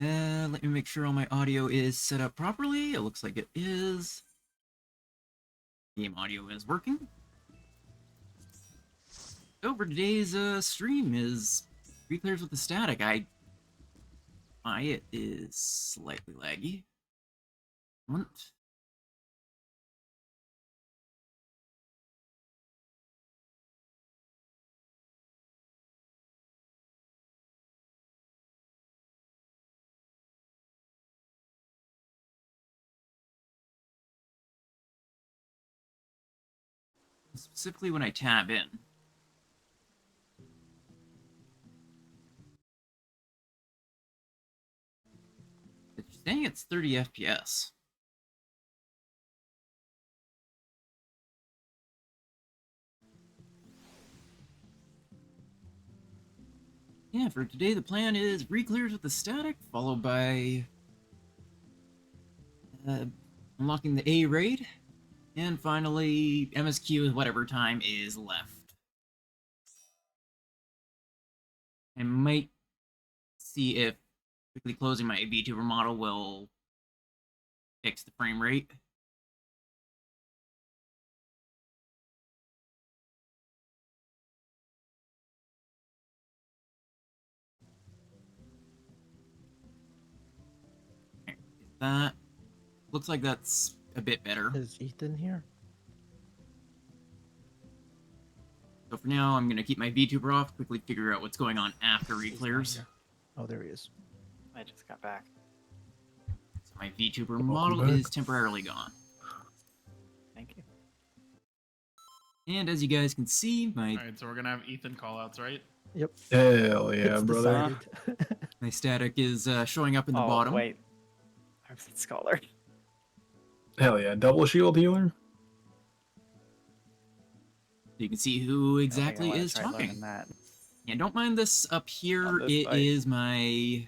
Let me make sure all my audio is set up properly. It looks like it is. Game audio is working. So for today's stream is Reclears with the Static. It is slightly laggy. What? Specifically when I tab in. It's saying it's 30 FPS. Yeah, for today the plan is Reclears with the Static, followed by unlocking the A raid, and finally MSQ at whatever time is left. I might see if quickly closing my VTuber model will fix the frame rate. That looks like that's a bit better. Is Ethan here? So for now, I'm going to keep my VTuber off, quickly figure out what's going on after Reclears. Oh, there he is. I just got back. So my VTuber model is temporarily gone. Thank you. And as you guys can see, my Alright, so we're gonna have Ethan callouts, right? Yep. Hell yeah, It's brother. decided. my static is showing up in the bottom. Wait. I was at Scholar. Hell yeah, double shield healer. You can see who I exactly wanna is try talking. learning that. Yeah, don't mind this up here. On this It fight. is my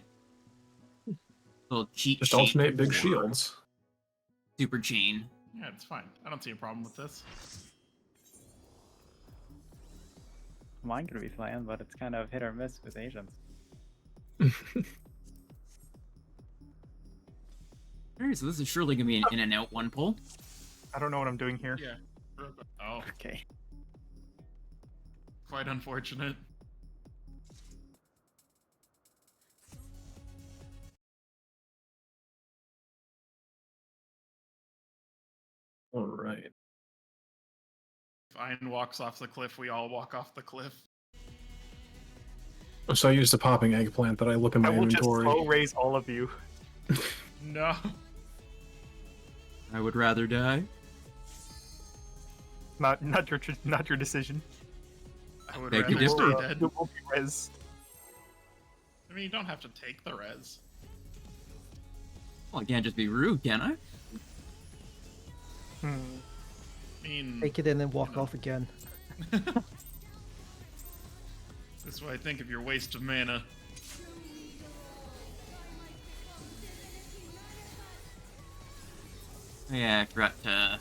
little cheat Just sheet alternate big for shields. Super chain. Yeah, it's fine. I don't see a problem with this. Mine could be playing, but it's kind of hit or miss with Asians. Alright, so this is surely going to be an in and out one pull. I don't know what I'm doing here. Yeah. Oh, Okay. quite unfortunate. Alright. If Ian walks off the cliff, we all walk off the cliff. So I used a popping eggplant that I look in my I will just inventory. slow raise all of you. No. I would rather die. Not your decision. I would Thank you, rather Dipper. stay dead. You will be res. I mean, you don't have to take the res. Well, I can't just be rude, can I? Hmm. I mean, Take it in and walk off again. that's what I think of your waste of mana. Yeah, I forgot to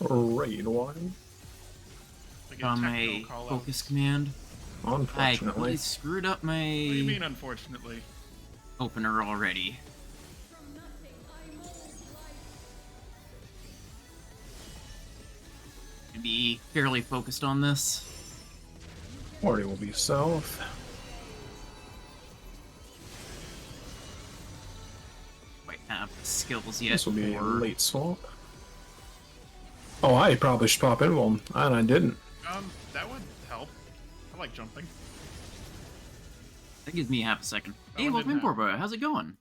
Raid one. To put get on techno my callouts. focus command. I completely Unfortunately. screwed up What do you my mean, unfortunately? opener already. To be fairly focused on this. Party will be south. Quite have the skills yet. This will be a for- late swap. Oh, I probably should pop in one, and I didn't. That would help. I like jumping. That gives me half a second. That Hey, one welcome in, didn't Porbo. How's it going?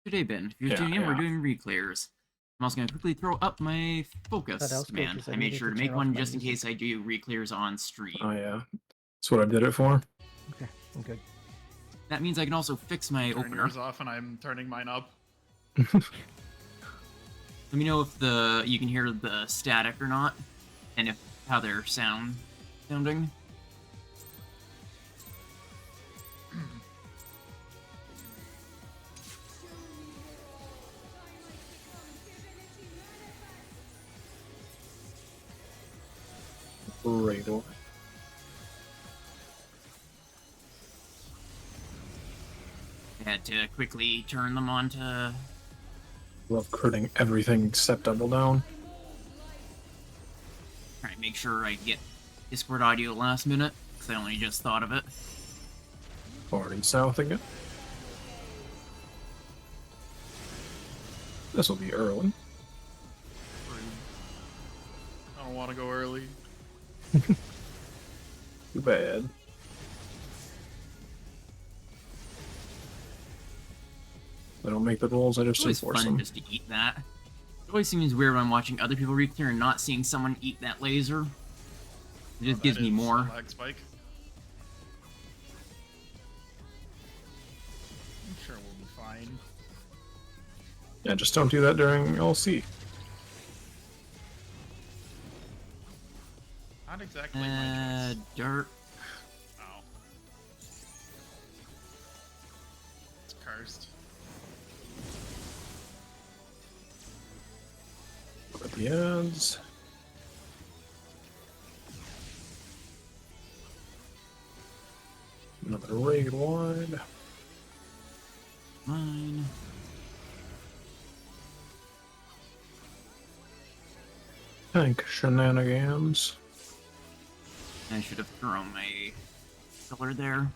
Today, Ben. If you're Yeah, tuning in, we're yeah. doing reclears. I'm also going to quickly throw up my focus That else command. coaches, I I made needed sure to to make turn off one my just in music. case I do reclears on stream. Oh yeah. That's what I did it for. Okay, I'm good. That means I can also fix my Turn opener. yours off, and I'm turning mine up. Let me know if you can hear the static or not, and if how they're sounding. Raid one. Had to quickly turn them on to... Love critting everything except double down. Try and make sure I get Discord audio last minute, because I only just thought of it. Already south again. This will be early. I don't want to go early. Too bad. They don't make the rules, I just It's always enforce fun them. just to eat that. It always seems weird when I'm watching other people reclear and not seeing someone eat that laser. It just Oh, gives that me is more. a lag spike. I'm sure we'll be fine. Yeah, just don't do that during LC. Not exactly my choice. Dirt. Oh. It's cursed. At the ends. Another raid wide. Mine. Tank shenanigans. I should have thrown my color there.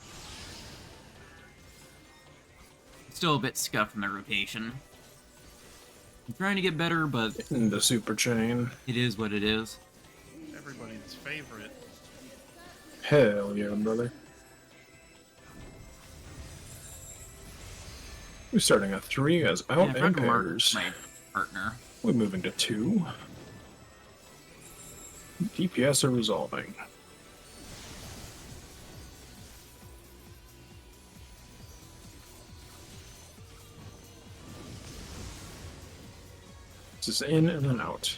Still a bit scuffed from the rotation. I'm trying to get better, but Into super chain. it is what it is. Everybody's favorite. Hell yeah, brother. We're starting at 3 as Yeah, out I and forgot to mark pairs. my partner. We're moving to 2. DPS are resolving. This is in and then out.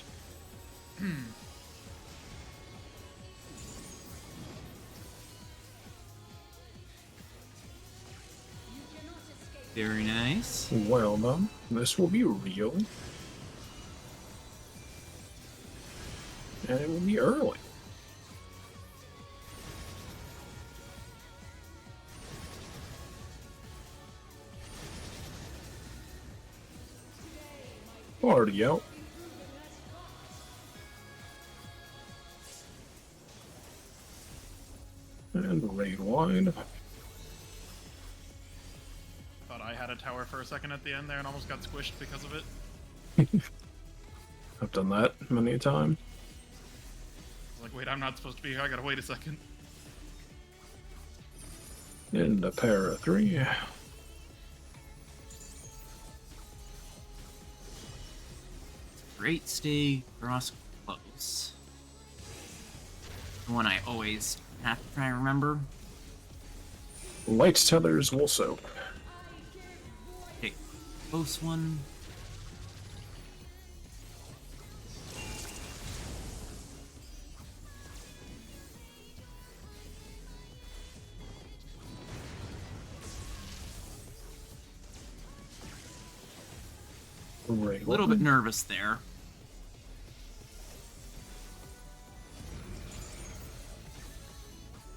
Very nice. Well done. This will be real. And it will be early. Already out. And raid wide. Thought I had a tower for a second at the end there and almost got squished because of it. I've done that many a time. I was like, wait, I'm not supposed to be here. I gotta wait a second. And a pair of 3. Great stay cross close. The one I always have to try and remember. Light tethers will soak. Okay, close one. Raid A little bit nervous there.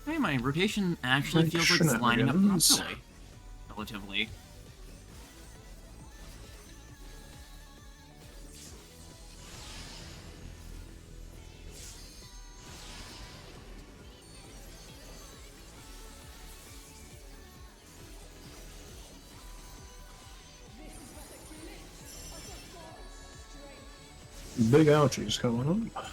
Hey, my rotation actually Like feels like it's lining up shenanigans. properly. Relatively. Big ouchies coming up.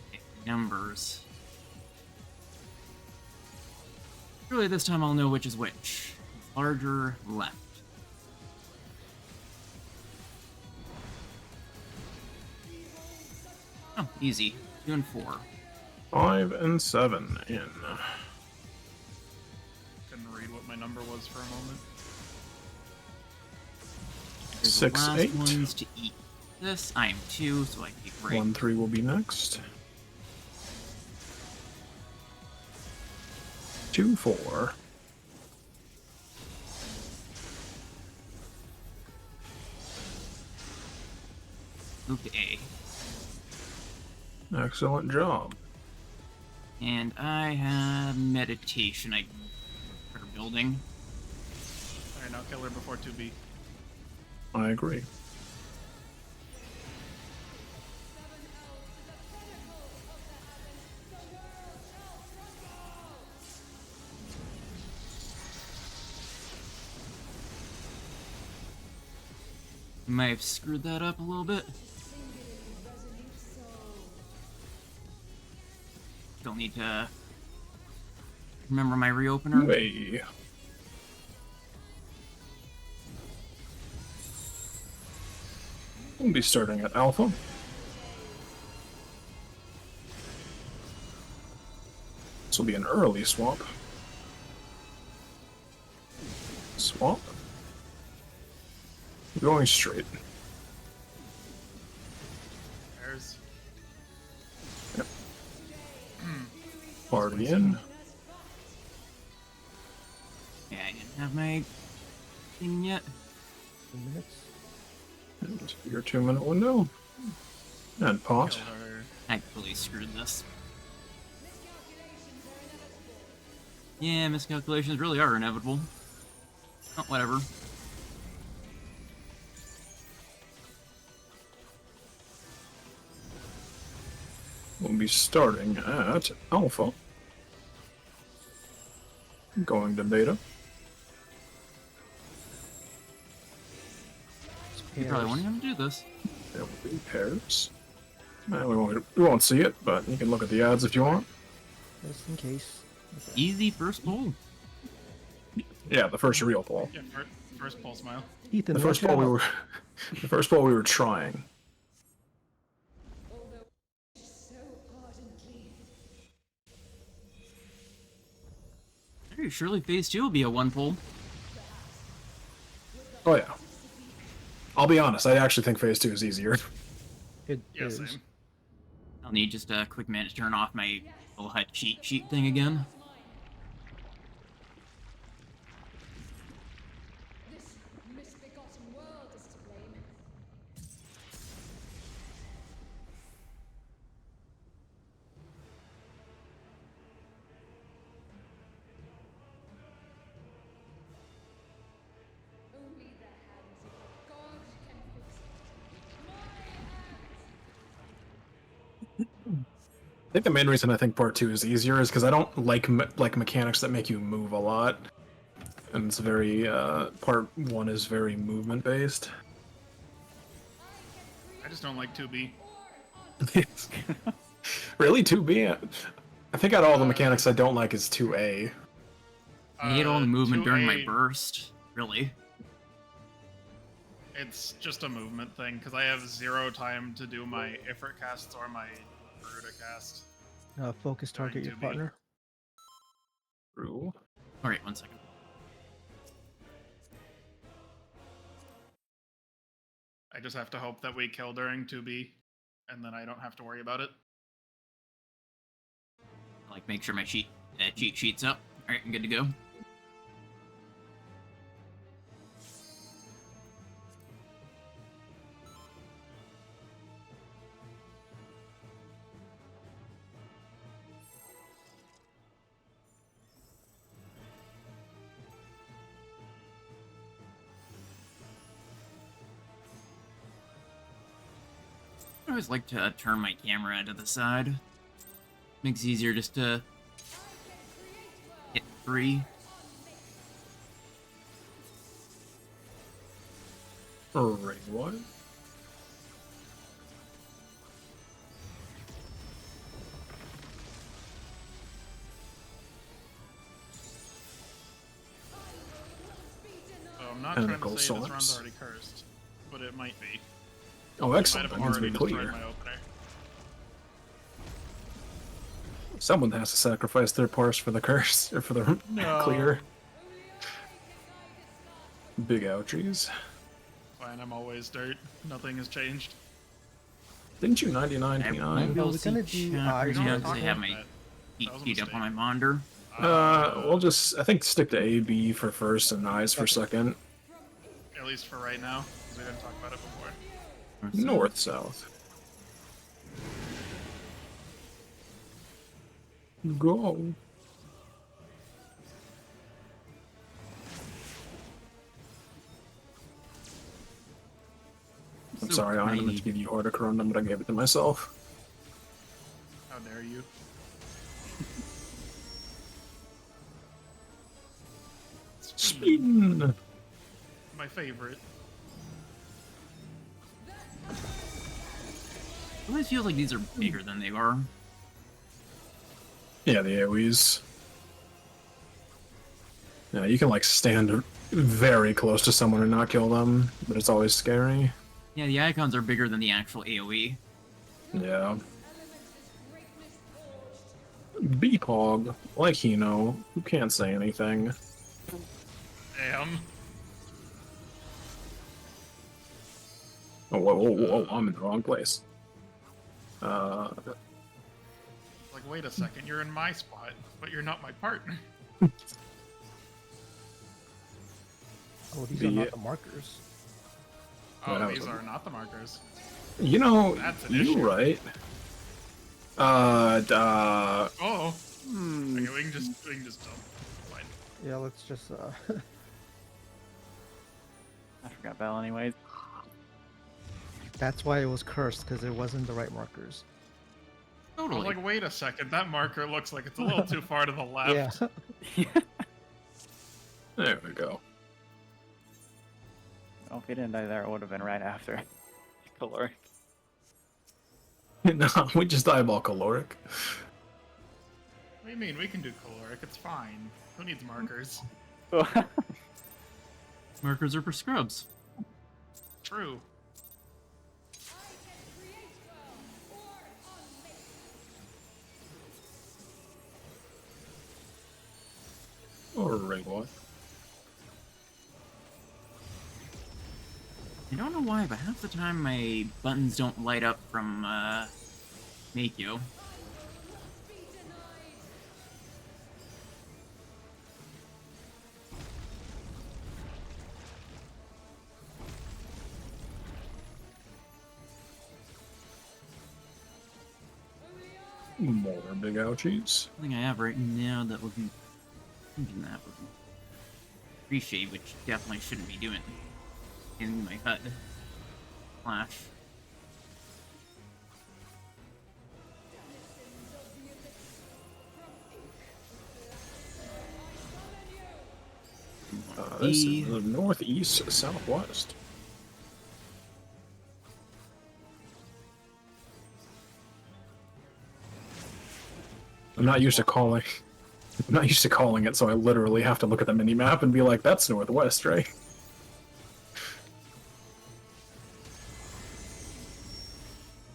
Okay, numbers. Really, this time I'll know which is which. Larger left. Oh, easy. 2 and 4. 5 and 7 in. Couldn't read what my number was for a moment. There's 6, the last 8. ones to eat this. I am 2, so I take break. 1, 3 will be next. 2, 4. Move to A. Excellent job. And I have meditation. I start building. Alright, now kill her before 2B. I agree. Might have screwed that up a little bit. Still need to remember my reopener. Hey. We'll be starting at Alpha. This will be an early swap. Swap. Going straight. There's Party in. Yeah, I didn't have my thing yet. 2 minutes. And your 2-minute window. And pot. kill her. I completely screwed this. Yeah, miscalculations really are inevitable. Oh, whatever. We'll be starting at Alpha. Going to Beta. You probably won't even do this. There will be pairs. We won't see it, but you can look at the ads if you want. Just in case. Okay. Easy first pull. Yeah, the first real poll. Yeah, first pull smile. Ethan, The first watch poll we out. were, the first poll we were trying. Hey, surely phase 2 will be a 1 pull. Oh yeah. I'll be honest. I actually think Phase 2 is easier. It Yeah, is. same. I'll need just a quick minute to turn off my little HUD cheat sheet thing again. This misbegotten world is to blame. Only the hands of a god can fix it. My hands! I think the main reason I think Part 2 is easier is because I don't like mechanics that make you move a lot, and it's very Part 1 is very movement based. I just don't like 2B. Really, 2B? I think out of all the mechanics I don't like is 2A. I hate all the movement during my 2A, burst. Really. It's just a movement thing, because I have 0 time to do my Ifrit casts or my Garuda cast. Focus target your 2B. partner. True. Alright, 1 second. I just have to hope that we kill during 2B, and then I don't have to worry about it. Like, make sure my cheat sheet's up. Alright, I'm good to go. I always like to turn my camera to the side. Makes it easier just to hit free. Alright, what? So I'm not Pinnacle trying to say this Swords. round's already cursed, but it might be. Oh, Might excellent. have That means already we're destroyed clear. my opener. Someone has to sacrifice their parse for the curse, or for the clear. Big ouchies. Fine, I'm always dirt. Nothing has changed. Didn't you 99 I P9? won't be able we're to gonna see do chat eyes right now on 'cause I that. have my That was a sheet up on my mistake. monitor. We'll just, I think, stick to A, B for first and eyes for second. At least for right now, because we didn't talk about it before. North, south. Go. I'm So sorry, I'm tiny. going to give you harder corundum, but I gave it to myself. How dare you? Spin! My favorite. It always feels like these are bigger than they are. Yeah, the AoEs. Yeah, you can like stand very close to someone and not kill them, but it's always scary. Yeah, the icons are bigger than the actual AoE. Yeah. Beepog, like Hino, who can't say anything. Damn. Oh, whoa, whoa, whoa, I'm in the wrong place. Like, wait a second, you're in my spot, but you're not my partner. Oh, these The- are not the markers. Oh, Yeah, these are not the markers. You know, That's an you issue. right. Oh. Hmm. Okay, we can just jump. Fine. Yeah, let's just I forgot Bell anyways. That's why it was cursed, because it wasn't the right markers. I was Totally. like, wait a second, that marker looks like it's a little too far to the left. Yeah. There we go. Well, if he didn't die there, it would have been right after. Caloric. No, we just eyeball caloric. What do you mean? We can do caloric, it's fine. Who needs markers? Markers are for scrubs. True. Alright, what? I don't know why, but half the time my buttons don't light up from Makyo. More big ouchies. Something I have right now that would be thinking that would appreciate, which definitely shouldn't be doing in my HUD. Flash. This is the northeast southwest. I'm not used to calling. I'm not used to calling it, so I literally have to look at the mini map and be like, "That's northwest, right?"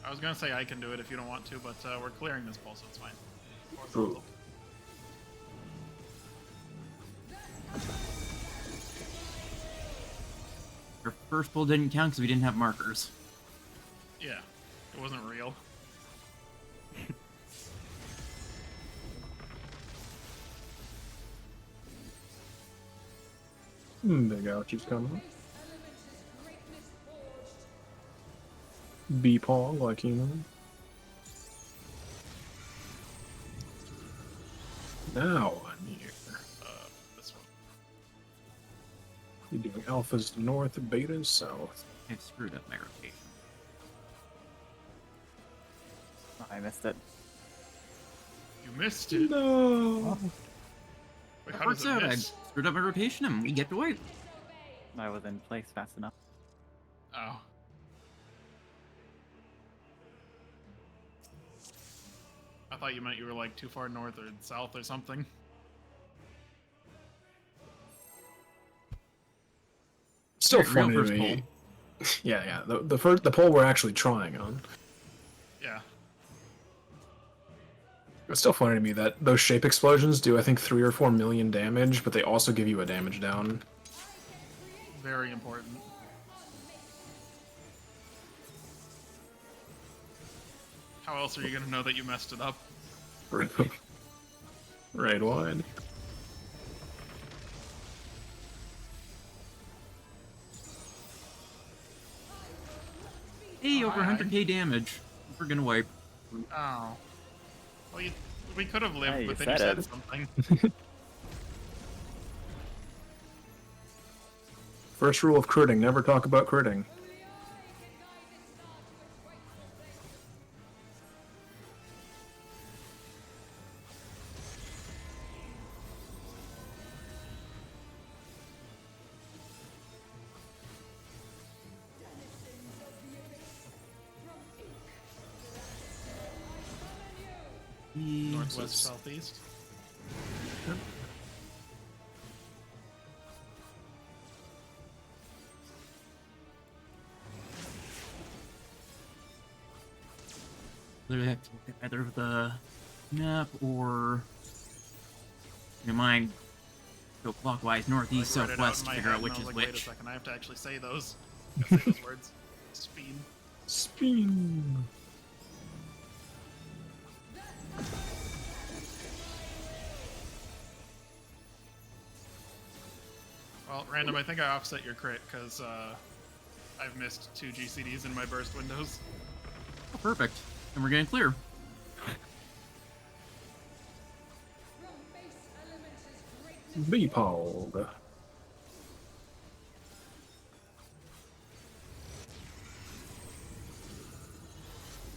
I was gonna say I can do it if you don't want to, but we're clearing this pole, so it's fine. Ooh. Our first pull didn't count because we didn't have markers. Yeah, it wasn't real. Big ouchies coming. Beepog, like you know. Now I'm here. This one. You're doing alphas north, betas south. I've screwed up my rotation. I missed it. You missed it. No. Wait, It how works does it out. I miss? screwed up my rotation and we get to wipe. I was in place fast enough. Oh. I thought you meant you were like too far north or south or something. Still Real funny to first me. Yeah. The poll we're actually trying on. Yeah. It's still funny to me that those shape explosions do, I think, 3 or 4 million damage, but they also give you a damage down. Very important. How else are you gonna know that you messed it up? Right wide. Hey, over Alright. 100k damage. We're gonna wipe. Oh. Well, we We could have lived, Hey, but you then you said said it. something. First rule of critting: never talk about critting. Northwest, Jesus. southeast. Literally have to look at either the map or in mind go clockwise, northeast, Like, read it out southwest in to my figure head, out and which I was is like, wait a which. second, I have to actually say those. Gotta say those words. Speed. Spin. Well, random, I think I offset your crit because I've missed 2 GCDs in my burst windows. Oh, perfect. And we're getting clear. Beepog.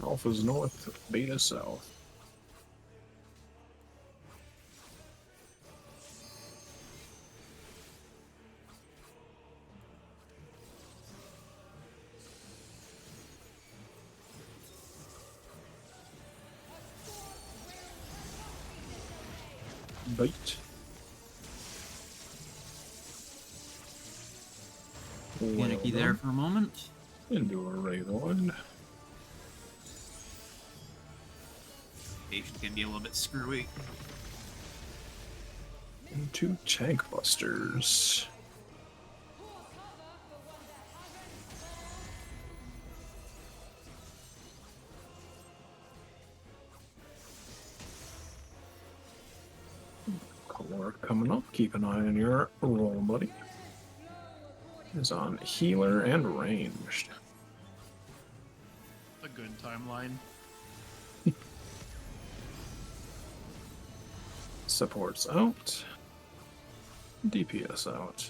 Alpha's north, beta south. Bait. Panicky there for a moment. Into a Rayloid. Patient's gonna be a little bit screwy. Into Tank Busters. Color coming up. Keep an eye on your roll, buddy. Is on healer and ranged. A good timeline. Supports out. DPS out.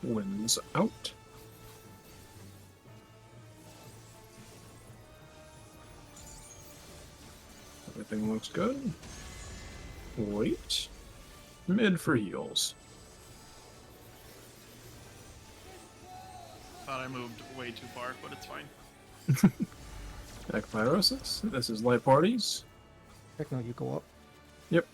Winds out. Everything looks good. Wait. Mid for heals. Thought I moved way too far, but it's fine. Ekpyrosis. This is light parties. Techno, you go up. Yep.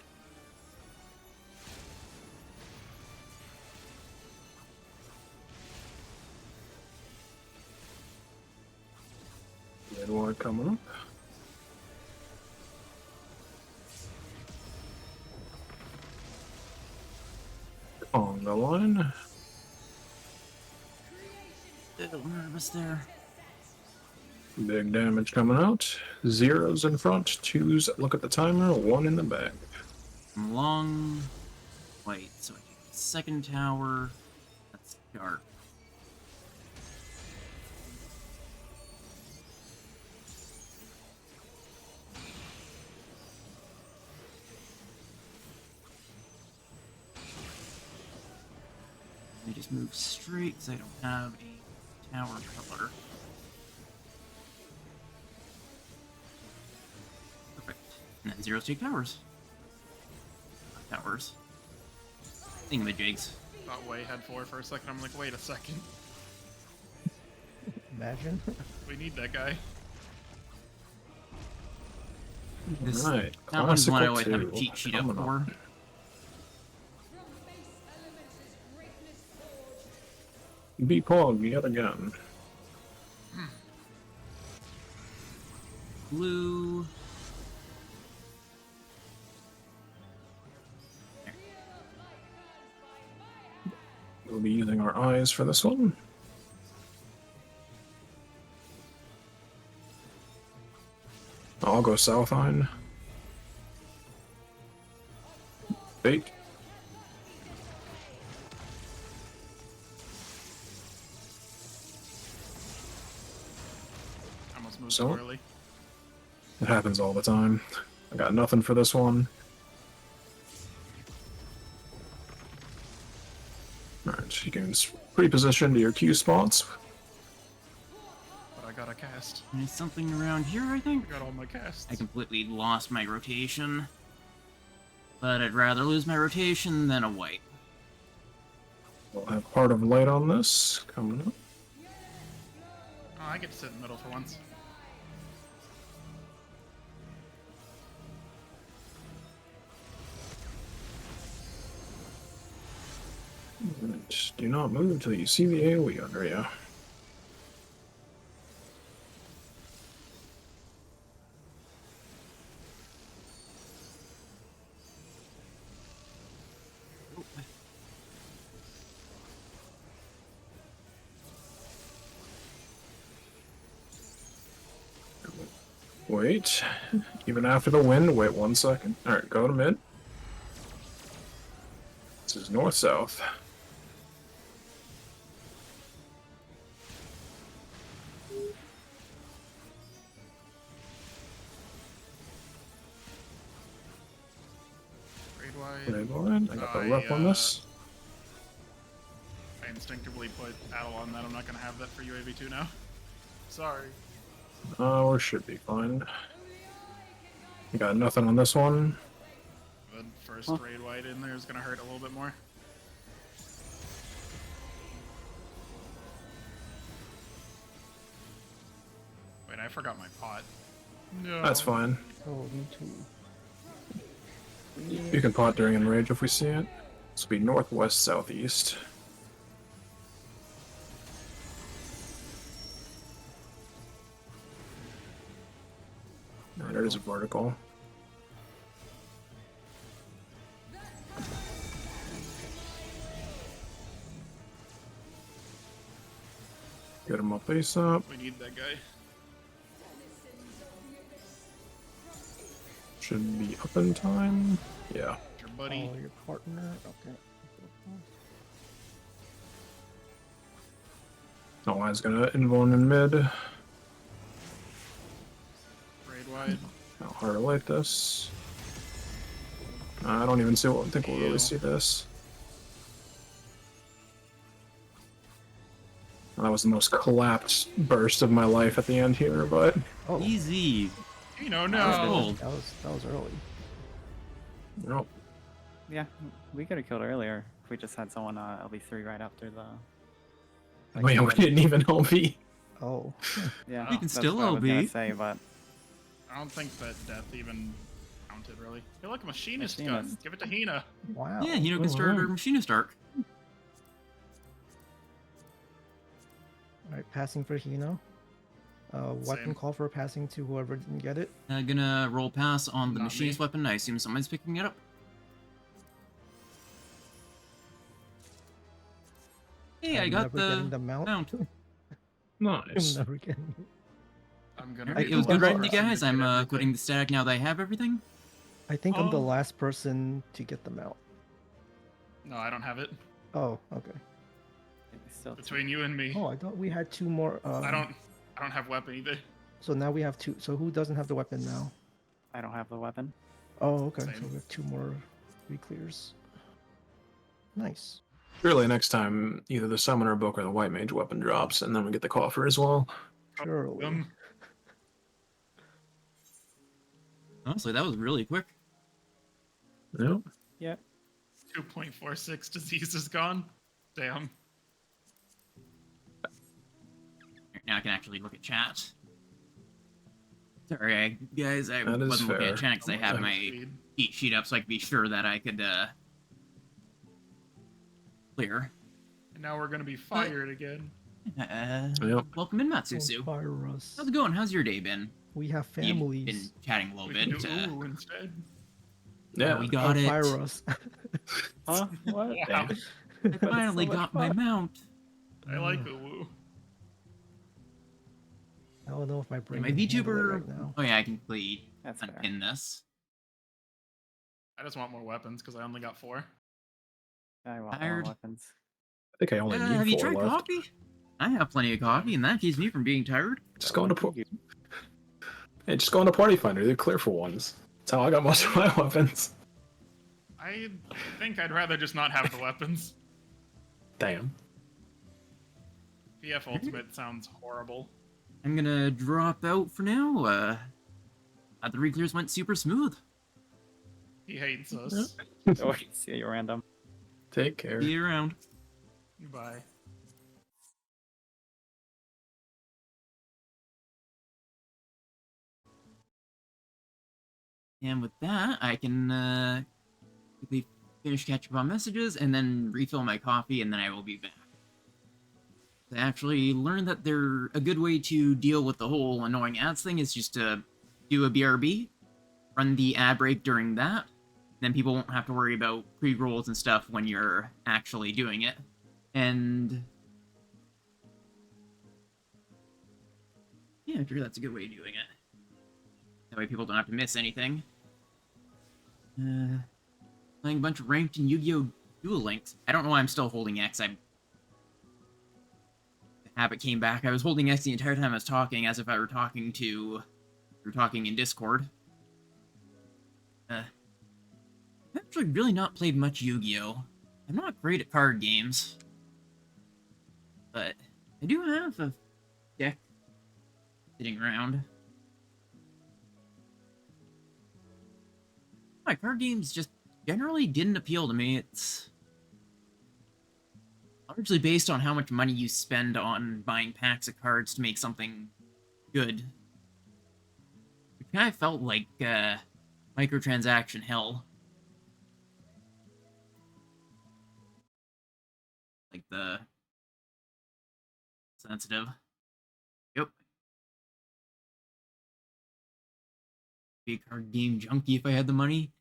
Red one coming up. On the line. A little nervous there. Big damage coming out. Zeros in front, twos look at the timer, one in the back. I'm long. Wait, so I take the second tower. That's dark. Let me just move straight because I don't have a tower color. Perfect. And then zeros take towers. Not towers. Thingamajigs. Thought Way had 4 for a second. I'm like, wait a second. Imagine. We need that guy. This, Right, that one's one I always classical have a two cheat sheet up coming for. Beepog yet again. Blue. We'll be using our eyes for this one. I'll go Southine. Bait. almost moved So? too early. It happens all the time. I got nothing for this one. Alright, you can pre-position to your Q spots. But I got a cast. There's something around here, I think. I got all my casts. I completely lost my rotation. But I'd rather lose my rotation than a wipe. We'll have part of light on this coming up. Oh, I get to sit in the middle for once. Alright, do not move until you see the AoE under you. Wait. Even after the wind, wait 1 second. Alright, go to mid. This is north-south. Raid wide. Raid line. I got the I, rep on this. I instinctively put Adel on that. I'm not gonna have that for UAV2 now. Sorry. We should be fine. You got nothing on this one. The first raid wide in there is gonna hurt a little bit more. Wait, I forgot my pot. No. That's fine. Oh, me too. You can pot during enrage if we see it. This will be northwest southeast. There is a vertical. Get him up face up. We need that guy. Should be up in time. Yeah. Your buddy. Oh, your partner. Okay. Oh, I's gonna invuln in mid. Raid wide. How hard to light this? I don't even think we'll really see this. That was the most collapsed burst of my life at the end here, but Oh, Easy. You know, That was no. cool. that was early. nope. Yeah, we could have killed earlier if we just had someone LB3 right after the. Oh yeah, we didn't even LB. Oh, Yeah, We can that's still what I was gonna LB. say, but I don't think that death even counted really. Hey, look, a machinist gun. Machinist. Give it to Hina. wow. Yeah, you know, can start our machinist arc. Alright, passing for Hino. Weapon Same. call for passing to whoever didn't get it. Gonna roll pass on the Not machinist me. weapon. I assume someone's picking it up. Hey, I I'm got never the getting the mount. mount. Nice. I'm never getting it. I'm gonna. Alright, be it was the good last riding you person to guys. get I'm everything. quitting the static now that I have everything. I think I'm the Oh. last person to get the mount. No, I don't have it. Oh, okay. still. Between you and me, Oh, I thought we had two more. I don't have weapon either. So now we have two. So who doesn't have the weapon now? I don't have the weapon. Oh, okay. So Same. we have two more reclears. Nice. Surely next time, either the summoner book or the white mage weapon drops, and then we get the coffer as well. Surely. Honestly, that was really quick. Yep. Yep. 2.46 disease is gone. Damn. Now I can actually look at chat. Sorry, guys, I That is wasn't looking fair. at chat because I had Almost my speed. cheat sheet up so I could be sure that I could clear. And now we're gonna be fired again. Yep. Welcome in, Don't Matsusu. fire us. How's it going? How's your day been? We have You've families. been chatting a little We bit. can do ooh instead. Yeah. we Don't got it. fire us. Huh? What? Wow. I finally so much got my fun. mount. I like ooh. I don't know if my brain. My can handle it VTuber. right now. Oh yeah, I can completely That's fair. unpin this. I just want more weapons because I only got 4. I want Tired. more weapons. I think I only need Have you 4 tried left. coffee? I have plenty of coffee, and that keeps me from being tired. Just going to What put. do Hey, just go into Party Finder. They're clear for ones. That's how I got most of my weapons. I think I'd rather just not have the weapons. Damn. PF Ultimate sounds horrible. I'm gonna drop out for now. The reclears went super smooth. He hates us. Oh, see you random. Take care. See you around. Goodbye. And with that, I can quickly finish catching up on messages and then refill my coffee, and then I will be back. I actually learned that a good way to deal with the whole annoying ads thing is just to do a BRB, run the ad break during that, then people won't have to worry about pre-rolls and stuff when you're actually doing it. And yeah, I figure that's a good way of doing it. That way people don't have to miss anything. Playing a bunch of ranked and Yu-Gi-Oh! Duel Links. I don't know why I'm still holding X. The habit came back. I was holding X the entire time I was talking, as if I were talking in Discord. I've actually really not played much Yu-Gi-Oh! I'm not great at card games. But I do have a deck sitting around. My card games just generally didn't appeal to me. It's largely based on how much money you spend on buying packs of cards to make something good. It kind of felt like microtransaction hell. Like the sensitive. Yep. Be a card game junkie if I had the money.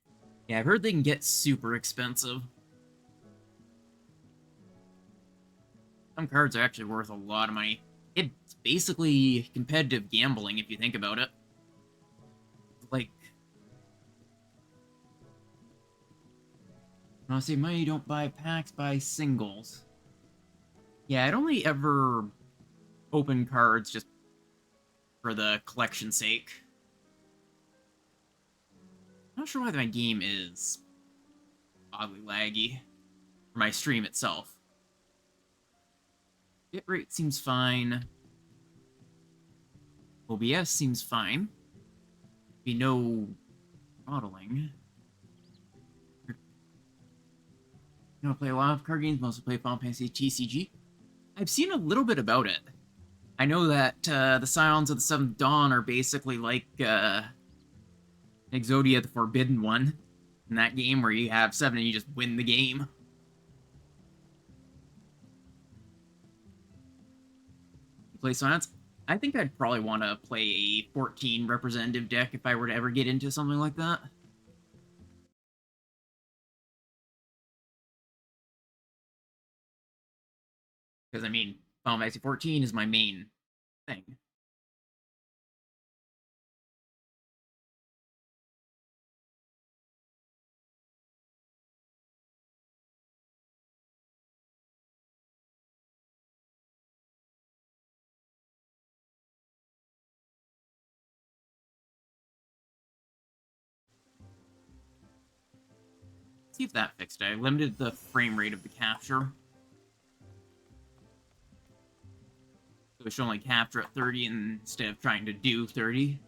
Yeah, I've heard they can get super expensive. Some cards are actually worth a lot of money. It's basically competitive gambling if you think about it. Like, when I say money, don't buy packs, buy singles. Yeah, I'd only ever open cards just for the collection's sake. I'm not sure why my game is oddly laggy for my stream itself. Bitrate seems fine. OBS seems fine. Be no throttling. I don't play a lot of card games, mostly play Final Fantasy TCG. I've seen a little bit about it. I know that the Scions of the Seventh Dawn are basically like Exodia the Forbidden One. In that game where you have 7 and you just win the game. You play Science? I think I'd probably want to play a 14 representative deck if I were to ever get into something like that. Because, I mean, Final Fantasy 14 is my main thing. See if that fixed it. I limited the frame rate of the capture. So it should only capture at 30 instead of trying to do 30.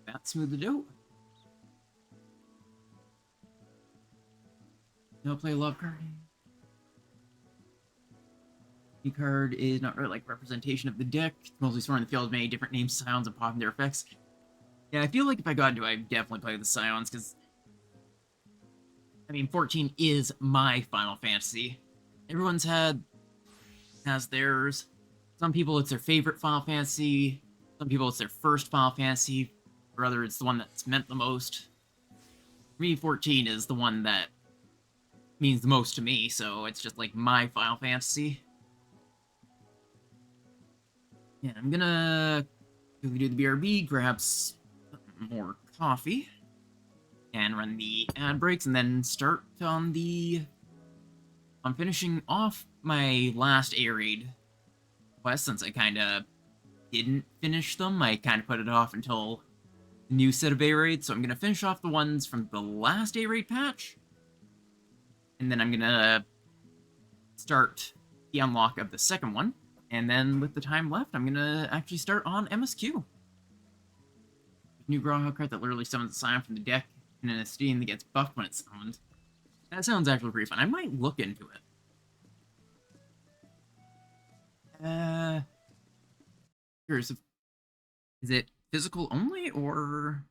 That smoothed it out. No play love card. The card is not really like representation of the deck. It's mostly stored in the field of many different names, Scions, and popping their effects. Yeah, I feel like if I got into it, I'd definitely play the Scions, because I mean, 14 is my Final Fantasy. Everyone's has theirs. Some people it's their favorite Final Fantasy. Some people it's their first Final Fantasy. For others, it's the one that's meant the most. For me, 14 is the one that means the most to me, so it's just like my Final Fantasy. Yeah, I'm gonna do the BRB, grab some more coffee, and run the ad breaks, and then start on I'm finishing off my last A-Raid quest, since I kinda didn't finish them. I kind of put it off until the new set of A-raids, so I'm going to finish off the ones from the last A-raid patch. And then I'm going to start the unlock of the second one. And then with the time left, I'm going to actually start on MSQ. New Groundhog card that literally summons a Scion from the deck and an Esteem that gets buffed when it's summoned. That sounds actually pretty fun. I might look into it. Curious if... Is it physical only, or...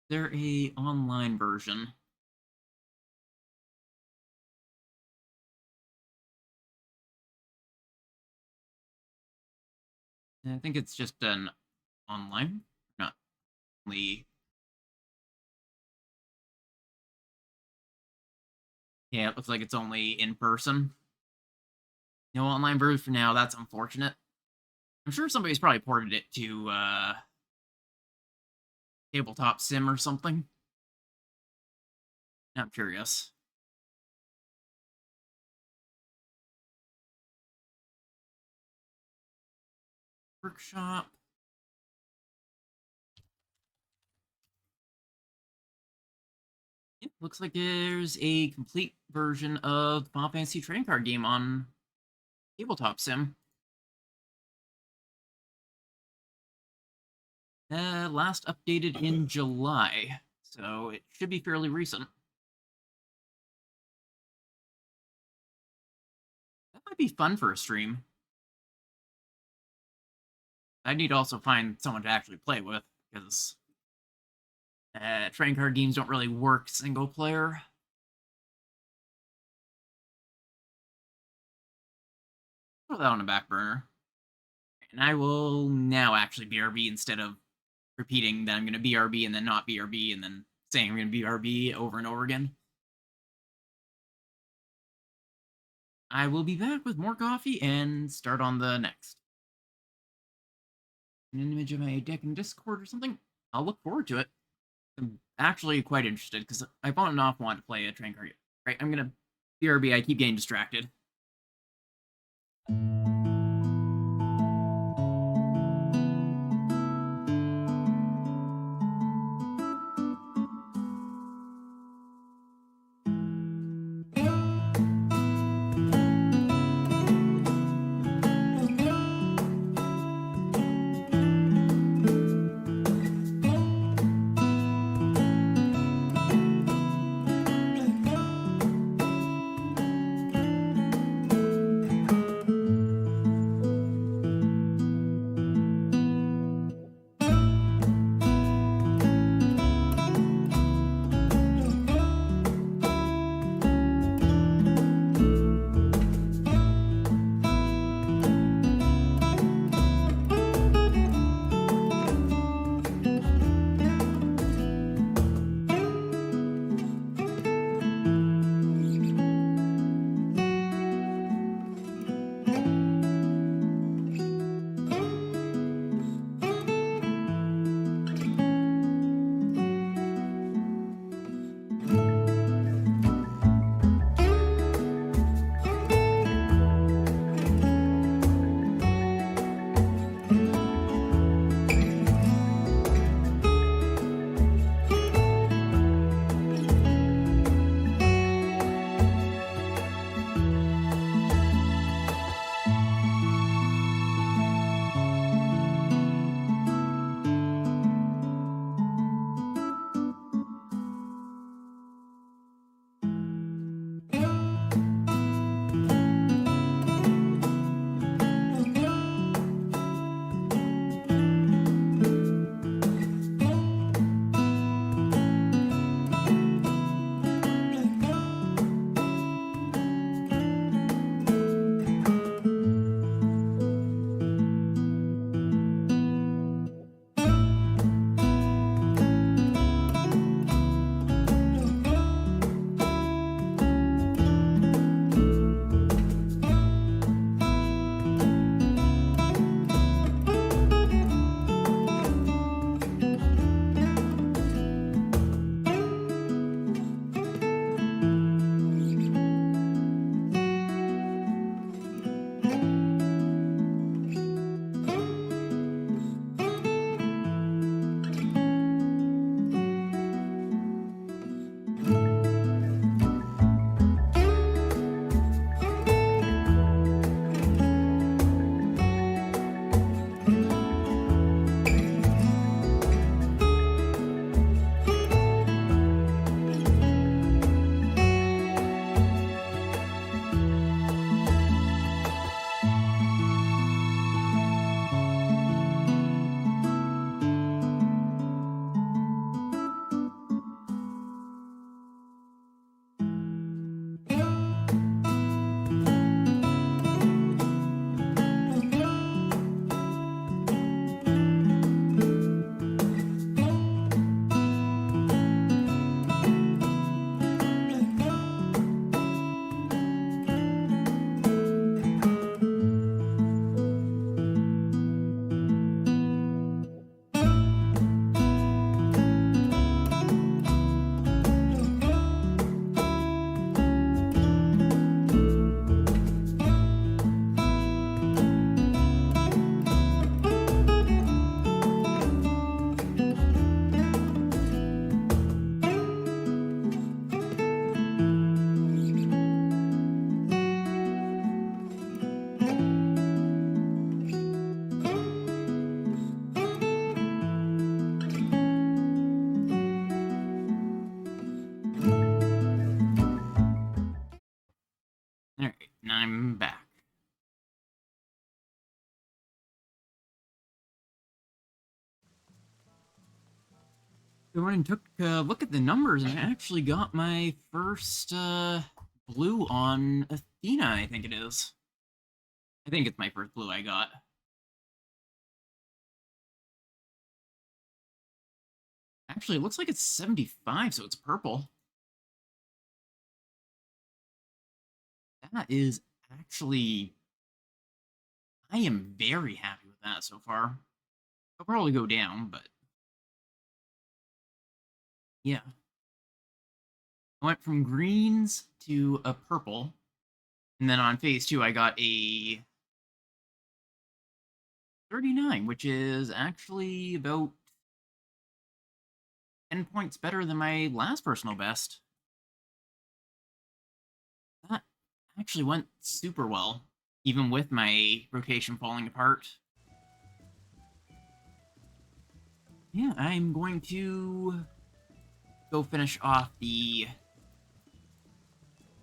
Is there a online version? I think it's just an online, not only. Yeah, it looks like it's only in person. No online version for now. That's unfortunate. I'm sure somebody's probably ported it to tabletop sim or something. I'm curious. Workshop. It looks like there's a complete version of the Final Fantasy trading card game on tabletop sim. Last updated in July, so it should be fairly recent. That might be fun for a stream. I need to also find someone to actually play with, because trading card games don't really work single player. Put that on the back burner. And I will now actually BRB instead of repeating that I'm going to BRB and then not BRB and then saying I'm going to BRB over and over again. I will be back with more coffee and start on the next. An image of my deck in Discord or something. I'll look forward to it. I'm actually quite interested because I've on and off wanted to play a train card. Right, I'm going to BRB. I keep getting distracted. I'm back. I went and took a look at the numbers, and I actually got my first blue on Athena, I think it is. I think it's my first blue I got. Actually, it looks like it's 75, so it's purple. That is actually... I am very happy with that so far. I'll probably go down, but... yeah. I went from greens to a purple, and then on phase 2 I got a 39, which is actually about 10 points better than my last personal best. That actually went super well, even with my rotation falling apart. Yeah, I'm going to go finish off the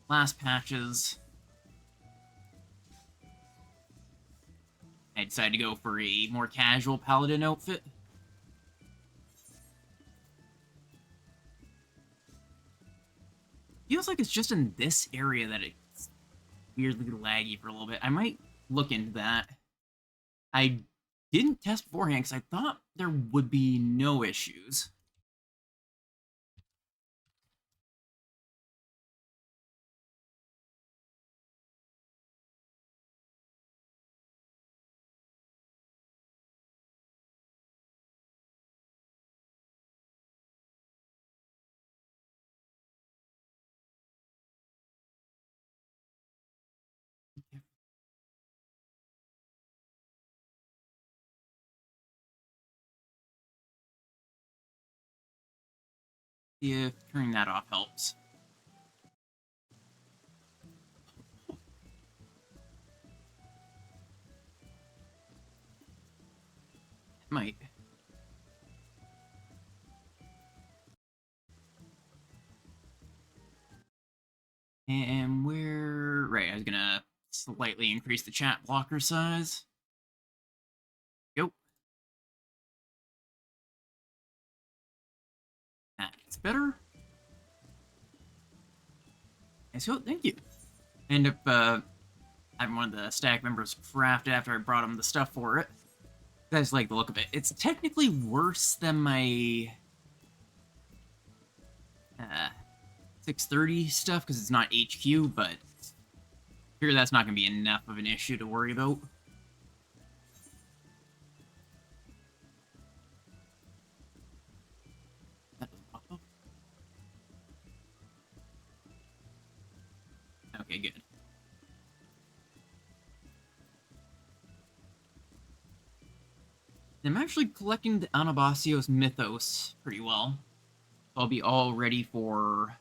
last patches. I decided to go for a more casual paladin outfit. Feels like it's just in this area that it's weirdly laggy for a little bit. I might look into that. I didn't test beforehand because I thought there would be no issues. See if turning that off helps. It might. And where... right, I was gonna slightly increase the chat blocker size. Go. That's better. Nice go, thank you. I end up having one of the stack members craft it after I brought him the stuff for it. You guys like the look of it. It's technically worse than my 630 stuff because it's not HQ, but I figure that's not going to be enough of an issue to worry about. That doesn't pop up. Okay, good. I'm actually collecting the Anabasios mythos pretty well. I'll be all ready for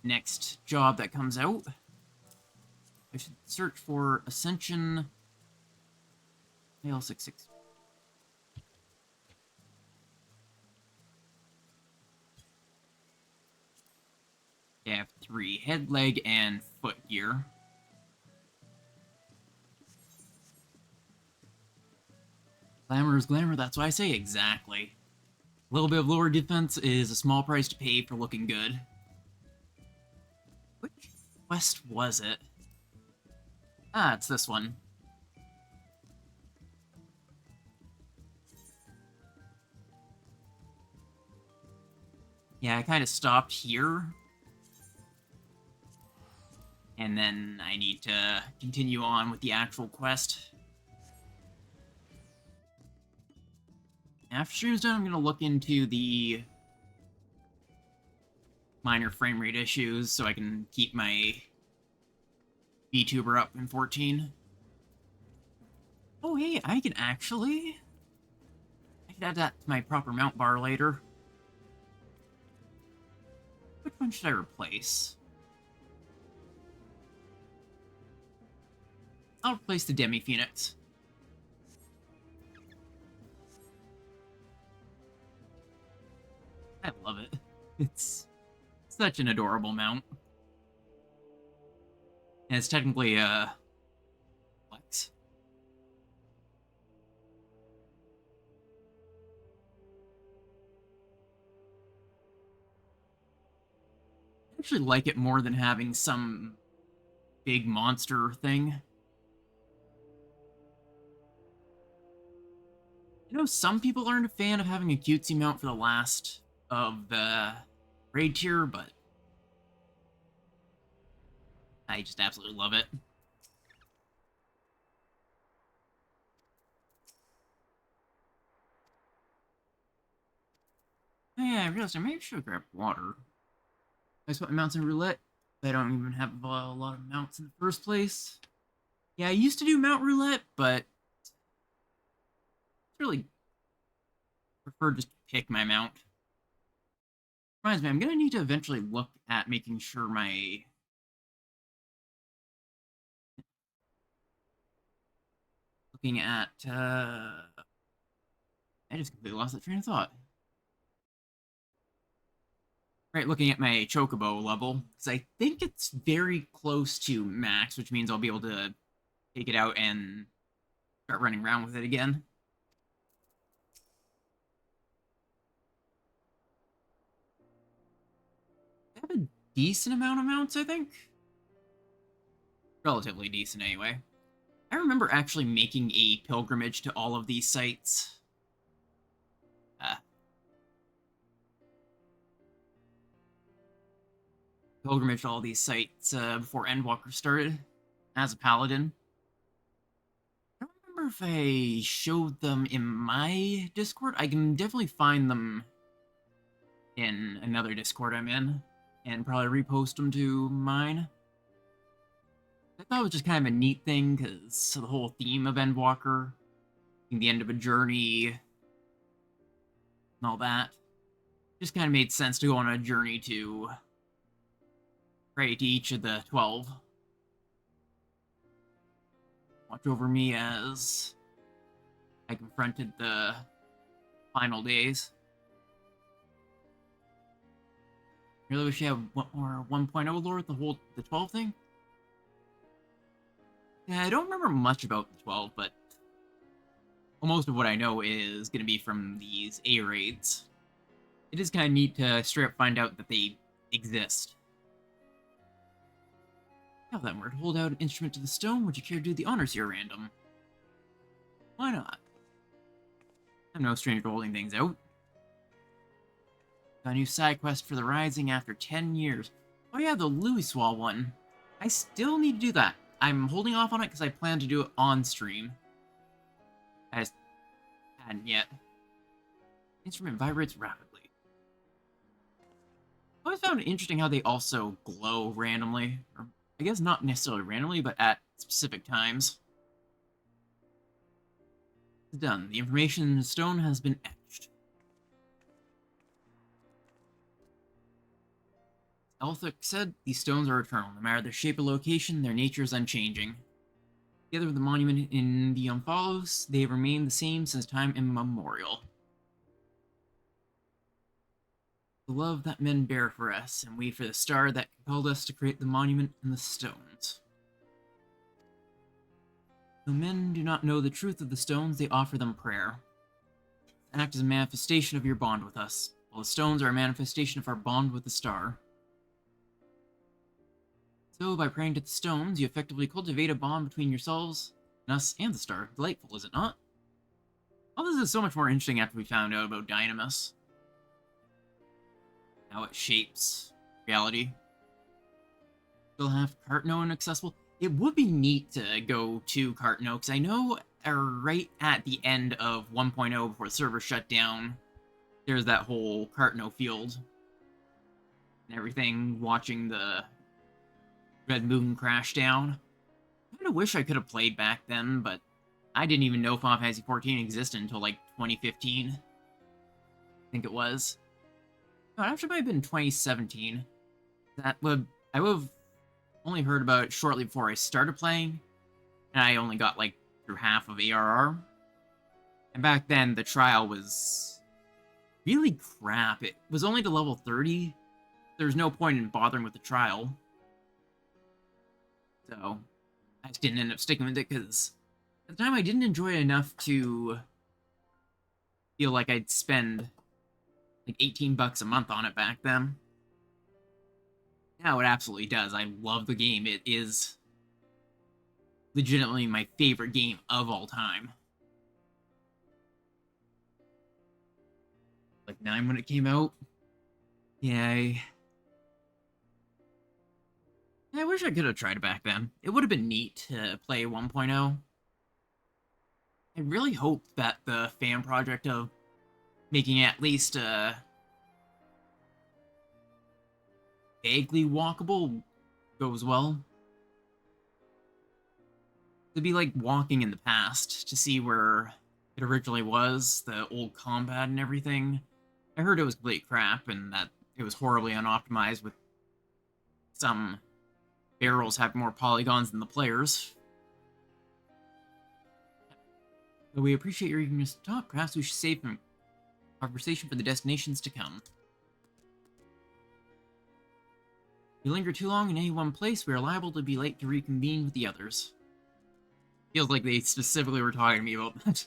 next job that comes out. I should search for Ascension AL66. I have 3 head, leg, and foot gear. Glamour is glamour, that's why I say exactly. A little bit of lower defense is a small price to pay for looking good. Which quest was it? Ah, it's this one. Yeah, I kind of stopped here. And then I need to continue on with the actual quest. After stream's done, I'm going to look into the minor frame rate issues so I can keep my VTuber up in 14. Oh, hey, I can actually... I can add that to my proper mount bar later. Which one should I replace? I'll replace the Demi Phoenix. I love it. It's such an adorable mount. And it's technically flex. I actually like it more than having some big monster thing. You know, some people aren't a fan of having a cutesy mount for the last of the raid tier, but I just absolutely love it. Oh, yeah, I realized I maybe should have grabbed water. I just put my mounts in roulette. I don't even have a lot of mounts in the first place. Yeah, I used to do mount roulette, but really prefer just to pick my mount. Reminds me, I'm gonna need to eventually look at making sure my looking at I just completely lost that train of thought. Right, looking at my chocobo level, because I think it's very close to max, which means I'll be able to take it out and start running around with it again. I have a decent amount of mounts, I think. Relatively decent, anyway. I remember actually making a pilgrimage to all of these sites. Pilgrimage to all these sites before Endwalker started as a paladin. I don't remember if I showed them in my Discord. I can definitely find them in another Discord I'm in and probably repost them to mine. I thought it was just kind of a neat thing because the whole theme of Endwalker, the end of a journey, and all that, just kind of made sense to go on a journey to pray to each of the 12. Watch over me as I confronted the final days. Really wish you had one more 1.0 lore with the 12 thing. Yeah, I don't remember much about the 12, but most of what I know is going to be from these A raids. It is kind of neat to straight up find out that they exist. Now then, we're to hold out an instrument to the stone. Would you care to do the honors here, random? Why not? I'm no stranger to holding things out. Got a new side quest for the Rising after 10 years. Oh yeah, the Louiswall one. I still need to do that. I'm holding off on it because I plan to do it on stream. I just hadn't yet. Instrument vibrates rapidly. I always found it interesting how they also glow randomly. Or I guess not necessarily randomly, but at specific times. It's done. The information in the stone has been etched. Elthic said, these stones are eternal. No matter their shape or location, their nature is unchanging. Together with the monument in the Umphalos, they have remained the same since time immemorial. The love that men bear for us, and we for the star that compelled us to create the monument and the stones. Though men do not know the truth of the stones, they offer them prayer. They act as a manifestation of your bond with us, while the stones are a manifestation of our bond with the star. So, by praying to the stones, you effectively cultivate a bond between yourselves, and us, and the star. Delightful, is it not? All this is so much more interesting after we found out about Dynamis. How it shapes reality. Still have Cartno inaccessible. It would be neat to go to Cartno, because I know right at the end of 1.0, before the server shut down, there's that whole Cartno field. And everything, watching the Red Moon crash down. I kind of wish I could have played back then, but I didn't even know Final Fantasy XIV existed until like 2015. I think it was. No, it actually might have been 2017. I would have only heard about it shortly before I started playing, and I only got like through half of ARR. And back then, the trial was really crap. It was only to level 30. There was no point in bothering with the trial. So I just didn't end up sticking with it because at the time I didn't enjoy it enough to feel like I'd spend like $18 a month on it back then. Now it absolutely does. I love the game. It is legitimately my favorite game of all time. Like 9 when it came out. Yeah, I wish I could have tried it back then. It would have been neat to play 1.0. I really hope that the fan project of making it at least vaguely walkable goes well. It'd be like walking in the past to see where it originally was, the old combat and everything. I heard it was complete crap and that it was horribly unoptimized with some barrels having more polygons than the players. Though we appreciate your eagerness to talk, perhaps we should save some conversation for the destinations to come. If we linger too long in any one place, we are liable to be late to reconvene with the others. Feels like they specifically were talking to me about that.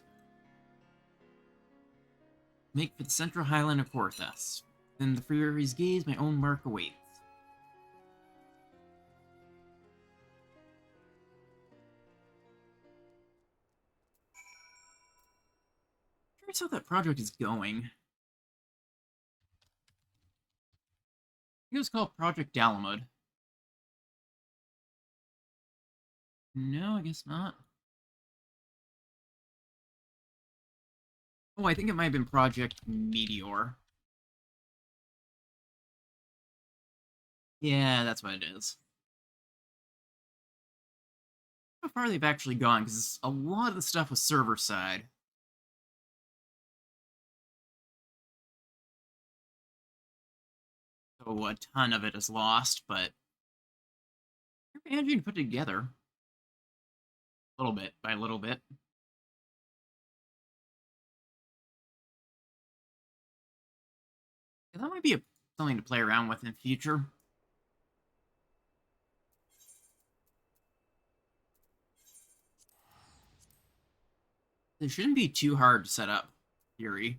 Make for the central highland of Korthas. Then the Fury's gaze, my own mark awaits. Curious how that project is going. I think it was called Project Dalamud. No, I guess not. Oh, I think it might have been Project Meteor. Yeah, that's what it is. How far they've actually gone, because a lot of the stuff was server side. So a ton of it is lost, but they're managing to put it together. Little bit by little bit. Yeah, that might be something to play around with in the future. It shouldn't be too hard to set up, Fury.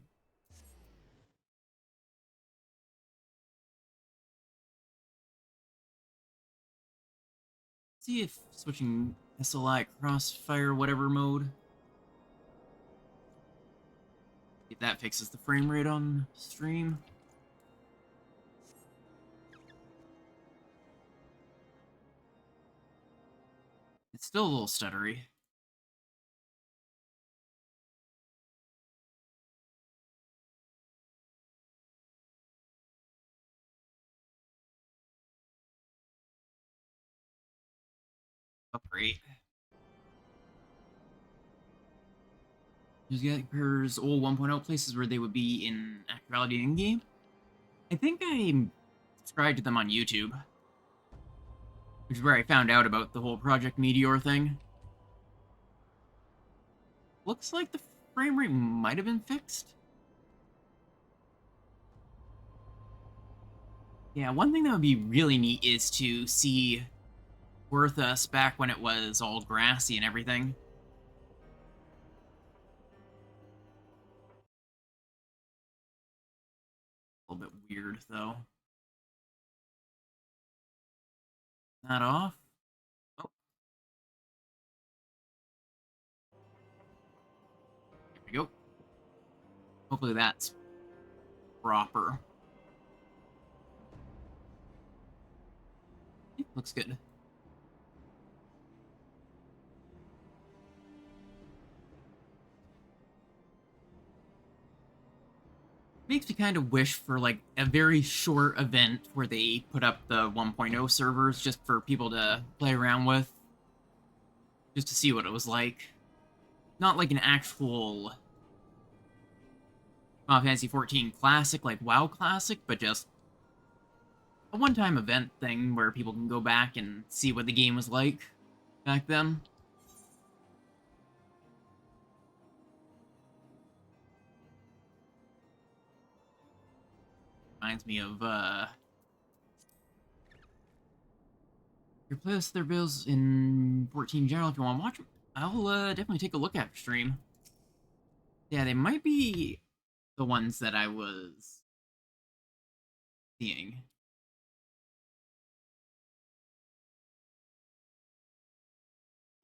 See if switching SLI crossfire whatever mode. If that fixes the frame rate on stream. It's still a little stuttery. Upgrade. Just get Kerr's old 1.0 places where they would be in actuality in game. I think I subscribed to them on YouTube, which is where I found out about the whole Project Meteor thing. Looks like the frame rate might have been fixed. Yeah, one thing that would be really neat is to see Worthus back when it was all grassy and everything. A little bit weird, though. Not off. Oh. There we go. Hopefully that's proper. Looks good. Makes me kind of wish for like a very short event where they put up the 1.0 servers just for people to play around with. Just to see what it was like. Not like an actual Final Fantasy XIV Classic, like WoW Classic, but just a one-time event thing where people can go back and see what the game was like back then. Reminds me of Your playlist, their bills in 14 general. If you want to watch them, I'll definitely take a look at stream. Yeah, they might be the ones that I was seeing.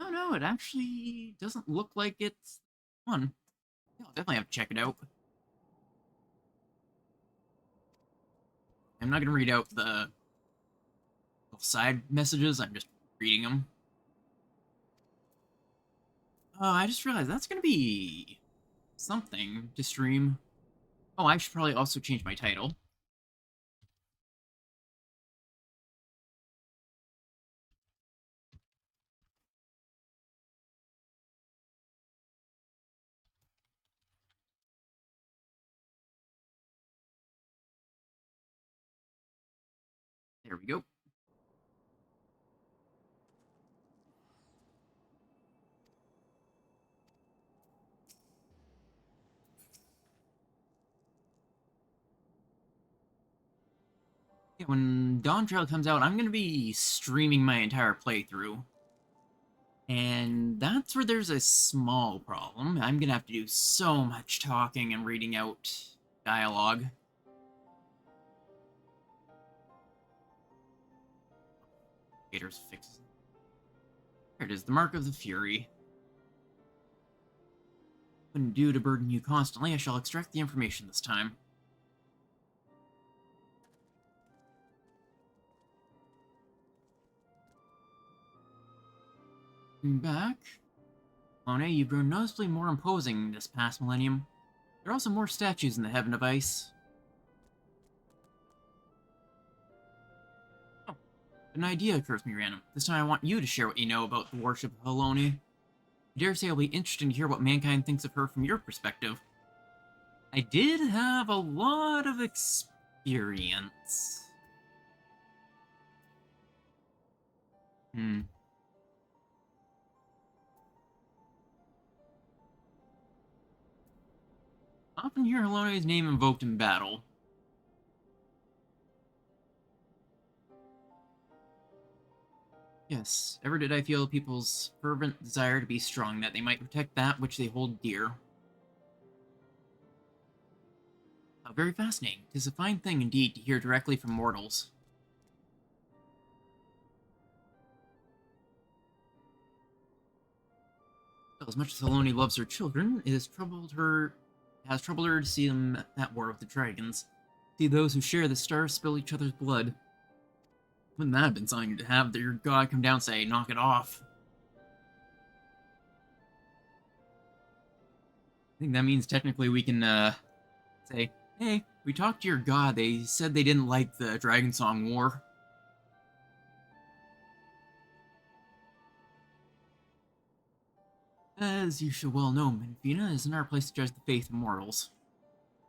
Oh no, it actually doesn't look like it's one. Yeah, I'll definitely have to check it out. I'm not gonna read out the side messages, I'm just reading them. Oh, I just realized that's gonna be something to stream. Oh, I should probably also change my title. There we go. Yeah, when Dawn Trail comes out, I'm gonna be streaming my entire playthrough. And that's where there's a small problem. I'm gonna have to do so much talking and reading out dialogue. Gators fixes. There it is, the Mark of the Fury. Wouldn't do to burden you constantly. I shall extract the information this time. Back. Lone, you've grown noticeably more imposing this past millennium. There are also more statues in the Heaven of Ice. Oh, an idea occurs to me, Random. This time I want you to share what you know about the worship of Haloni. I dare say I'll be interested to hear what mankind thinks of her from your perspective. I did have a lot of experience. Often hear Haloni's name invoked in battle. Yes, ever did I feel people's fervent desire to be strong, that they might protect that which they hold dear. How very fascinating. 'Tis a fine thing indeed to hear directly from mortals. Well, as much as Haloni loves her children, it has troubled her to see them at war with the dragons. See those who share the stars spill each other's blood. Wouldn't that have been something to have their god come down and say, knock it off? I think that means technically we can, say, hey, we talked to your god, they said they didn't like the Dragon Song War. As you should well know, Menfina, it isn't our place to judge the faith of mortals.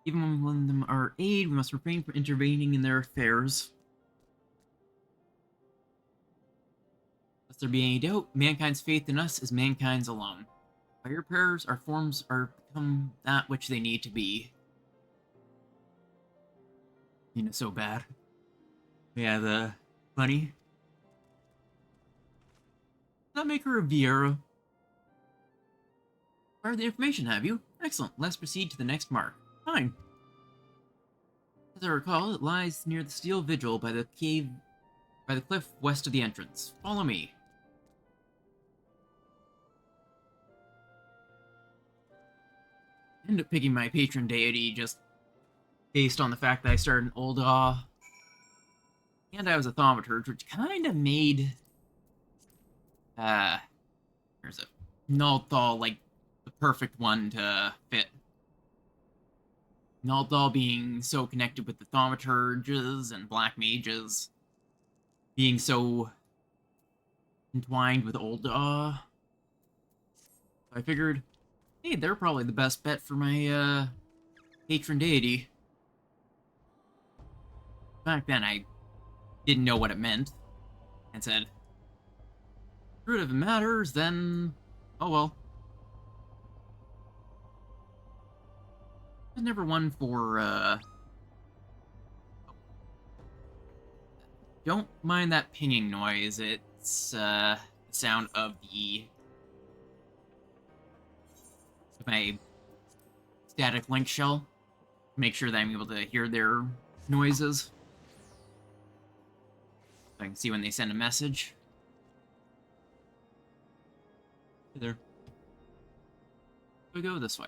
Even when we lend them our aid, we must refrain from intervening in their affairs. Lest there be any doubt, mankind's faith in us is mankind's alone. By your prayers, our forms are become that which they need to be. You know, so bad. Yeah, the bunny. Does that make her a Vieira? Acquired the information, have you? Excellent. Let's proceed to the next mark. Fine. As I recall, it lies near the steel vigil by the cliff west of the entrance. Follow me. I ended up picking my patron deity just based on the fact that I started an old and I was a thaumaturge, which kind of made there's a Nalthal like the perfect one to fit. Nalthal being so connected with the thaumaturges and black mages, being so entwined with old I figured, hey, they're probably the best bet for my patron deity. Back then I didn't know what it meant, and said, "Screw it, if it matters, then oh well." I was never one for don't mind that pinging noise. It's It's sound of my static link shell. Make sure that I'm able to hear their noises. So I can see when they send a message. Hey there. We go this way.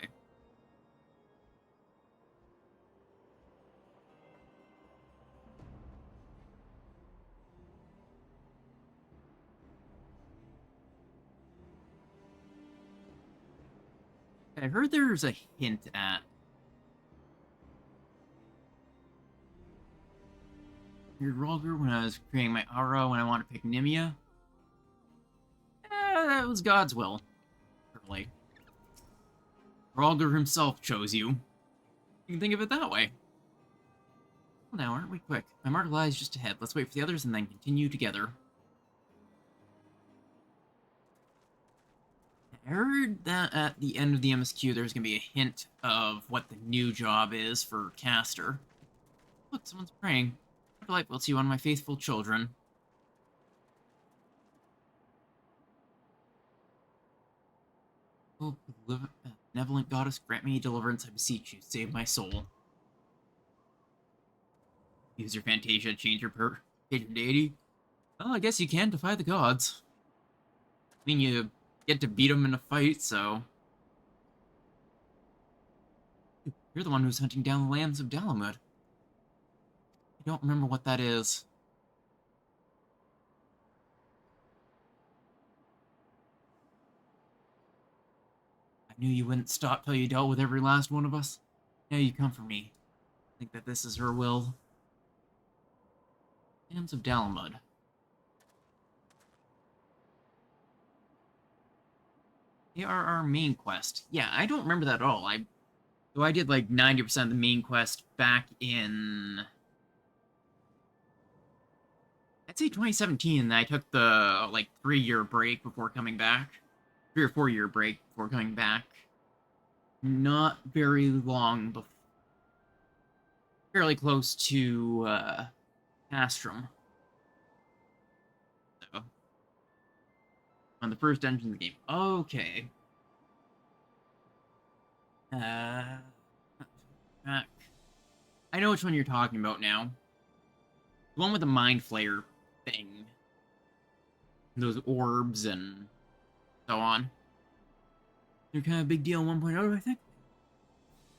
I heard there's a hint at. Your Rolger when I was creating my aura when I want to pick Nimia. That was God's will. Really. Rolger himself chose you. You can think of it that way. Well, now, aren't we quick? My mark lies just ahead. Let's wait for the others and then continue together. I heard that at the end of the MSQ there's going to be a hint of what the new job is for Caster. Look, someone's praying. Light will see one of my faithful children. Oh, benevolent goddess, grant me deliverance, I beseech you. Save my soul. Use your Fantasia to change your patron deity. Well, I guess you can defy the gods. I mean, you get to beat them in a fight, so... You're the one who's hunting down the lambs of Dalamud. I don't remember what that is. I knew you wouldn't stop till you dealt with every last one of us. Now you come for me. I think that this is her will. Lambs of Dalamud. They are our main quest. Yeah, I don't remember that at all. I did like 90% of the main quest back in... I'd say 2017, and I took the, like, 3-year break before coming back. 3 or 4-year break before coming back. Not very long before. Fairly close to, Astrum. So, on the first engine of the game. Okay. Back. I know which one you're talking about now. The one with the Mind Flayer thing. Those orbs and so on. They're kind of a big deal in 1.0, I think.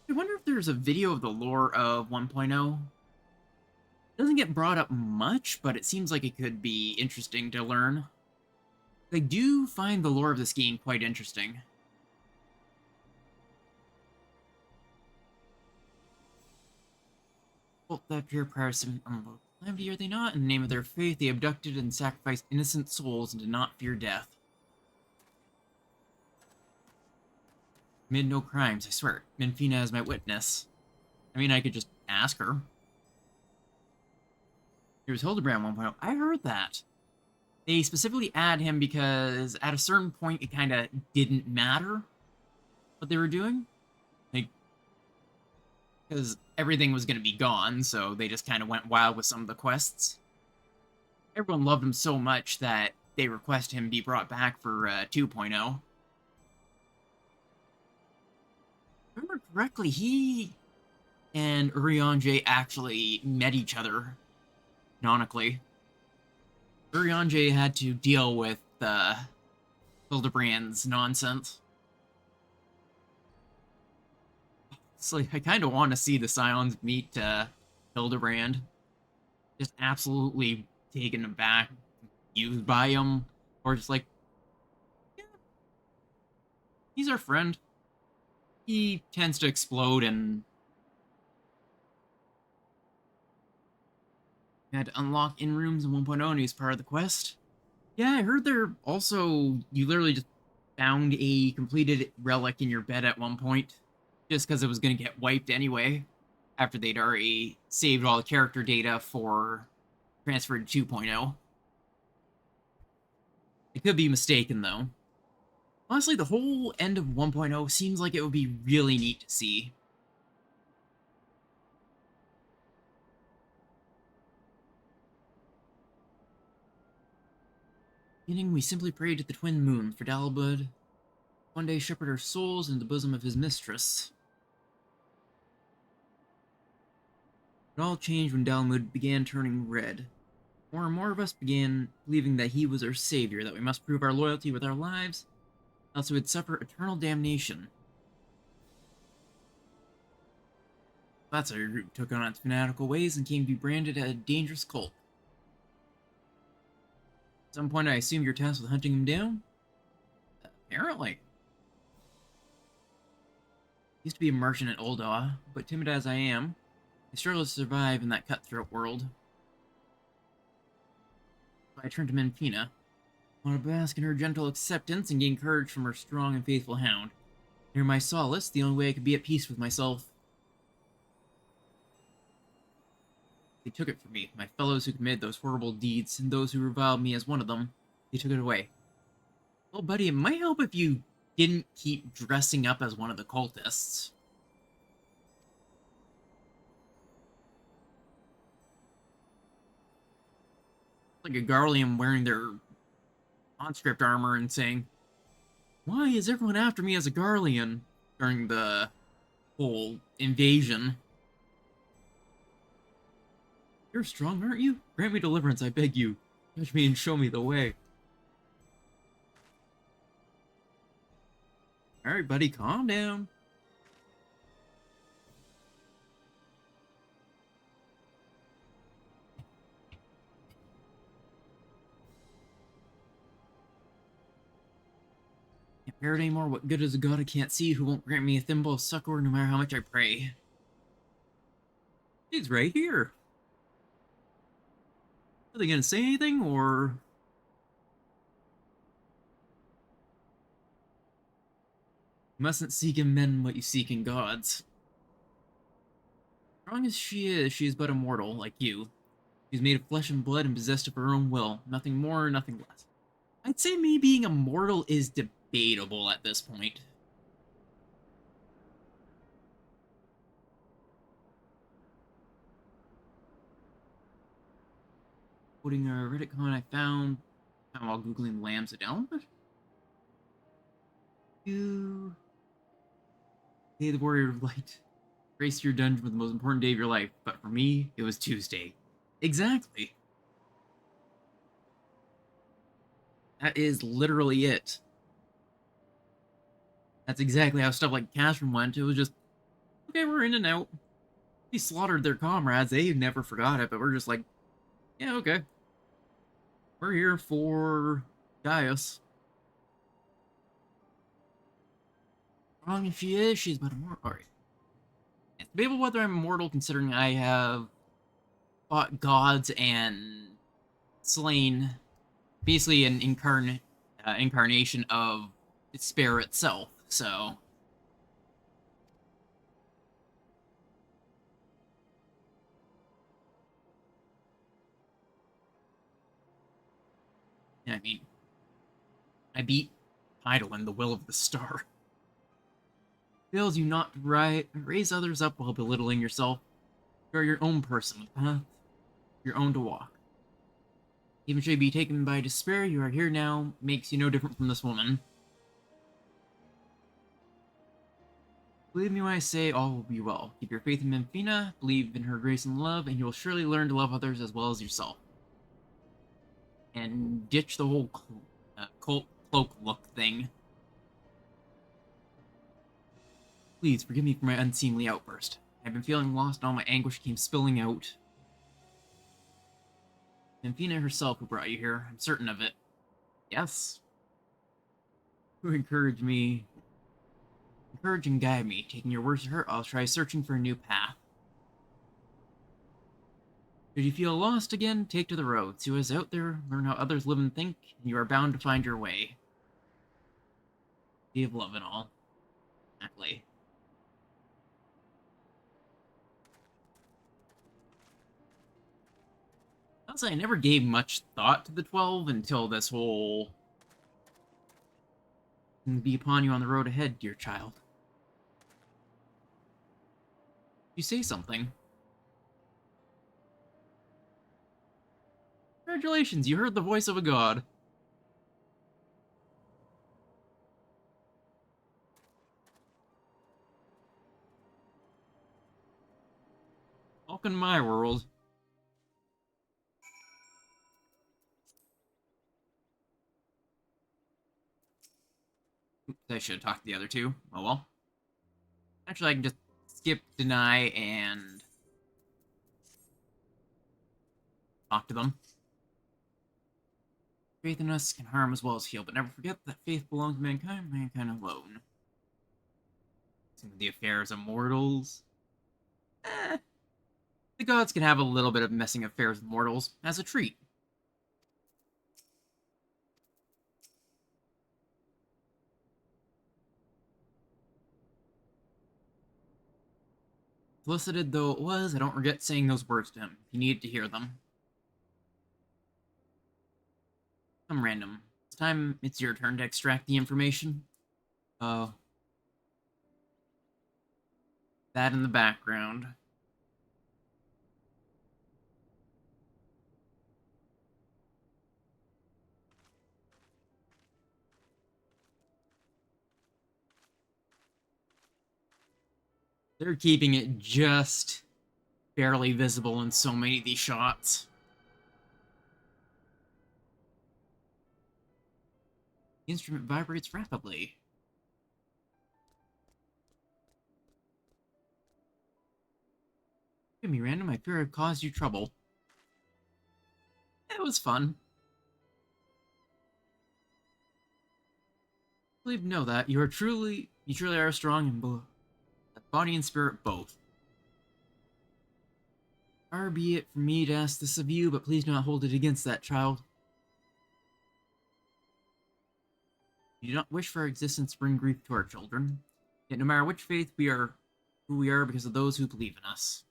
I wonder if there's a video of the lore of 1.0. Doesn't get brought up much, but it seems like it could be interesting to learn. I do find the lore of this game quite interesting. Well, that pure prior calamity, are they not? In the name of their faith, they abducted and sacrificed innocent souls and did not fear death. Committed no crimes, I swear. Minfina is my witness. I mean, I could just ask her. He was Hildebrand 1.0. I heard that. They specifically add him because at a certain point it kind of didn't matter what they were doing. Like, because everything was going to be gone, so they just kind of went wild with some of the quests. Everyone loved him so much that they request him be brought back for 2.0. If I remember correctly, he and Urianger actually met each other, canonically. Urianger had to deal with Hildebrand's nonsense. It's like, I kind of want to see the Scions meet Hildebrand. Just absolutely taken aback, used by him, or just like, yeah, he's our friend. He tends to explode and had to unlock in rooms in 1.0 and he was part of the quest. Yeah, I heard there also, you literally just found a completed relic in your bed at one point, just because it was going to get wiped anyway, after they'd already saved all the character data for transferred to 2.0. I could be mistaken, though. Honestly, the whole end of 1.0 seems like it would be really neat to see. Beginning, we simply prayed to the twin moon for Dalbud. One day shepherd our souls into the bosom of his mistress. It all changed when Dalmud began turning red. More and more of us began believing that he was our savior, that we must prove our loyalty with our lives, else we would suffer eternal damnation. That's how your group took on its fanatical ways and came to be branded a dangerous cult. At some point I assumed your tasked with hunting him down? Apparently. I used to be a merchant at Uldaw, but timid as I am, I struggle to survive in that cutthroat world. So I turned to Menfina. I want to bask in her gentle acceptance and gain courage from her strong and faithful hound. Near my solace, the only way I could be at peace with myself. They took it from me, my fellows who committed those horrible deeds, and those who reviled me as one of them. They took it away. Well, buddy, it might help if you didn't keep dressing up as one of the cultists. Like a Garlean wearing their conscript armor and saying, "Why is everyone after me as a Garlean?" during the whole invasion. You're strong, aren't you? Grant me deliverance, I beg you. Touch me and show me the way. Alright, buddy, calm down. Can't bear it anymore. What good is a god I can't see who won't grant me a thimble of succor no matter how much I pray? He's right here. Are they gonna say anything, or... You mustn't seek in men what you seek in gods. Strong as she is but a mortal, like you. She's made of flesh and blood and possessed of her own will. Nothing more, nothing less. I'd say me being a mortal is debatable at this point. Quoting a Reddit comment I found while Googling Lambs of Dalmud. You... Hey, the Warrior of Light. Race your dungeon with the most important day of your life, but for me, it was Tuesday. Exactly. That is literally it. That's exactly how stuff like Cashman went. It was just, okay, we're in and out. They slaughtered their comrades. They never forgot it, but we're just like, yeah, okay. We're here for Gaius. Wrong as she is, she's but a mortal. Alright. It's debatable whether I'm immortal considering I have fought gods and slain basically an incarnation of despair itself, so... Yeah, I mean, I beat Heidelin, the will of the star. Fails you not to raise others up while belittling yourself. You are your own person with path, your own to walk. Even should you be taken by despair, you are here now, makes you no different from this woman. Believe me when I say all will be well. Keep your faith in Menfina, believe in her grace and love, and you will surely learn to love others as well as yourself. And ditch the whole cult cloak look thing. Please forgive me for my unseemly outburst. I've been feeling lost and all my anguish came spilling out. Menfina herself who brought you here, I'm certain of it. Yes. Who encourage and guide me. Taking your words to her, I'll try searching for a new path. Should you feel lost again, take to the road. See what is out there, learn how others live and think, and you are bound to find your way. Be of love and all. Exactly. I'll say I never gave much thought to the 12 until this whole... be upon you on the road ahead, dear child. You say something. Congratulations, you heard the voice of a god. Welcome to my world. Oops, I should have talked to the other two. Oh well. Actually, I can just skip, deny, and talk to them. Faith in us can harm as well as heal, but never forget that faith belongs to mankind, mankind alone. The affairs of mortals. The gods can have a little bit of messing affairs with mortals as a treat. Solicited though it was, I don't regret saying those words to him. He needed to hear them. Come random. This time it's your turn to extract the information. That in the background. They're keeping it just barely visible in so many of these shots. The instrument vibrates rapidly. Give me random, I fear I've caused you trouble. It was fun. I believe know that you truly are strong in both body and spirit both. Far be it from me to ask this of you, but please do not hold it against that child. We do not wish for our existence to bring grief to our children. Yet no matter which faith we are, who we are because of those who believe in us.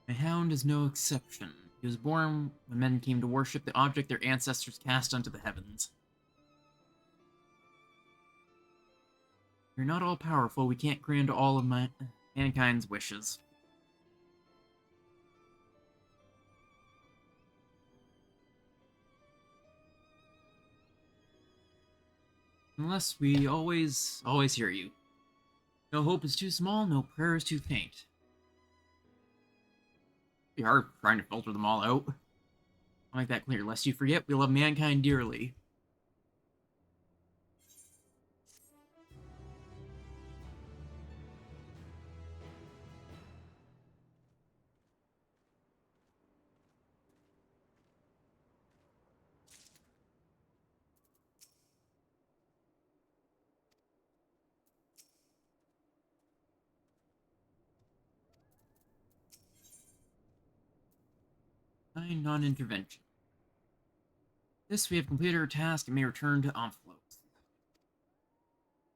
My hound is no exception. He was born when men came to worship the object their ancestors cast unto the heavens. We're not all powerful, we can't grant all of mankind's wishes. Unless we always hear you. No hope is too small, no prayer is too faint. It'd be hard trying to filter them all out. I'll make that clear, lest you forget we love mankind dearly. Non-intervention. This we have completed our task and may return to envelopes.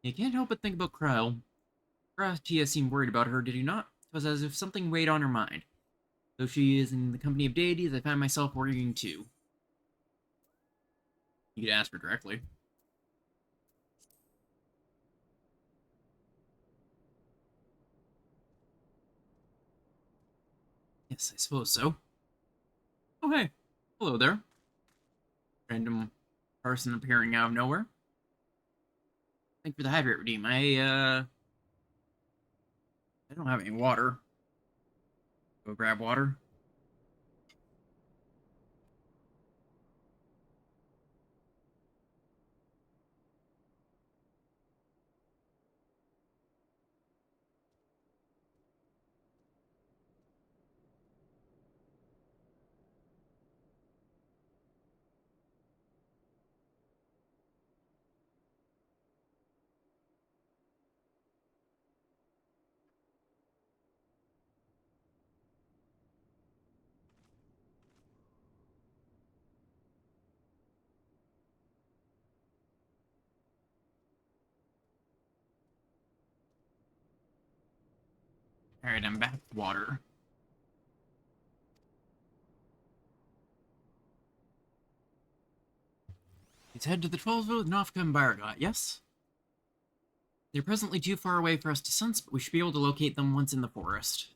You can't help but think about Kryle. Tia seemed worried about her, did he not? It was as if something weighed on her mind. Though she is in the company of deities, I find myself worrying too. You could ask her directly. Yes, I suppose so. Oh, hey. Hello there. Random person appearing out of nowhere. Thank you for the hydrate redeem. I don't have any water. Go grab water. Alright, I'm back with water. Let's head to the 12 road Nofka and Baragot, yes? They're presently too far away for us to sense, but we should be able to locate them once in the forest.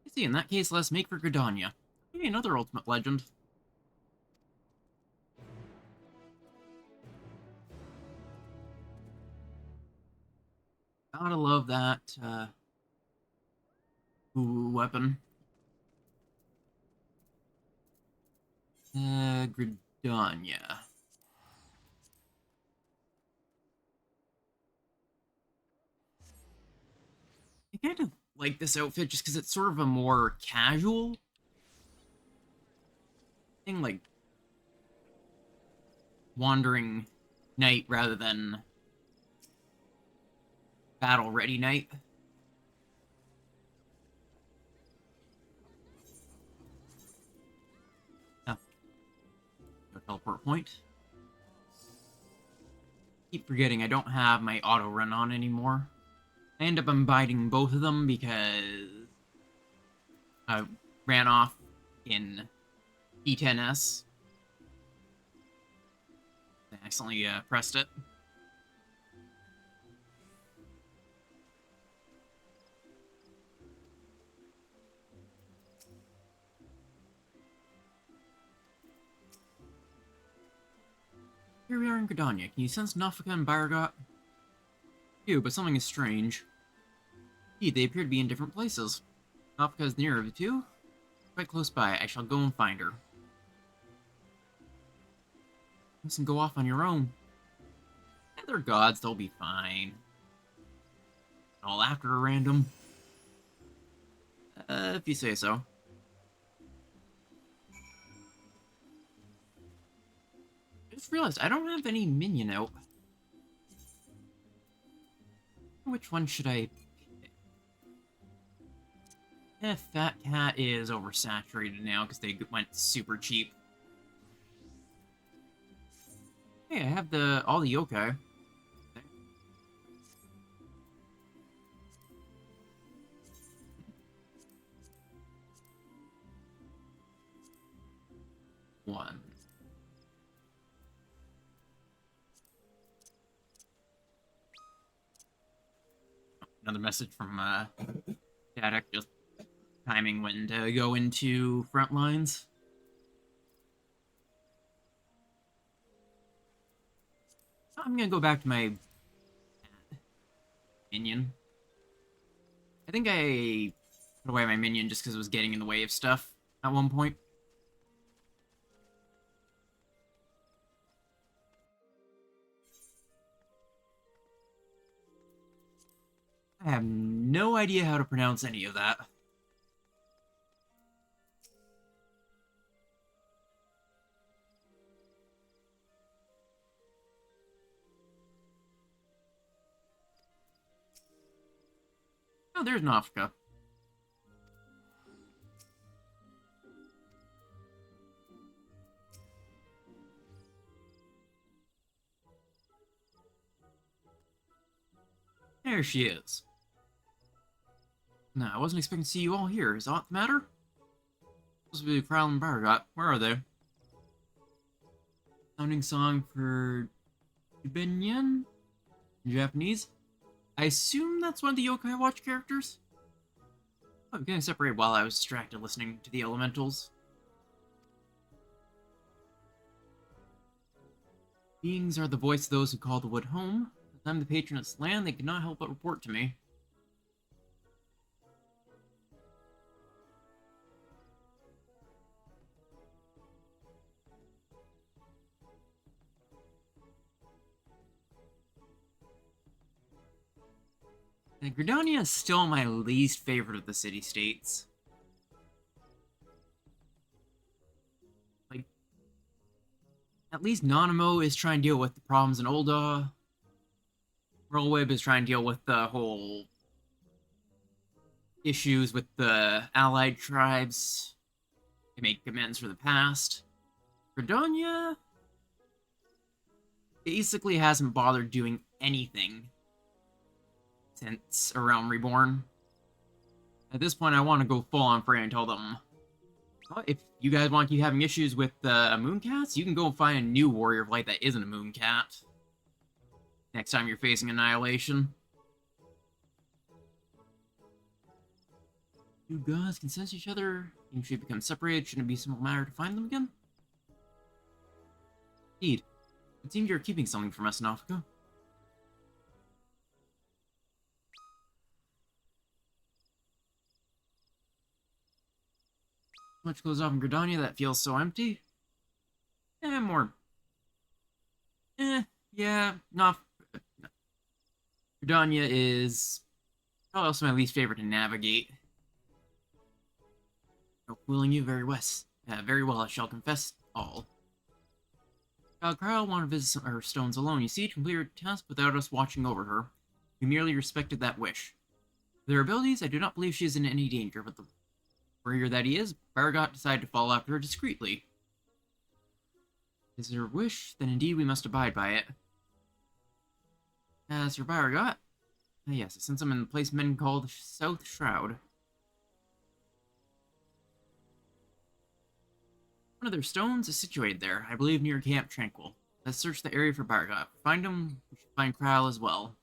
I see, in that case, let's make for Gridania. Hey, another ultimate legend. Gotta love that, weapon. Gridonia. I kind of like this outfit just because it's sort of a more casual thing, like wandering knight rather than battle ready knight. Oh, no teleport point. Keep forgetting I don't have my auto run on anymore. I end up imbibing both of them because I ran off in P12S. I accidentally pressed it. Here we are in Gridania. Can you sense Nafika and Baragot? You, but something is strange. Indeed, they appear to be in different places. Nafika is nearer of the two. Quite close by. I shall go and find her. Listen, go off on your own. Yeah, they're gods, they'll be fine. All after a random. If you say so. I just realized I don't have any minion out. Which one should I pick? Fat Cat is oversaturated now because they went super cheap. Hey, I have all the yokai. One. Another message from Static, just timing when to go into front lines. I'm gonna go back to my minion. I think I put away my minion just because it was getting in the way of stuff at one point. I have no idea how to pronounce any of that. Oh, there's Nafka. There she is. No, I wasn't expecting to see you all here. Is aught the matter? Supposed to be Crown and Baragot. Where are they? Sounding song for Jubinyan? Japanese? I assume that's one of the Yokai Watch characters? Oh, I'm getting separated while I was distracted listening to the elementals. Beings are the voice of those who call the wood home. As I'm the patron of this land, they cannot help but report to me. And Gridonia is still my least favorite of the city-states. Like, at least Nanamo is trying to deal with the problems in Ul'dah. Whirlweb is trying to deal with the whole issues with the allied tribes to make amends for the past. Gridonia basically hasn't bothered doing anything since A Realm Reborn. At this point, I want to go full on Frey and tell them, well, if you guys want to keep having issues with Mooncats, you can go find a new Warrior of Light that isn't a Mooncat. Next time you're facing Annihilation. Two gods can sense each other. You should become separated. Shouldn't it be a simple matter to find them again? Indeed. It seems you're keeping something from us, Nafika. Much clothes off in Gridania that feels so empty. More. Yeah, not. Gridania is probably also my least favorite to navigate. Willing you very well, I shall confess all. Kyle wanted to visit her stones alone. You see, to complete her task without us watching over her. We merely respected that wish. With her abilities, I do not believe she is in any danger, but the warrior that he is, Baragot decided to follow after her discreetly. Is it her wish? Then indeed we must abide by it. As for Baragot, yes, I sent him in the place men call the South Shroud. One of their stones is situated there, I believe near Camp Tranquil. Let's search the area for Baragot. Find him, we should find Kral as well.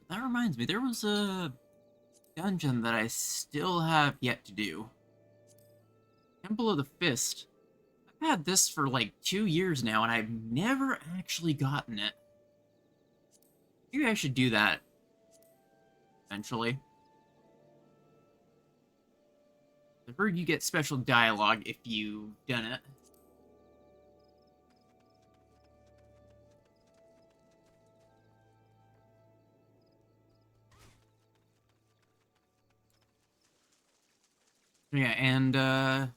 That reminds me, there was a dungeon that I still have yet to do. Temple of the Fist. I've had this for like 2 years now, and I've never actually gotten it. Maybe I should do that eventually. I've heard you get special dialogue if you've done it. Yeah, and I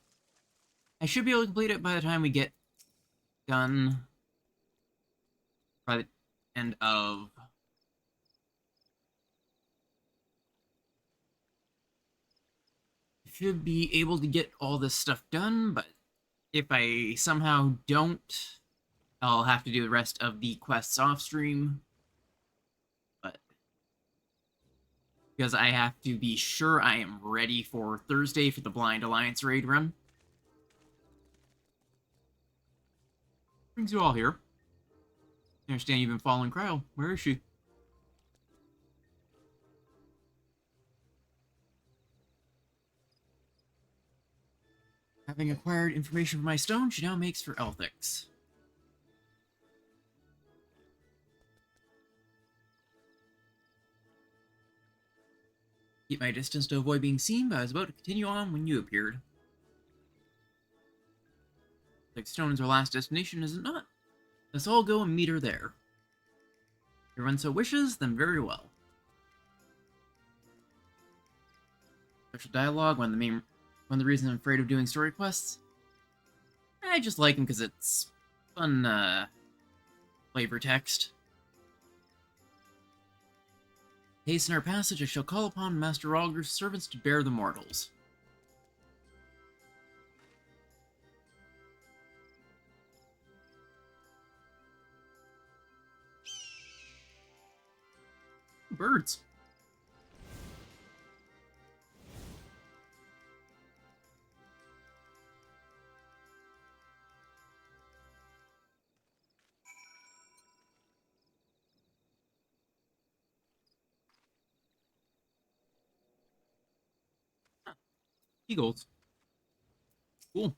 should be able to complete it by the time we get done by the end of should be able to get all this stuff done, but if I somehow don't, I'll have to do the rest of the quests off stream. But because I have to be sure I am ready for Thursday for the Blind Alliance raid run. Brings you all here. I understand you've been following Cryo. Where is she? Having acquired information from my stone, she now makes for Elthix. Keep my distance to avoid being seen, but I was about to continue on when you appeared. Like stone is our last destination, is it not? Let's all go and meet her there. If everyone so wishes, then very well. Special dialogue, one of the reasons I'm afraid of doing story quests. I just like them because it's fun, flavor text. Hasten our passage, I shall call upon Master Rogger's servants to bear the mortals. Birds. Eagles. Cool.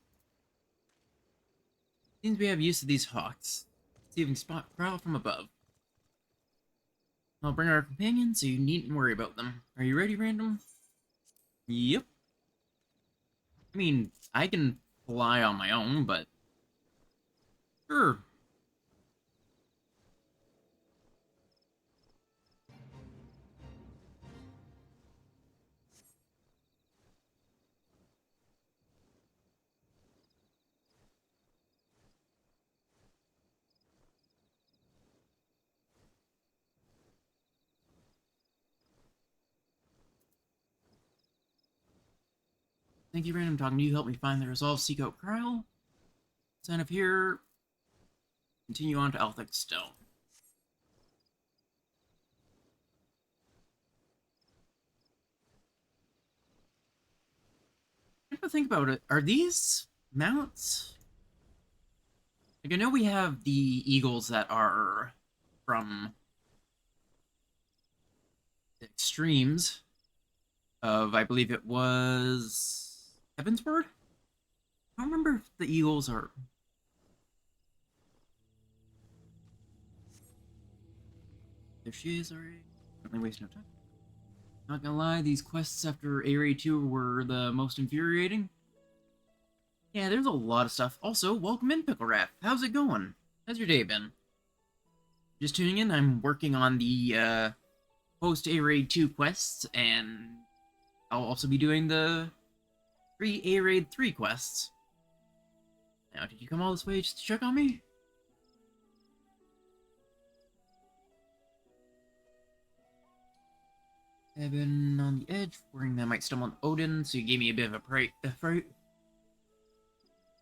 Seems we have use of these hawks. See if we can spot prowl from above. I'll bring our companions, so you needn't worry about them. Are you ready, Random? Yep. I mean, I can fly on my own, but... Sure. Thank you, Random. Talking to you help me find the resolve, seek out Kyle. Sign up here. Continue on to Elthix Stone. If I think about it, are these mounts? Like, I know we have the eagles that are from the extremes of, I believe it was Evansward? I don't remember if the eagles are... There she is, alright. Certainly waste no time. Not gonna lie, these quests after A-Raid 2 were the most infuriating. Yeah, there's a lot of stuff. Also, welcome in, Pickle Rat. How's it going? How's your day been? Just tuning in, I'm working on the post A-Raid 2 quests, and I'll also be doing the pre-A-Raid 3 quests. Now, did you come all this way just to check on me? I've been on the edge, worrying that I might stumble on Odin, so you gave me a bit of a fright.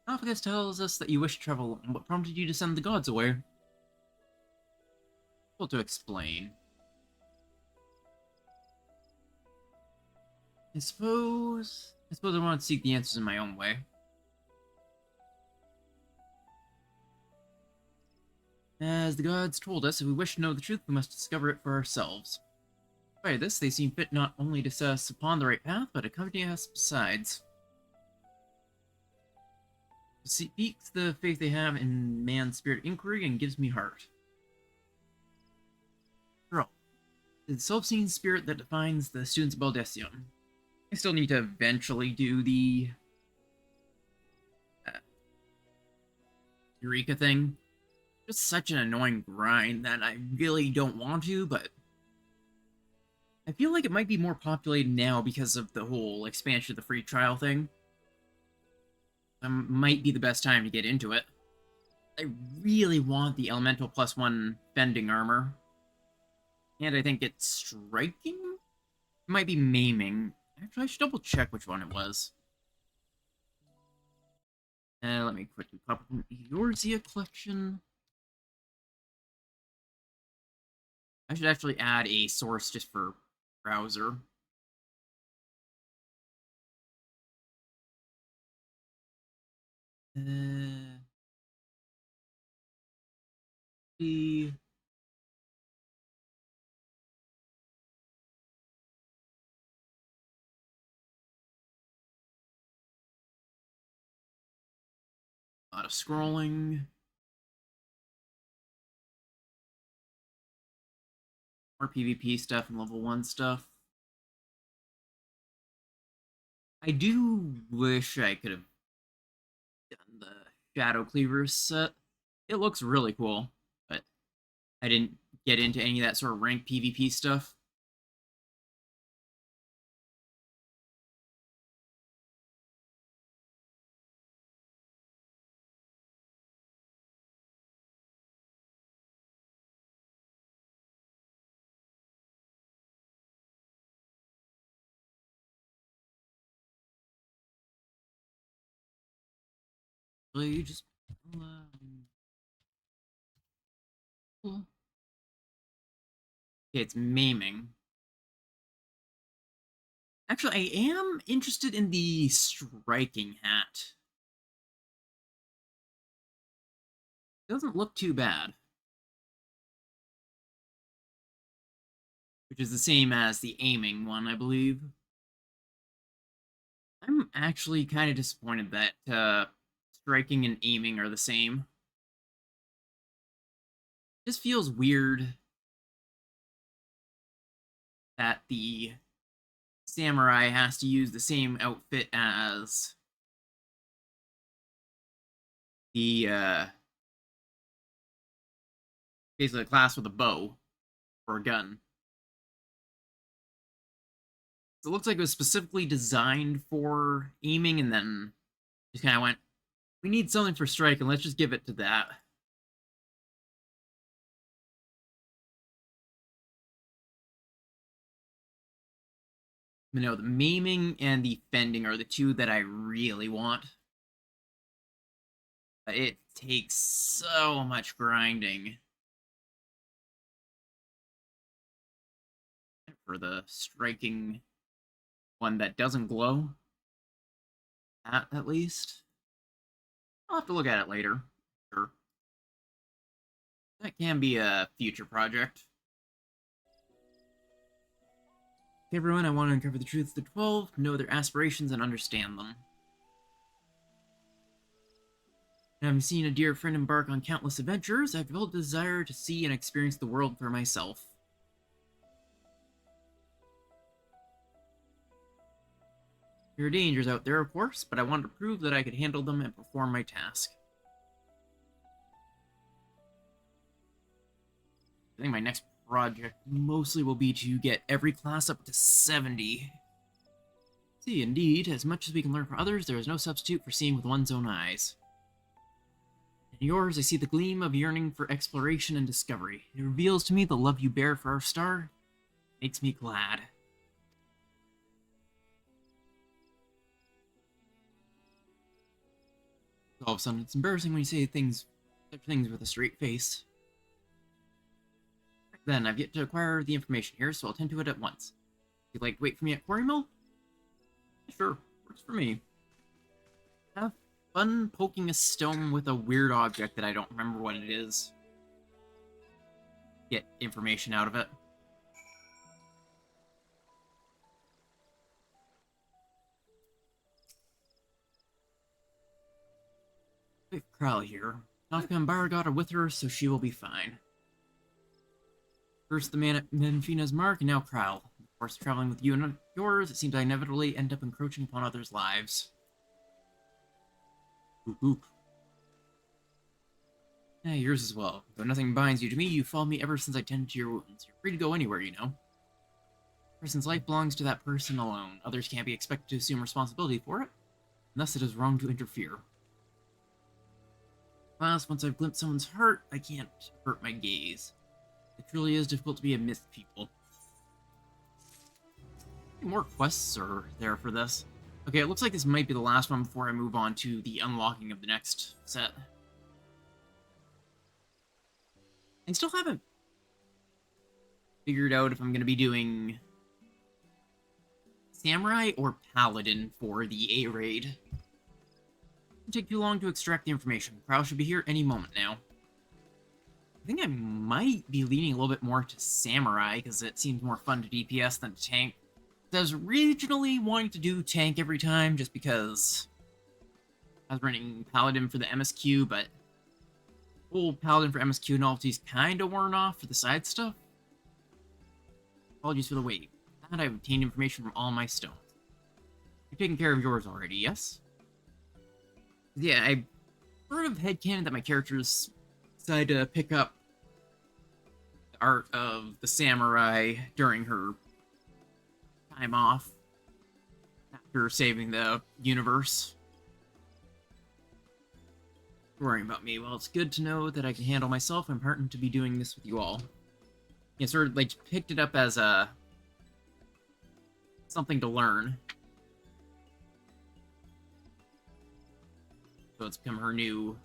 Alphagus tells us that you wish to travel, and what prompted you to send the gods away? Well, to explain. I suppose I want to seek the answers in my own way. As the gods told us, if we wish to know the truth, we must discover it for ourselves. By this, they seem fit not only to set us upon the right path, but accompany us besides. It speaks the faith they have in man's spirit inquiry and gives me heart. After all, the self-seen spirit that defines the students of Baldessium. I still need to eventually do the Eureka thing. Just such an annoying grind that I really don't want to, but I feel like it might be more populated now because of the whole expansion of the free trial thing. Might be the best time to get into it. I really want the elemental +1 bending armor. And I think it's striking? It might be maiming. Actually, I should double check which one it was. Let me quickly pop up your Zia collection. I should actually add a source just for browser. The a lot of scrolling. More PvP stuff and level 1 stuff. I do wish I could have done the Shadow Cleavers set. It looks really cool, but I didn't get into any of that sort of ranked PvP stuff. So you just... Okay, it's maiming. Actually, I am interested in the striking hat. Doesn't look too bad. Which is the same as the aiming one, I believe. I'm actually kind of disappointed that striking and aiming are the same. This feels weird that the samurai has to use the same outfit as the basically a class with a bow or a gun. So it looks like it was specifically designed for aiming, and then just kind of went, we need something for striking, let's just give it to that. You know, the maiming and the fending are the two that I really want. But it takes so much grinding for the striking one that doesn't glow. At least. I'll have to look at it later. Sure. That can be a future project. Hey everyone, I want to uncover the truths of the 12, know their aspirations, and understand them. And having seen a dear friend embark on countless adventures, I've developed a desire to see and experience the world for myself. There are dangers out there, of course, but I wanted to prove that I could handle them and perform my task. I think my next project mostly will be to get every class up to 70. See, indeed, as much as we can learn from others, there is no substitute for seeing with one's own eyes. In yours, I see the gleam of yearning for exploration and discovery. It reveals to me the love you bear for our star. Makes me glad. All of a sudden, it's embarrassing when you say such things with a straight face. Then, I've yet to acquire the information here, so I'll tend to it at once. If you'd like to wait for me at Quarry Mill? Sure, works for me. Have fun poking a stone with a weird object that I don't remember what it is. Get information out of it. We have Krell here. Nafka and Bargot are with her, so she will be fine. First the man at Menfina's mark, and now Krell. Of course, traveling with you and yours, it seems I inevitably end up encroaching upon others' lives. Oop oop. Yeah, yours as well. Though nothing binds you to me, you followed me ever since I tended to your wounds. You're free to go anywhere, you know. A person's life belongs to that person alone. Others can't be expected to assume responsibility for it, and thus it is wrong to interfere. Alas, once I've glimpsed someone's heart, I can't avert my gaze. It truly is difficult to be amidst people. More quests are there for this. Okay, it looks like this might be the last one before I move on to the unlocking of the next set. I still haven't figured out if I'm going to be doing Samurai or Paladin for the A-Raid. It won't take too long to extract the information. Crowd should be here any moment now. I think I might be leaning a little bit more to Samurai, because it seems more fun to DPS than to tank. I was originally wanting to do tank every time, just because I was running Paladin for the MSQ, but old Paladin for MSQ novelties kind of worn off for the side stuff. Apologies for the wait. That I've obtained information from all my stones. You've taken care of yours already, yes? Yeah, I sort of headcanon that my characters decided to pick up the art of the samurai during her time off after saving the universe. Worrying about me. Well, it's good to know that I can handle myself. I'm heartened to be doing this with you all. Yeah, sort of like picked it up as a something to learn. So it's become her new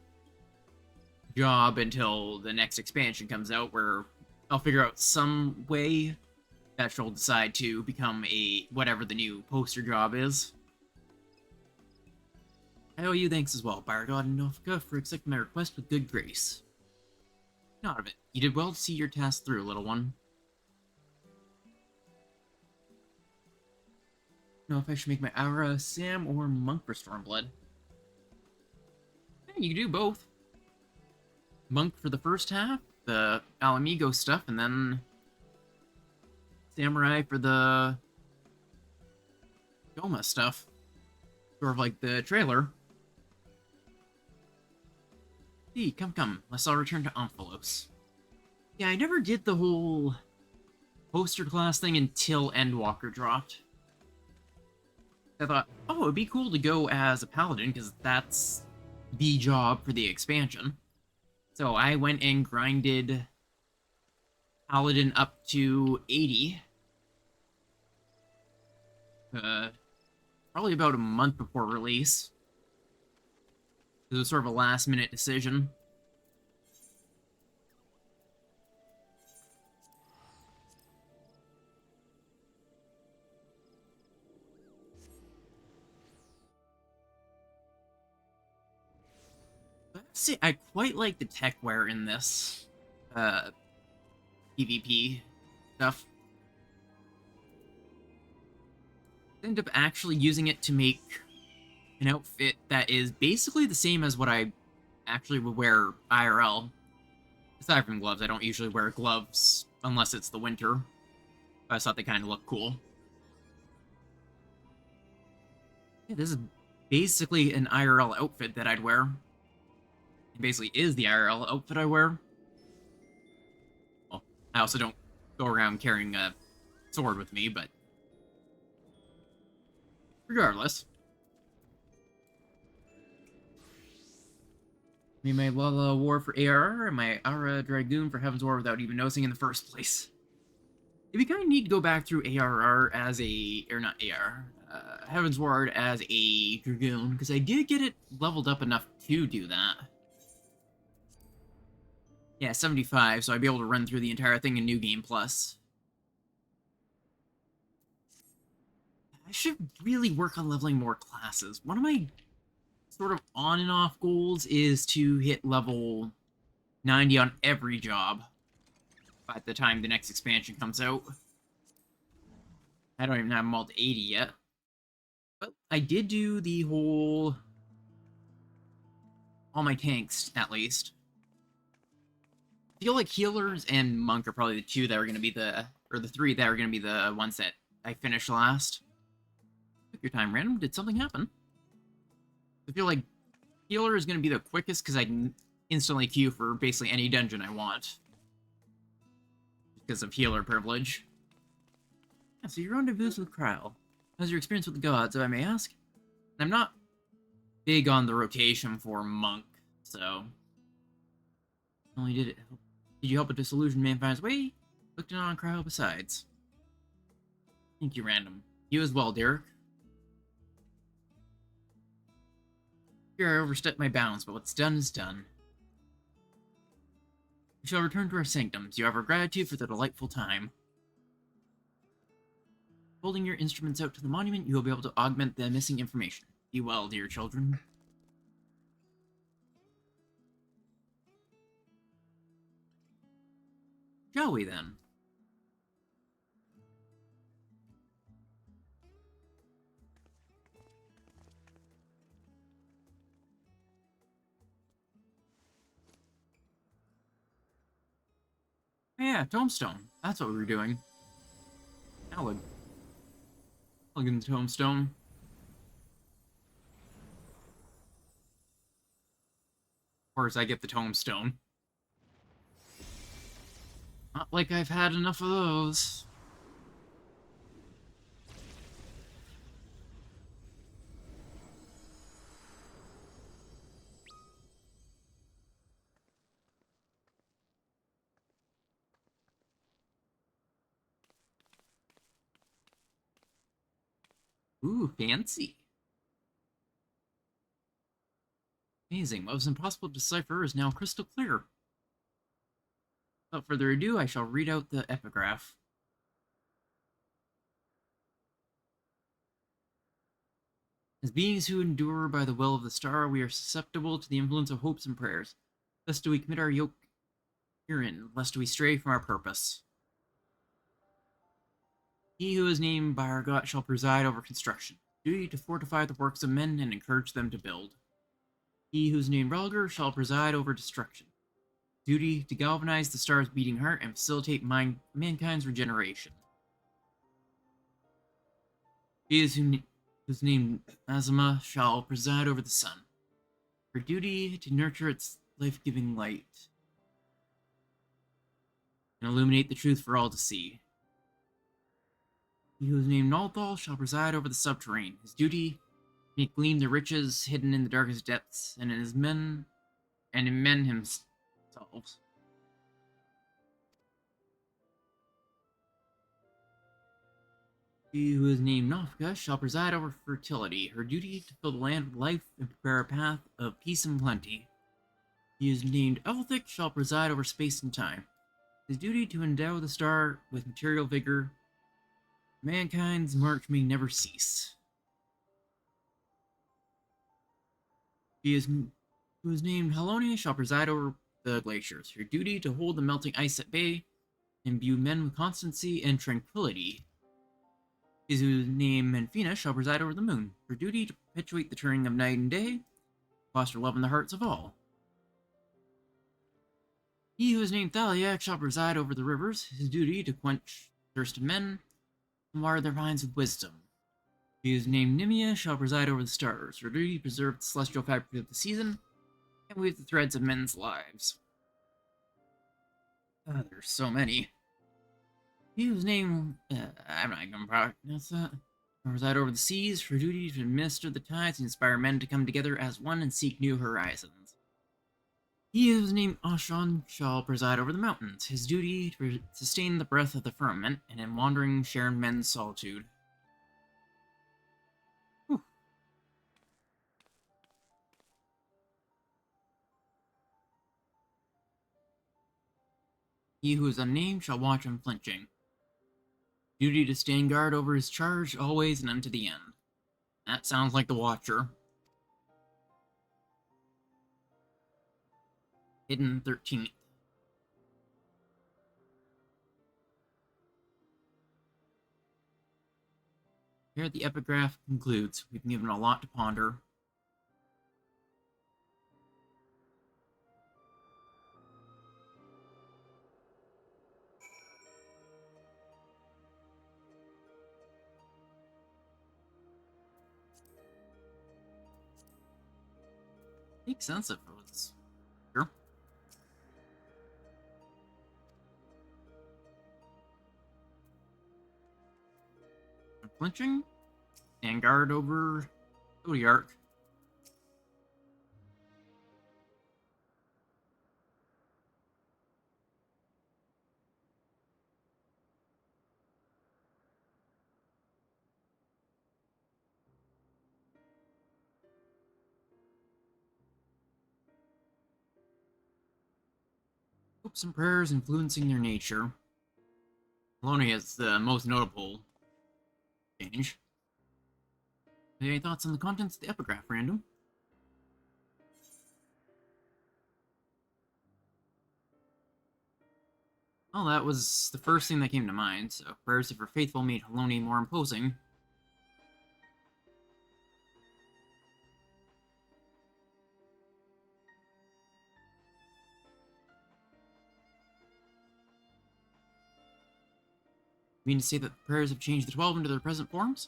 job until the next expansion comes out, where I'll figure out some way that she'll decide to become a whatever the new poster job is. I owe you thanks as well, Bargod and Nofka, for accepting my request with good grace. Not of it. You did well to see your task through, little one. Know if I should make my aura Sam or Monk for Stormblood. Yeah, you can do both. Monk for the first half, the Alamigo stuff, and then Samurai for the Goma stuff. Sort of like the trailer. Hey, come, let's all return to Omphalos. Yeah, I never did the whole poster class thing until Endwalker dropped. I thought, oh, it'd be cool to go as a paladin, because that's the job for the expansion. So I went and grinded paladin up to 80. Probably about a month before release. It was sort of a last-minute decision. See, I quite like the techware in this. uh, PvP stuff. I ended up actually using it to make an outfit that is basically the same as what I actually would wear IRL. Aside from gloves, I don't usually wear gloves unless it's the winter. I just thought they kind of look cool. Yeah, this is basically an IRL outfit that I'd wear. It basically is the IRL outfit I wear. Well, I also don't go around carrying a sword with me, but regardless. I mean, my Lala War for ARR and my Ara Dragoon for Heaven's War without even noticing in the first place. It'd be kind of neat to go back through ARR as a, or not ARR, Heaven's Ward as a Dragoon, because I did get it leveled up enough to do that. Yeah, 75, so I'd be able to run through the entire thing in New Game Plus. I should really work on leveling more classes. One of my sort of on and off goals is to hit level 90 on every job by the time the next expansion comes out. I don't even have them all to 80 yet. But I did do the whole... all my tanks, at least. I feel like healers and monk are probably the two that are going to be the... or the three that are going to be the ones that I finish last. Took your time, random. Did something happen? I feel like healer is going to be the quickest because I can instantly queue for basically any dungeon I want. Because of healer privilege. Yeah, so you rendezvous with Kryle. How's your experience with the gods, if I may ask? I'm not big on the rotation for monk, so... Only did you help a disillusioned man find his way? Looked in on Kryle besides. Thank you, random. You as well, Derek. Here I overstepped my bounds, but what's done is done. We shall return to our sanctums. You have our gratitude for the delightful time. Holding your instruments out to the monument, you will be able to augment the missing information. Be well, dear children. Shall we, then? Yeah, tombstone. That's what we were doing. Now look. Look in the tombstone. Of course, I get the tombstone. Not like I've had enough of those. Ooh, fancy. Amazing. What was impossible to decipher is now crystal clear. Without further ado, I shall read out the epigraph. As beings who endure by the will of the star, we are susceptible to the influence of hopes and prayers. Thus do we commit our yoke herein, lest we stray from our purpose. He who is named by our God shall preside over construction, duty to fortify the works of men and encourage them to build. He who is named Relgar shall preside over destruction, duty to galvanize the star's beating heart and facilitate mankind's regeneration. He is whose named Azuma shall preside over the sun, her duty to nurture its life-giving light and illuminate the truth for all to see. He who is named Nalthal shall preside over the subterrane, his duty to make gleam the riches hidden in the darkest depths, and in his men, and in men themselves. He who is named Nafka shall preside over fertility, her duty to fill the land with life and prepare a path of peace and plenty. He is named Elthic shall preside over space and time, his duty to endow the star with material vigor. Mankind's march may never cease. He who is named Helonia shall preside over the glaciers. Your duty to hold the melting ice at bay, imbue men with constancy and tranquility. His whose name Menfina shall preside over the moon. Her duty to perpetuate the turning of night and day, foster love in the hearts of all. He who is named Thaliac shall preside over the rivers. His duty to quench thirst of men and water their minds with wisdom. He who is named Nimia shall preside over the stars. Her duty to preserve the celestial fabric of the season and weave the threads of men's lives. There's so many. He whose name I'm not gonna pronounce that. Shall preside over the seas. For duty to administer the tides and inspire men to come together as one and seek new horizons. He whose name Ashon shall preside over the mountains. His duty to sustain the breath of the firmament and in wandering share men's solitude. Whew. He who is unnamed shall watch unflinching. Duty to stand guard over his charge always and unto the end. That sounds like the Watcher. Hidden 13th. Here the epigraph concludes. We've been given a lot to ponder. Makes sense if it was sure. Flinching and guard over Zodiark. Hopes and prayers influencing their nature. Maloney is the most notable change. Any thoughts on the contents of the epigraph, Random? Well, that was the first thing that came to mind, so prayers of her faithful made Haloni more imposing. You mean to say that the prayers have changed the 12 into their present forms?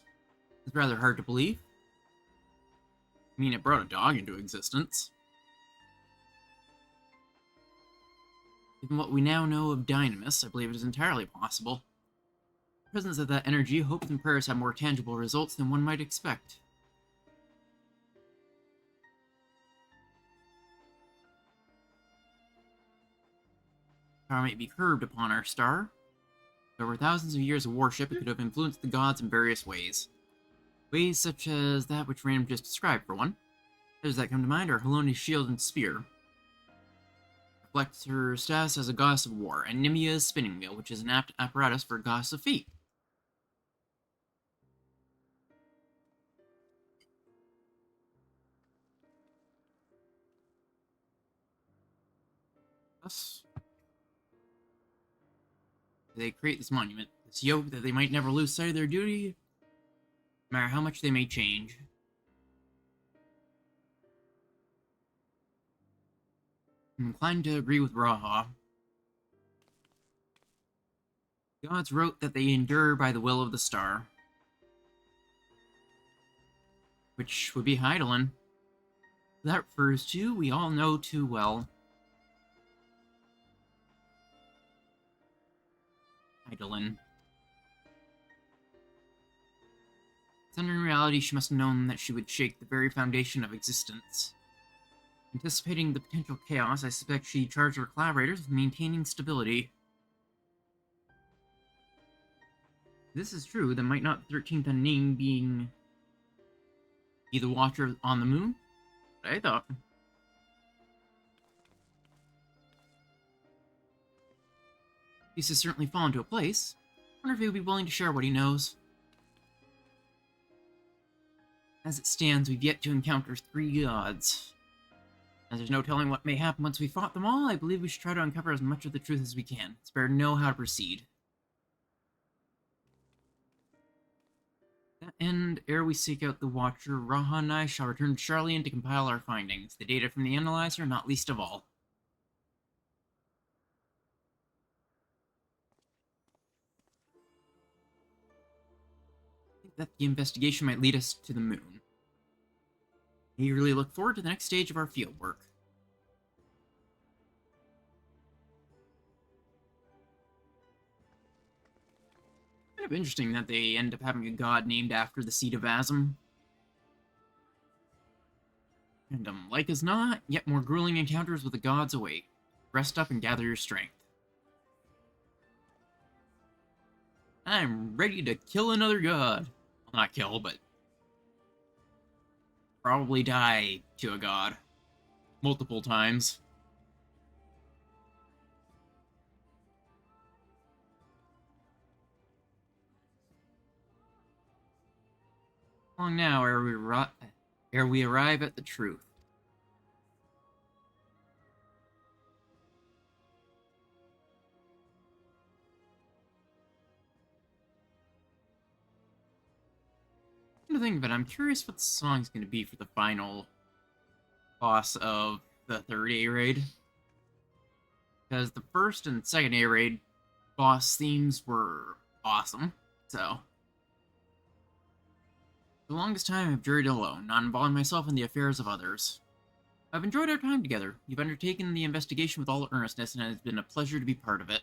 It's rather hard to believe. I mean, it brought a dog into existence. Given what we now know of Dynamis, I believe it is entirely possible. The presence of that energy, hopes and prayers have more tangible results than one might expect. Power might be curbed upon our star. Over thousands of years of worship, it could have influenced the gods in various ways. Ways such as that which Random just described, for one. Others that come to mind are Haloni's shield and spear. Reflects her status as a goddess of war, and Nimia's spinning wheel, which is an apt apparatus for a goddess of fate. Thus, they create this monument, this yoke that they might never lose sight of their duty, no matter how much they may change. I'm inclined to agree with Raha. The gods wrote that they endure by the will of the star, which would be Heidelin. That refers to, we all know too well. Heidelin. Then in reality, she must have known that she would shake the very foundation of existence. Anticipating the potential chaos, I suspect she charged her collaborators with maintaining stability. If this is true, then might not the 13th unnamed being be the Watcher on the Moon? What I thought. Pieces certainly fall into a place. I wonder if he would be willing to share what he knows. As it stands, we've yet to encounter 3 gods. As there's no telling what may happen once we fought them all, I believe we should try to uncover as much of the truth as we can. It's better to know how to proceed. To that end, ere we seek out the Watcher, Raha and I shall return to Charlian to compile our findings, the data from the analyzer not least of all. I think that the investigation might lead us to the moon. I eagerly look forward to the next stage of our fieldwork. Kind of interesting that they end up having a god named after the seat of Azim. And like as not, yet more grueling encounters with the gods await. Rest up and gather your strength. I'm ready to kill another god. Well, not kill, but probably die to a god. Multiple times. How long now ere we arrive at the truth? To think of it, I'm curious what the song's going to be for the final boss of the third A raid. Because the first and second A raid boss themes were awesome. So, for the longest time I've journeyed alone, not involving myself in the affairs of others. I've enjoyed our time together. You've undertaken the investigation with all earnestness, and it has been a pleasure to be part of it.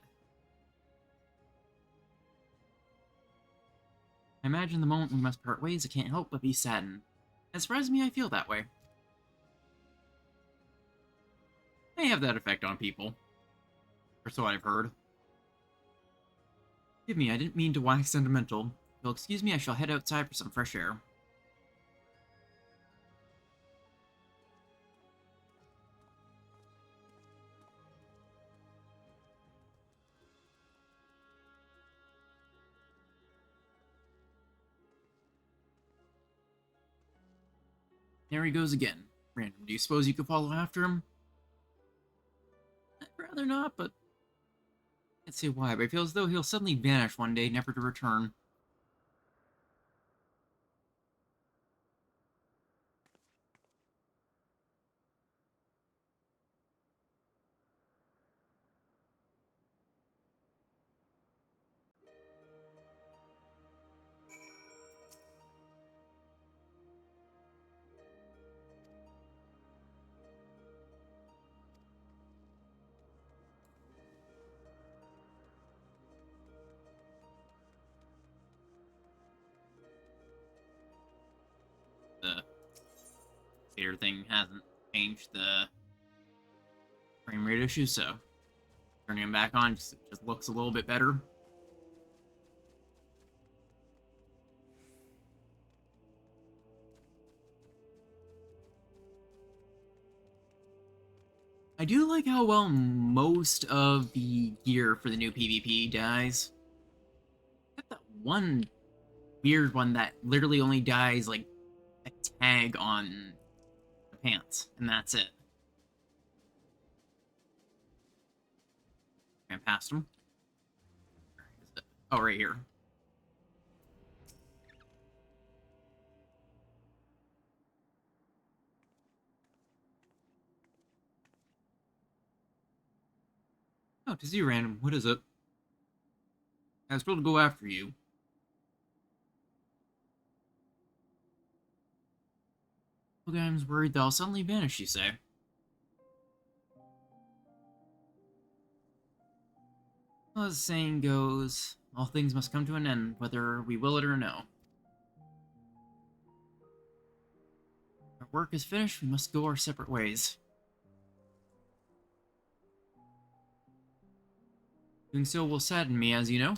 I imagine the moment we must part ways, I can't help but be saddened. It surprises me I feel that way. I have that effect on people. Or so I've heard. Forgive me, I didn't mean to wax sentimental. If you'll excuse me, I shall head outside for some fresh air. There he goes again. Random, do you suppose you could follow after him? I'd rather not, but I can't say why, but I feel as though he'll suddenly vanish one day, never to return. The fader thing hasn't changed the frame rate issue, so turning him back on just looks a little bit better. I do like how well most of the gear for the new PvP dies. Except that one weird one that literally only dies like a tag on the pants, and that's it. Ran past him. Where is it? Oh, right here. Oh, to see you, random. What is it? I was told to go after you. I'm worried that I'll suddenly vanish, you say? Well, as the saying goes, all things must come to an end, whether we will it or no. Our work is finished, we must go our separate ways. Doing so will sadden me, as you know.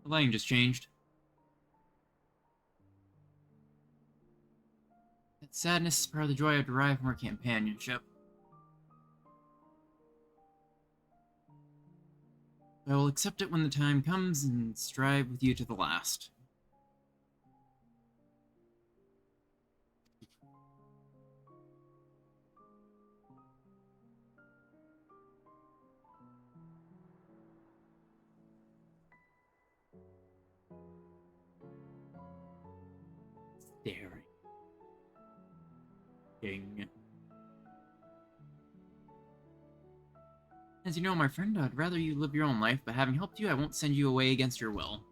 The lighting just changed. That sadness is part of the joy I derive from our companionship. I will accept it when the time comes and strive with you to the last. King. As you know, my friend, I'd rather you live your own life, but having helped you, I won't send you away against your will.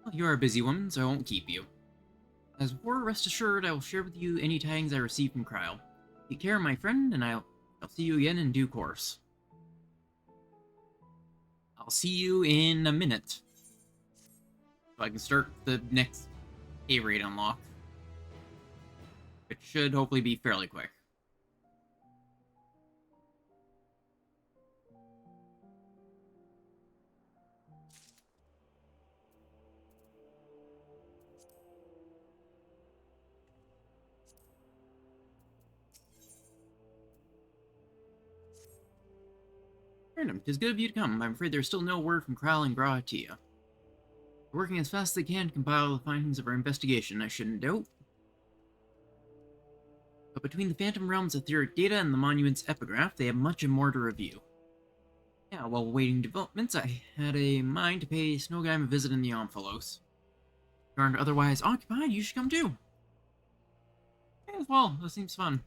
Well, you are a busy woman, so I won't keep you. As before, rest assured, I will share with you any tidings I receive from Cryle. Take care, my friend, and I'll see you again in due course. I'll see you in a minute. So I can start the next A-raid unlock. It should hopefully be fairly quick. Random, 'tis good of you to come. I'm afraid there's still no word from Kral and Gratia. We're working as fast as they can to compile the findings of our investigation, I shouldn't doubt. But between the Phantom Realm's etheric data and the Monument's epigraph, they have much and more to review. Yeah, while awaiting developments, I had a mind to pay Snowgime a visit in the Omphalos. If you aren't otherwise occupied, you should come too. Yeah, as well, this seems fun.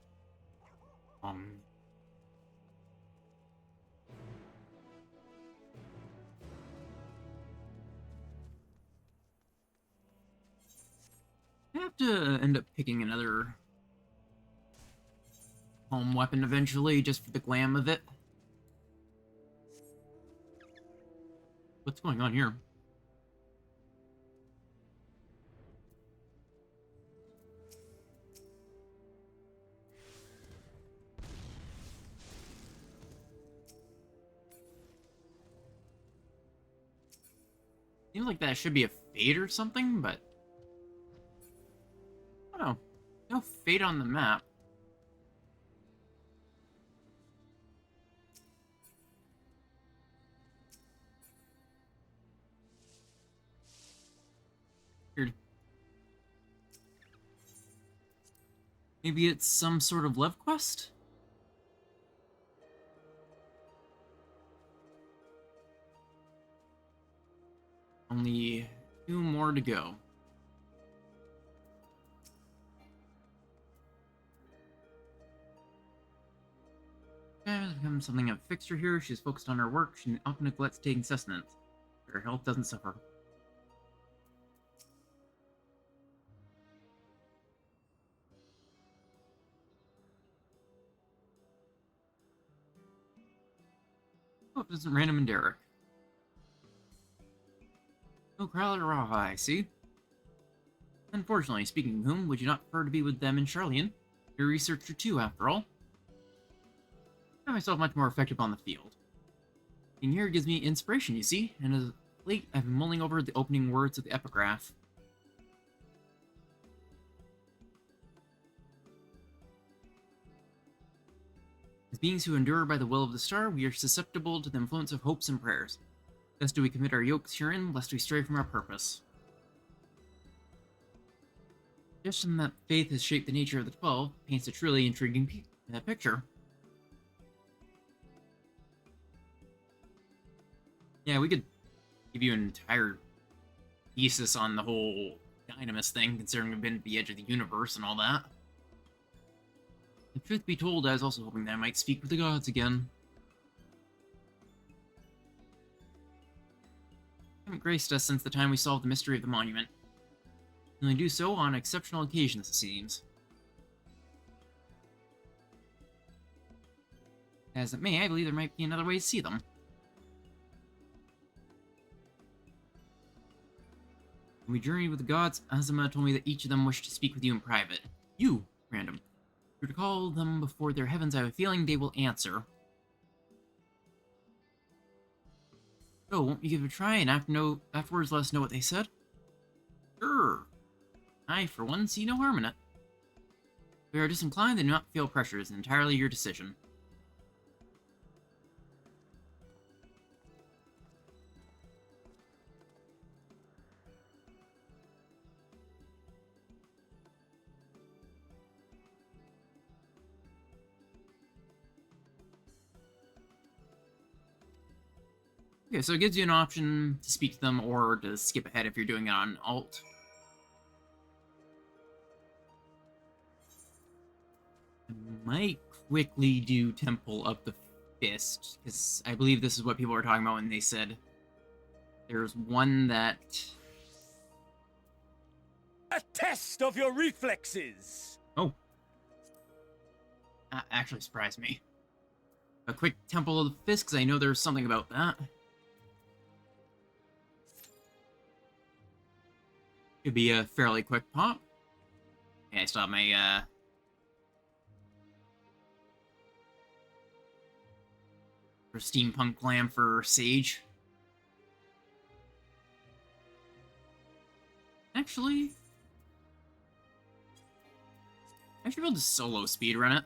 I have to end up picking another home weapon eventually, just for the glam of it. What's going on here? Seems like that should be a fate or something, but... I don't know. No fate on the map. Weird. Maybe it's some sort of love quest? Only 2 more to go. Has become something of a fixture here. She's focused on her work. She often neglects taking sustenance. Her health doesn't suffer. Oh, it isn't Random and Derek. No Crowler Raha, I see. Unfortunately, speaking of whom, would you not prefer to be with them in Charlian? You're a researcher too, after all. I find myself much more effective on the field. Being here gives me inspiration, you see, and as late I've been mulling over the opening words of the epigraph. As beings who endure by the will of the star, we are susceptible to the influence of hopes and prayers. Thus do we commit our yokes herein, lest we stray from our purpose. The suggestion that faith has shaped the nature of the 12 paints a truly intriguing picture. Yeah, we could give you an entire thesis on the whole Dynamis thing, considering we've been at the edge of the universe and all that. The truth be told, I was also hoping that I might speak with the gods again. They haven't graced us since the time we solved the mystery of the monument. We only do so on exceptional occasions, it seems. As it may, I believe there might be another way to see them. When we journeyed with the gods, Azuma told me that each of them wished to speak with you in private. You, Random. If you were to call them before their heavens, I have a feeling they will answer. So, won't you give it a try and afterwards let us know what they said? Sure. I, for one, see no harm in it. If we are disinclined, then do not feel pressure. It is entirely your decision. Okay, so it gives you an option to speak to them or to skip ahead if you're doing it on Alt. I might quickly do Temple of the Fist, because I believe this is what people were talking about when they said there's one that... A test of your reflexes! Oh. That actually surprised me. A quick Temple of the Fist, because I know there's something about that. Could be a fairly quick pop. Okay, I still have my, for Steampunk Glam for Sage. Actually... I should be able to solo speedrun it.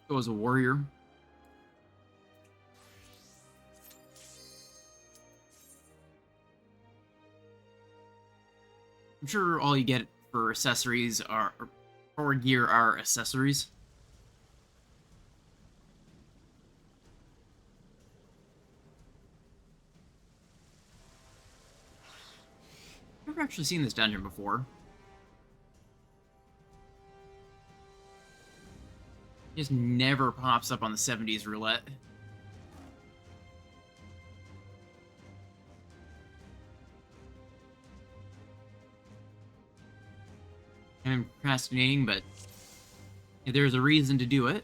Go as a warrior. I'm sure all you get for accessories are, or gear are accessories. I've never actually seen this dungeon before. It just never pops up on the 70s roulette. I'm procrastinating, but if there's a reason to do it.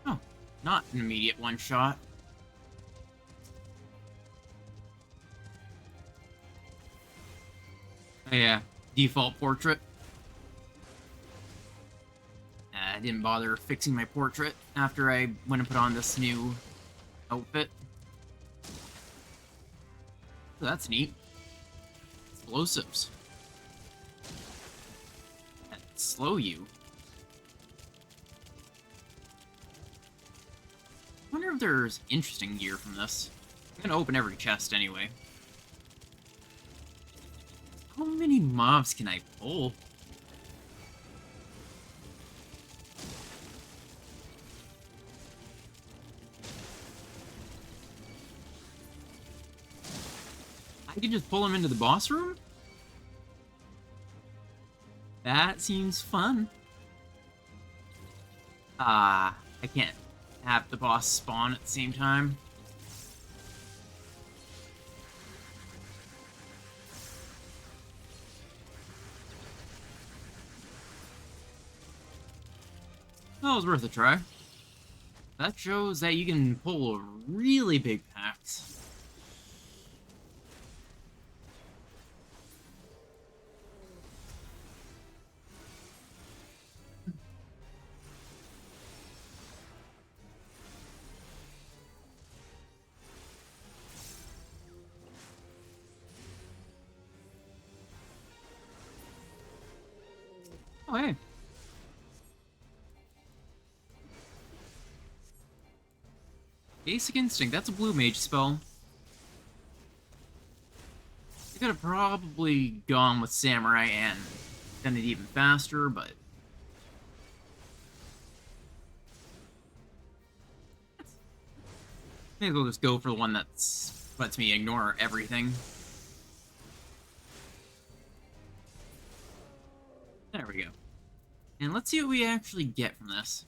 Oh, not an immediate one-shot. Oh yeah, default portrait. I didn't bother fixing my portrait after I went and put on this new outfit. So that's neat. Explosives. That slow you. I wonder if there's interesting gear from this. I'm gonna open every chest anyway. How many mobs can I pull? I can just pull him into the boss room? That seems fun. I can't have the boss spawn at the same time. Well, it was worth a try. That shows that you can pull really big packs. Oh, hey. Basic Instinct, that's a blue mage spell. I could have probably gone with Samurai and done it even faster, but... maybe we'll just go for the one that's lets me ignore everything. There we go. And let's see what we actually get from this.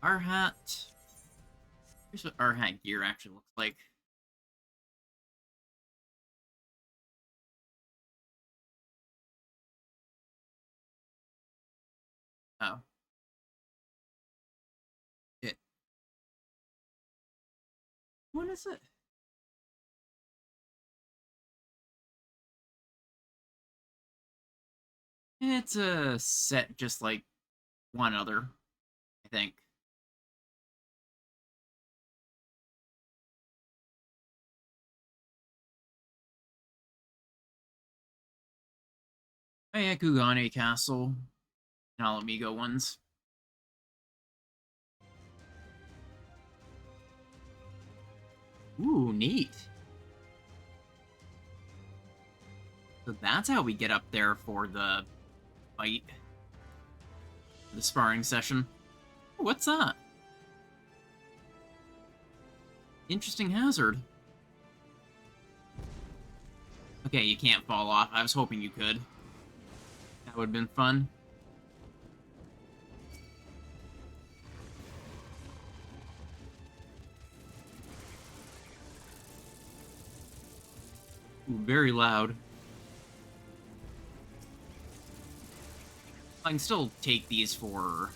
Our hat. Here's what our hat gear actually looks like. Oh. It. What is it? It's a set just like one other, I think. Oh yeah, Kugane Castle. And Alamigo ones. Ooh, neat. So that's how we get up there for the fight. The sparring session. Ooh, what's that? Interesting hazard. Okay, you can't fall off. I was hoping you could. That would have been fun. Ooh, very loud. I can still take these for...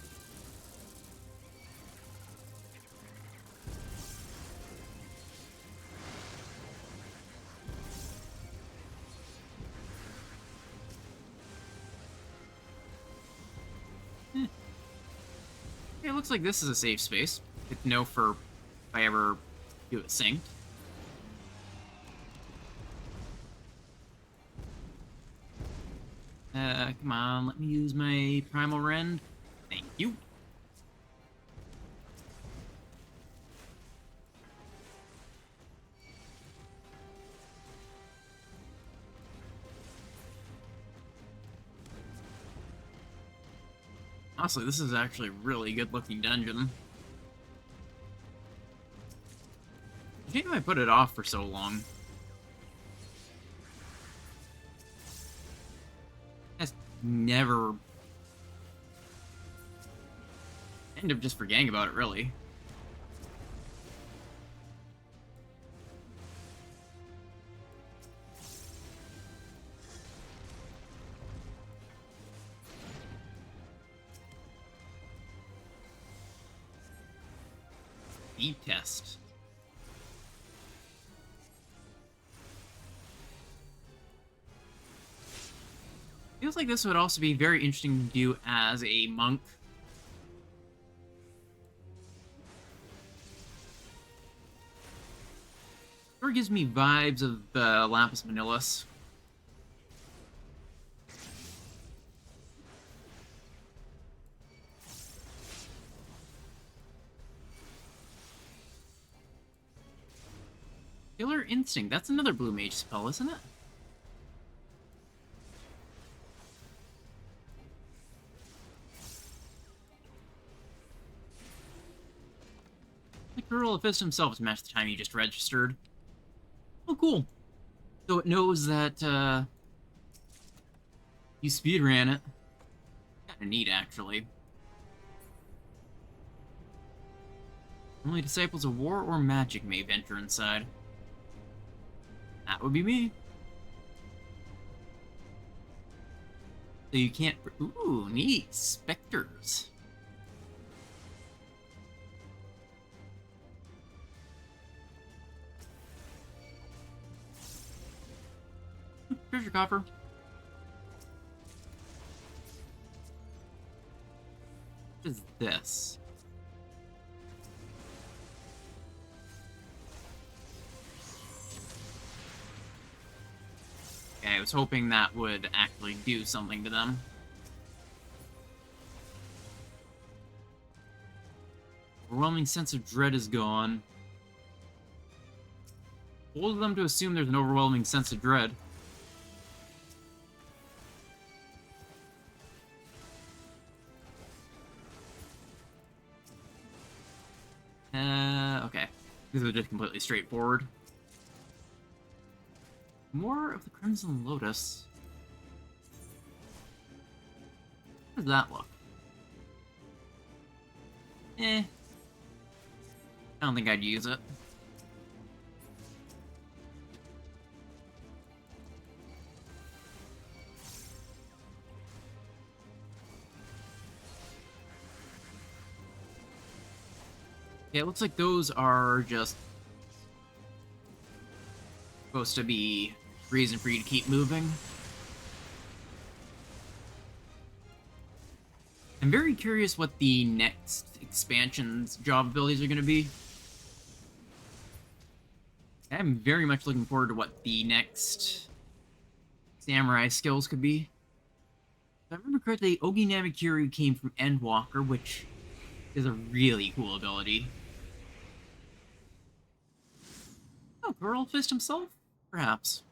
Okay, it looks like this is a safe space. Good to know for if I ever do it synced. Come on, let me use my Primal Rend. Thank you. Honestly, this is actually a really good-looking dungeon. Shame I put it off for so long. Never end up just forgetting about it, really. Speed test. Feels like this would also be very interesting to do as a monk. Sort of gives me vibes of Lapis Manilis. Killer Instinct. That's another Blue Mage spell, isn't it? The Girl of Fist himself is matched the time you just registered. Oh, cool. So it knows that, you speedran it. Kinda neat, actually. Only Disciples of War or Magic may venture inside. That would be me. So you can't... Ooh, neat. Specters. Treasure coffer. What is this? Okay, I was hoping that would actually do something to them. Overwhelming sense of dread is gone. Bold of them to assume there's an overwhelming sense of dread. Okay. These are just completely straightforward. More of the Crimson Lotus. How does that look? I don't think I'd use it. Yeah, it looks like those are just supposed to be reason for you to keep moving. I'm very curious what the next expansion's job abilities are going to be. I'm very much looking forward to what the next samurai skills could be. If I remember correctly, Ogi Namakiri came from Endwalker, which is a really cool ability. Coral Fist himself? Perhaps.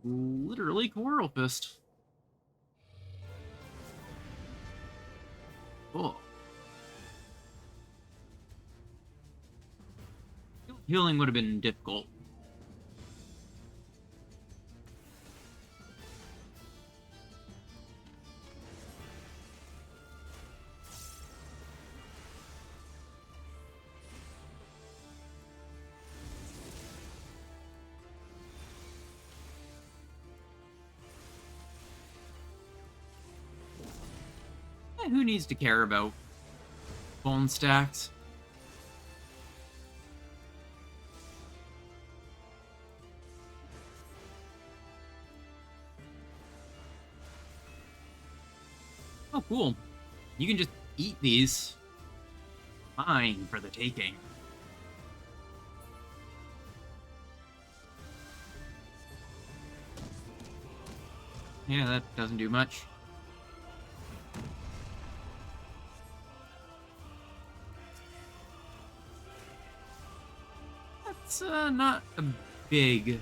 Literally Coral Fist. Cool. Healing would have been difficult. Who needs to care about bone stacks? Oh, cool. You can just eat these. Fine for the taking. Yeah, that doesn't do much. That's not a big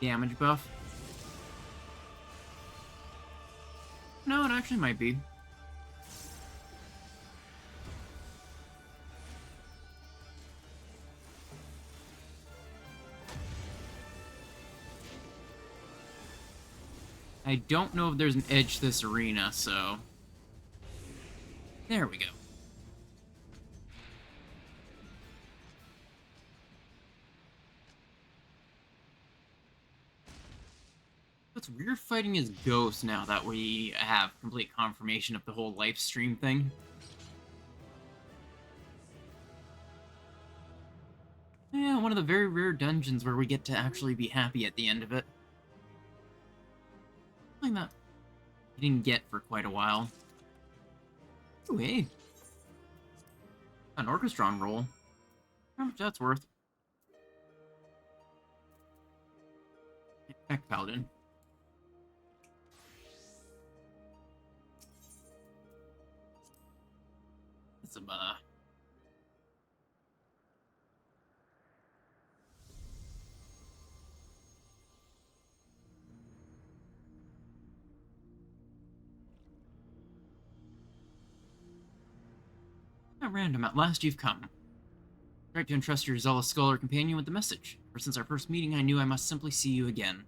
damage buff. No, it actually might be. I don't know if there's an edge to this arena, so... There we go. It's weird fighting as ghosts now that we have complete confirmation of the whole live stream thing. Yeah, one of the very rare dungeons where we get to actually be happy at the end of it. Something that we didn't get for quite a while. Ooh, hey. An Orchestron roll. How much that's worth? Heck, Paladin. Some, At random, at last you've come. Tried to entrust your zealous scholar companion with the message. For since our first meeting, I knew I must simply see you again.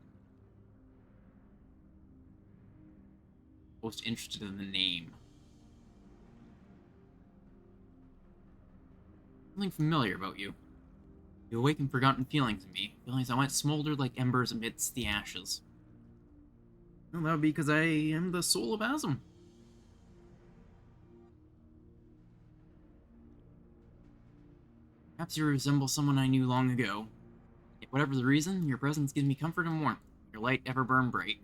Most interested in the name. Something familiar about you. You awaken forgotten feelings in me, feelings that might smolder like embers amidst the ashes. Well, that would be because I am the soul of Asm. Perhaps you resemble someone I knew long ago. Yet whatever the reason, your presence gives me comfort and warmth. Your light ever burn bright.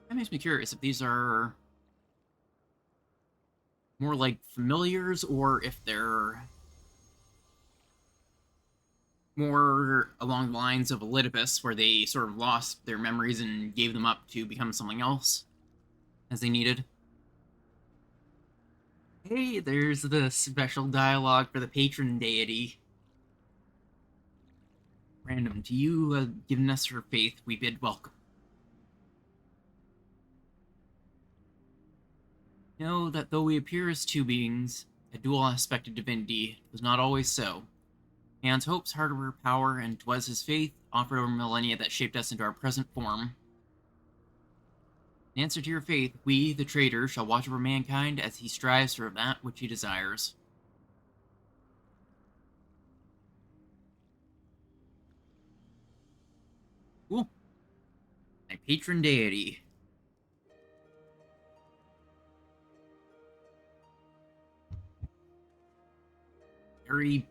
That makes me curious if these are more like familiars or if they're more along the lines of Elidipus, where they sort of lost their memories and gave them up to become something else as they needed. Hey, there's the special dialogue for the patron deity. Random, to you, given us her faith, we bid welcome. Know that though we appear as two beings, a dual-aspected divinity, it was not always so. Man's hopes, hardware, power, and 'twas his faith, offered over millennia that shaped us into our present form. In answer to your faith, we, the traitor, shall watch over mankind as he strives for that which he desires. Cool. My patron deity. Very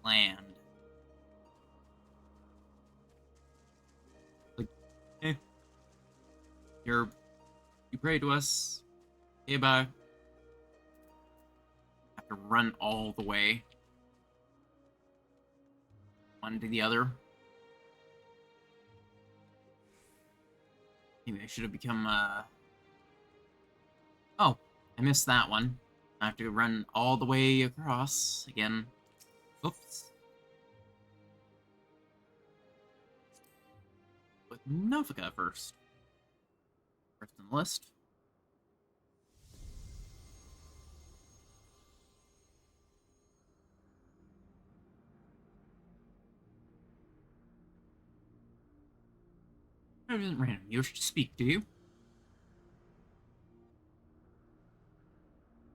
bland. Like, eh. You're You pray to us. Okay, bye. Have to run all the way. One to the other. Maybe I should have become, Oh, I missed that one. I have to run all the way across again. Oops. With Nofika first. First on the list. That isn't random. You wish to speak, do you?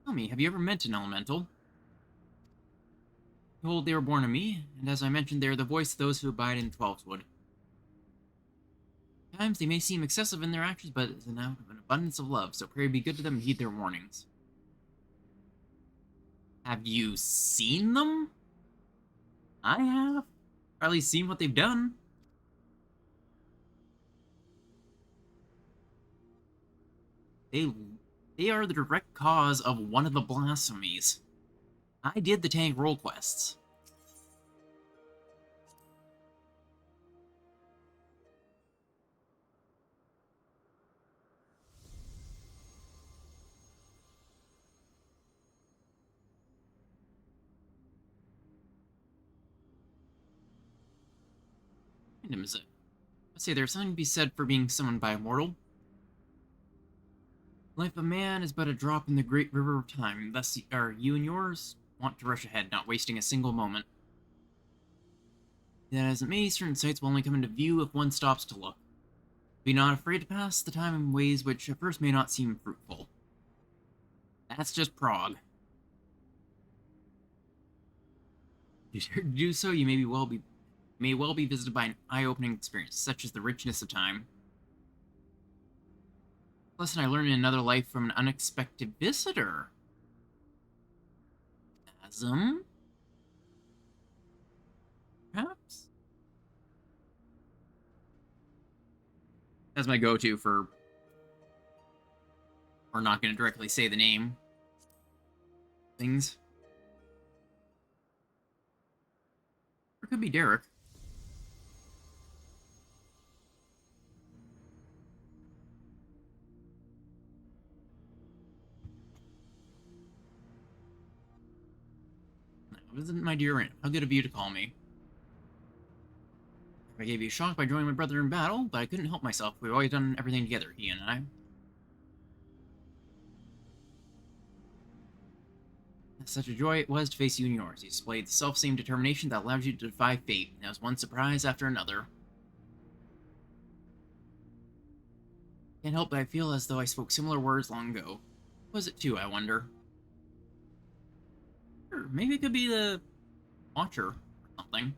Tell me, have you ever met an elemental? Behold, they were born of me, and as I mentioned, they are the voice of those who abide in Twelveswood. At times they may seem excessive in their actions, but it's an out of an abundance of love, so pray be good to them and heed their warnings. Have you seen them? I have. Or at least seen what they've done. They are the direct cause of one of the blasphemies. I did the tank role quests. Random, is it? I'd say there's something to be said for being summoned by a mortal. The life of man is but a drop in the great river of time, thus are you and yours want to rush ahead, not wasting a single moment. That as it may, certain sights will only come into view if one stops to look. Be not afraid to pass the time in ways which at first may not seem fruitful. That's just Prague. If you dare to do so, you may well be visited by an eye-opening experience, such as the richness of time. Lesson I learned in another life from an unexpected visitor. Asm? Perhaps? That's my go-to for... We're not going to directly say the name. Things. Or it could be Derek. Visit my dear aunt. How good of you to call me. I gave you a shock by joining my brother in battle, but I couldn't help myself. We've always done everything together, he and I. Such a joy it was to face you and yours. You displayed the self-same determination that allows you to defy fate, and there was one surprise after another. Can't help but I feel as though I spoke similar words long ago. What was it too, I wonder? Sure, maybe it could be the Watcher or something.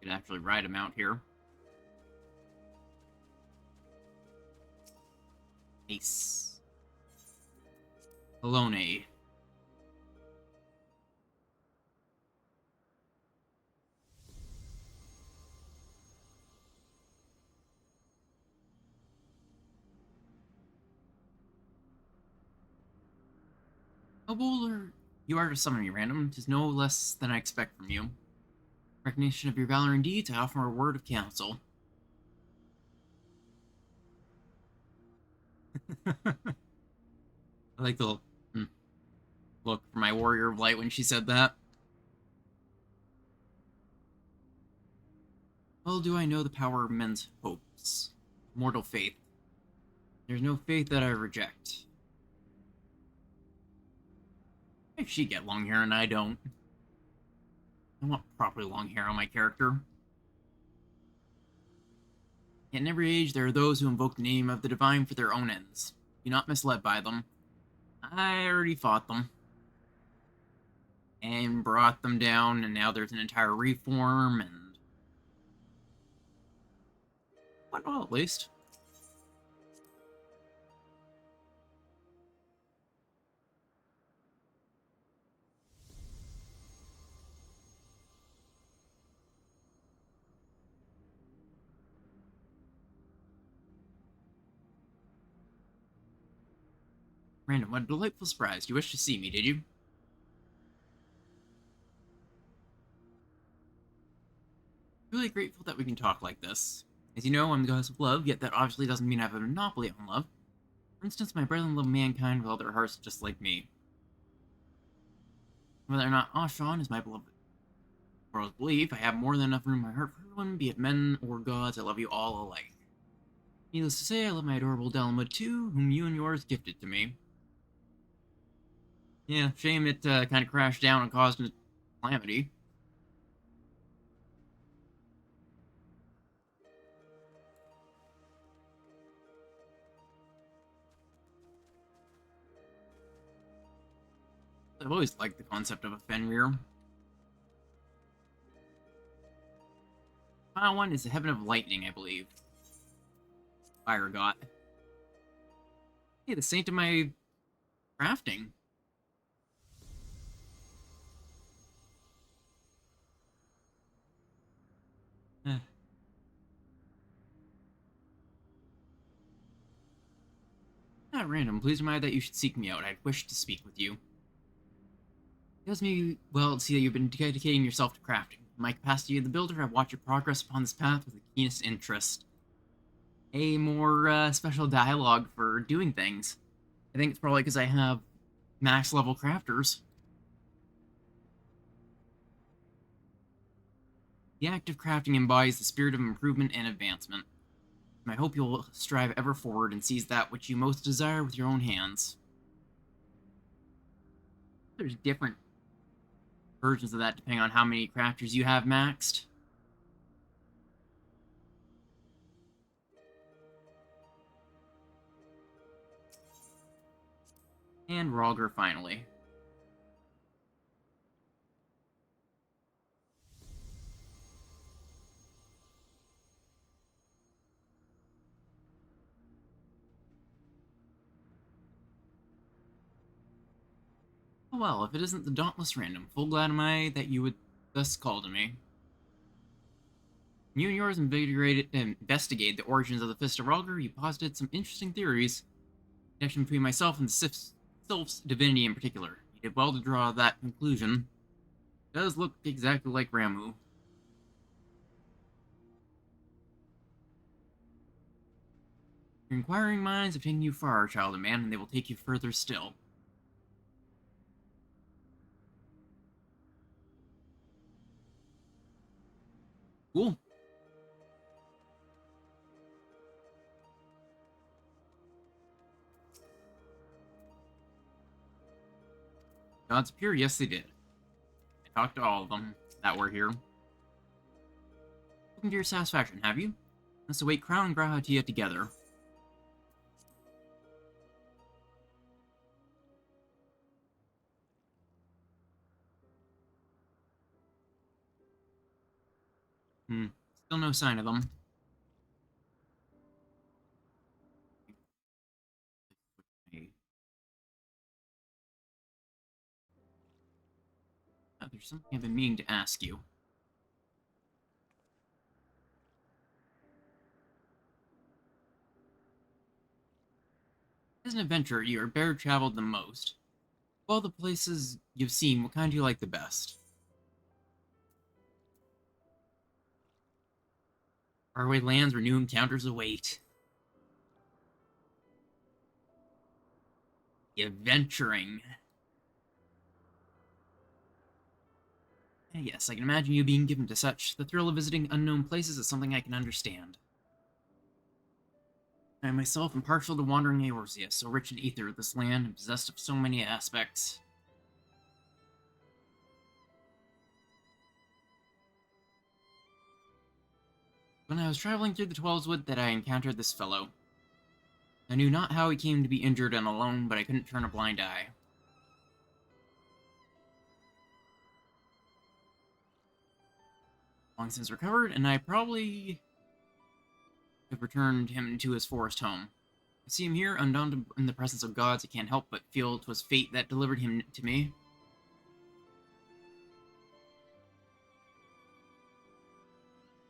Could actually ride him out here. Ace. Alone. How bold you are to summon me, random. 'Tis no less than I expect from you. Recognition of your valor and deeds, I offer a word of counsel. I like the look for my warrior of light when she said that. Well do I know the power of men's hopes. Mortal faith. There's no faith that I reject. If she get long hair and I don't. I want properly long hair on my character. Yet in every age there are those who invoke the name of the divine for their own ends. Be not misled by them. I already fought them. And brought them down, and now there's an entire reform, and... went well, at least. Random, what a delightful surprise. You wished to see me, did you? Really grateful that we can talk like this. As you know, I'm the goddess of love, yet that obviously doesn't mean I have a monopoly on love. For instance, my brethren love mankind with all their hearts just like me. Whether or not Ashan is my beloved world's belief, I have more than enough room in my heart for everyone, be it men or gods. I love you all alike. Needless to say, I love my adorable Dalamud too, whom you and yours gifted to me. Yeah, shame it kind of crashed down and caused a calamity. I've always liked the concept of a Fenrir. Final one is the Heaven of Lightning, I believe. Fire God. Hey, the saint of my crafting. Eh. Not random. Please remind that you should seek me out. I'd wish to speak with you. It does me well to see that you've been dedicating yourself to crafting. In my capacity as the builder, I've watched your progress upon this path with the keenest interest. A more special dialogue for doing things. I think it's probably because I have max level crafters. The act of crafting embodies the spirit of improvement and advancement. I hope you'll strive ever forward and seize that which you most desire with your own hands. There's different versions of that depending on how many crafters you have maxed. And Rogger finally. Oh well, if it isn't the dauntless random, full glad am I that you would thus call to me. You and yours investigated the origins of the Fist of Rogger. You posited some interesting theories. The connection between myself and the Sylph's divinity in particular. You did well to draw that conclusion. It does look exactly like Ramu. Your inquiring minds have taken you far, child of man, and they will take you further still. Cool. Gods appear? Yes, they did. I talked to all of them that were here. Looking to your satisfaction, have you? Let's await Crown and Grahatia together. Still no sign of them. There's something I've been meaning to ask you. As an adventurer, you are better traveled the most. Of all the places you've seen, what kind do you like the best? Faraway lands where new encounters await. Adventuring. Yes, I can imagine you being given to such. The thrill of visiting unknown places is something I can understand. I myself am partial to wandering Eorzea, so rich in ether, this land, and possessed of so many aspects. When I was traveling through the Twelveswood that I encountered this fellow. I knew not how he came to be injured and alone, but I couldn't turn a blind eye. Long since recovered, and I probably have returned him to his forest home. I see him here, undaunted in the presence of gods. I can't help but feel 'twas fate that delivered him to me.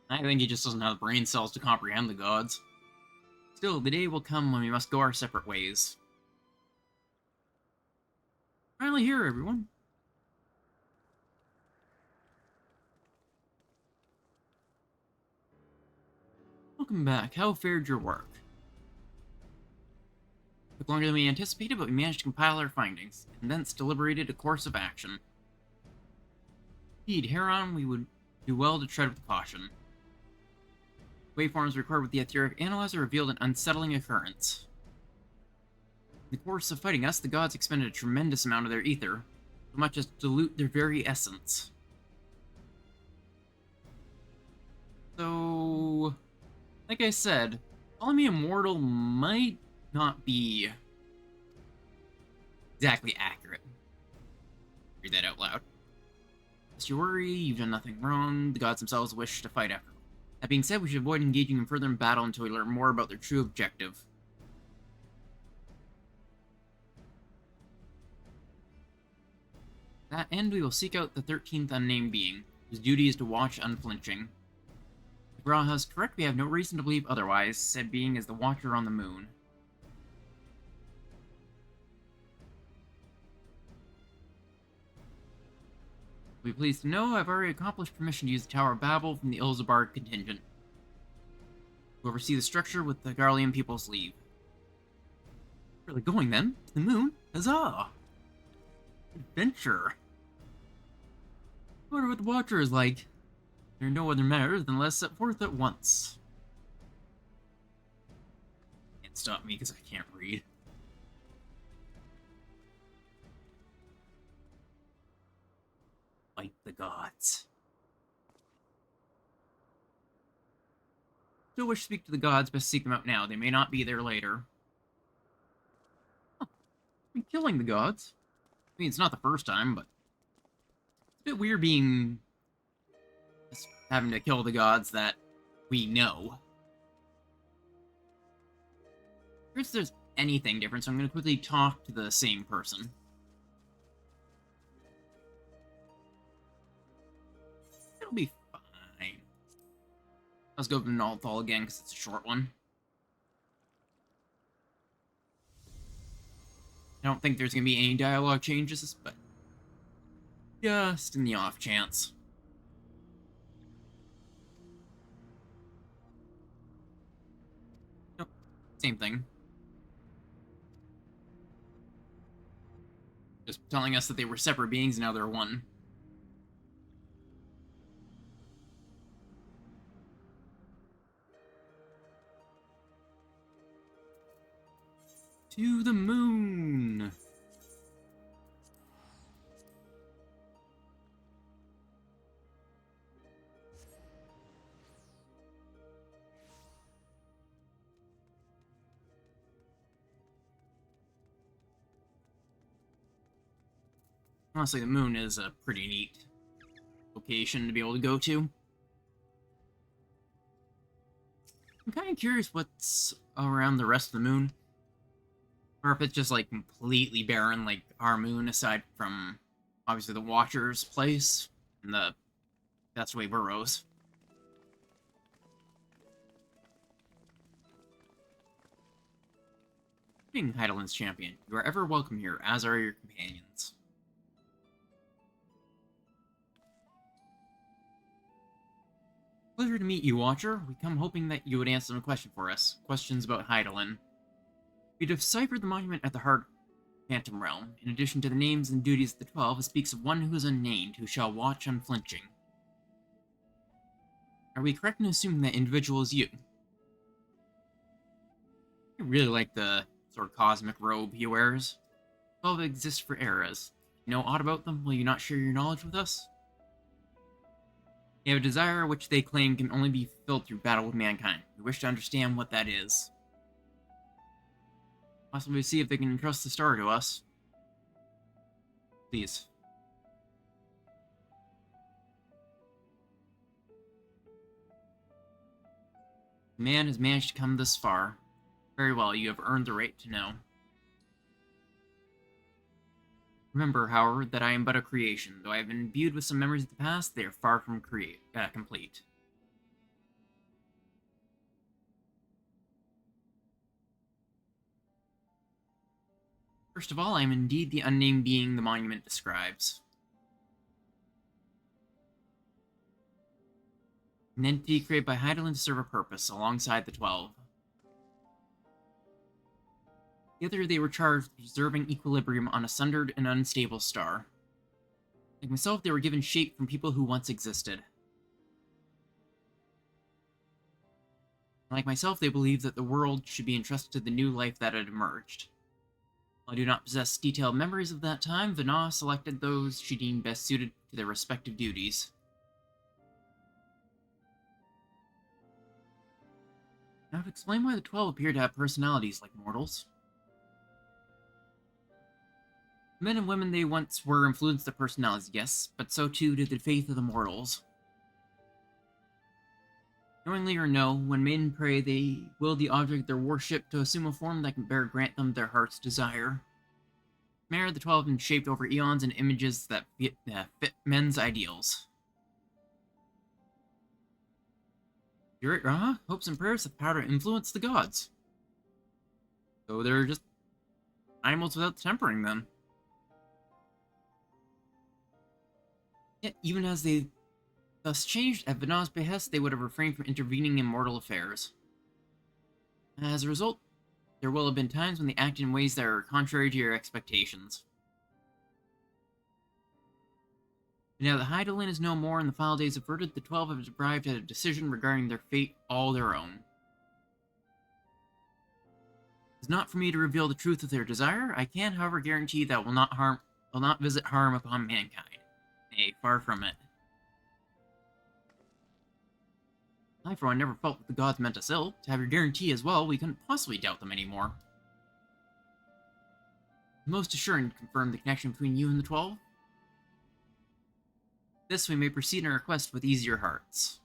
I think he just doesn't have the brain cells to comprehend the gods. Still, the day will come when we must go our separate ways. Finally here, everyone. Welcome back. How fared your work? Took longer than we anticipated, but we managed to compile our findings, and thence deliberated a course of action. Indeed, hereon we would do well to tread with caution. Waveforms recorded with the etheric analyzer revealed an unsettling occurrence. In the course of fighting us, the gods expended a tremendous amount of their ether, so much as to dilute their very essence. So, like I said, calling me immortal might not be exactly accurate. Read that out loud. Lest you worry, you've done nothing wrong. The gods themselves wish to fight after all. That being said, we should avoid engaging in further in battle until we learn more about their true objective. To that end, we will seek out the 13th unnamed being, whose duty is to watch unflinching. If Ra is correct, we have no reason to believe otherwise. Said being is the Watcher on the Moon. You'll be pleased to know I've already accomplished permission to use the Tower of Babel from the Ilzabar contingent. To oversee the structure with the Garlean people's leave. Really going then? To the moon? Huzzah! Adventure! I wonder what the Watcher is like. There are no other matters than let's set forth at once. Can't stop me because I can't read. Fight the gods. Still wish to speak to the gods, best seek them out now. They may not be there later. Huh. I'm killing the gods. I mean, it's not the first time, but it's a bit weird being just having to kill the gods that we know. If there's anything different, so I'm going to quickly talk to the same person. It'll be fine. Let's go to Nalthal again, because it's a short one. I don't think there's going to be any dialogue changes, but just in the off chance. Nope, same thing. Just telling us that they were separate beings and now they're one. To the moon! Honestly, the moon is a pretty neat location to be able to go to. I'm kind of curious what's around the rest of the moon. Or if it's just, like, completely barren, like our moon, aside from, obviously, the Watcher's place and the Castaway Burrows. Being Heidelin's champion, you are ever welcome here, as are your companions. Pleasure to meet you, Watcher. We come hoping that you would answer some question for us. Questions about Heidelin. We deciphered the monument at the heart of Phantom Realm. In addition to the names and duties of the 12, it speaks of one who is unnamed, who shall watch unflinching. Are we correct in assuming that individual is you? I really like the sort of cosmic robe he wears. 12 exist for eras. You know aught about them? Will you not share your knowledge with us? They have a desire which they claim can only be fulfilled through battle with mankind. We wish to understand what that is. Possibly see if they can entrust the star to us. Please. Man has managed to come this far. Very well, you have earned the right to know. Remember, however, that I am but a creation. Though I have been imbued with some memories of the past, they are far from complete. First of all, I am indeed the unnamed being the monument describes. An entity created by Heidelin to serve a purpose, alongside the 12. Together they were charged with preserving equilibrium on a sundered and unstable star. Like myself, they were given shape from people who once existed. Like myself, they believed that the world should be entrusted to the new life that had emerged. While I do not possess detailed memories of that time, Vana selected those she deemed best suited to their respective duties. Now to explain why the 12 appear to have personalities like mortals. Men and women they once were influenced their personalities, yes, but so too did the faith of the mortals. Knowingly or no, when men pray, they will the object of their worship to assume a form that can better grant them their heart's desire. Mare the 12 have been shaped over eons in images that fit men's ideals. Your hopes and prayers have the power to influence the gods. So they're just animals without tempering them. Yet, even as they thus changed at Vana's behest, they would have refrained from intervening in mortal affairs. As a result, there will have been times when they acted in ways that are contrary to your expectations. But now that Heidelin is no more and the file days averted, the 12 have arrived at a decision regarding their fate all their own. It is not for me to reveal the truth of their desire. I can, however, guarantee that will not visit harm upon mankind. Nay, far from it. I, for one, never felt that the gods meant us ill. To have your guarantee as well, we couldn't possibly doubt them anymore. Most assured confirm the connection between you and the 12. This we may proceed in our quest with easier hearts.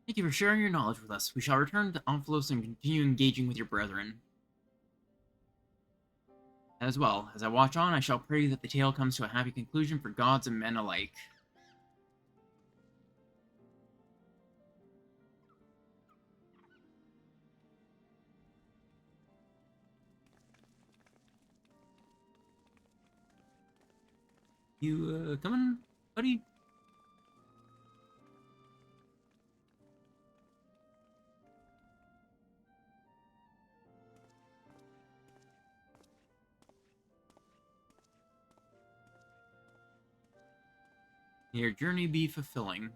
Thank you for sharing your knowledge with us. We shall return to Omphalos and continue engaging with your brethren. As well, as I watch on, I shall pray that the tale comes to a happy conclusion for gods and men alike. You, coming, buddy? May your journey be fulfilling.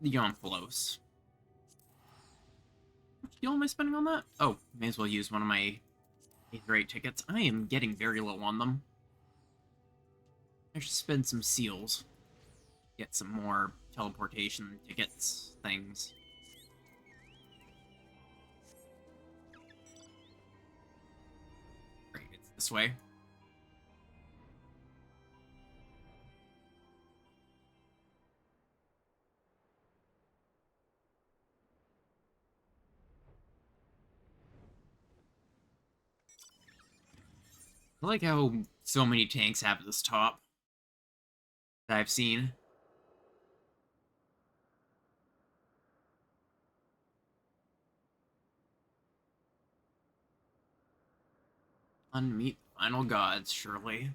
The Omphalos. How much fuel am I spending on that? Oh, may as well use one of my Aether 8 tickets. I am getting very low on them. I should spend some seals. Get some more teleportation tickets, things. Great, it's this way. I like how so many tanks have this top that I've seen. Unmeet the final gods, surely.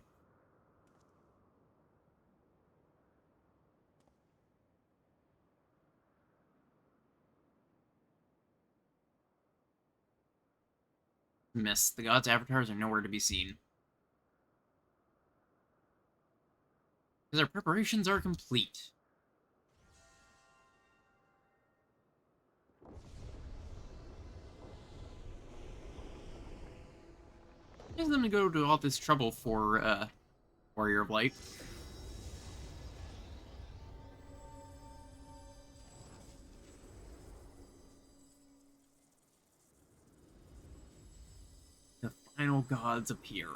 Miss. The gods' avatars are nowhere to be seen. Because our preparations are complete. Why is them to go to all this trouble for, Warrior of Light? The final gods appear.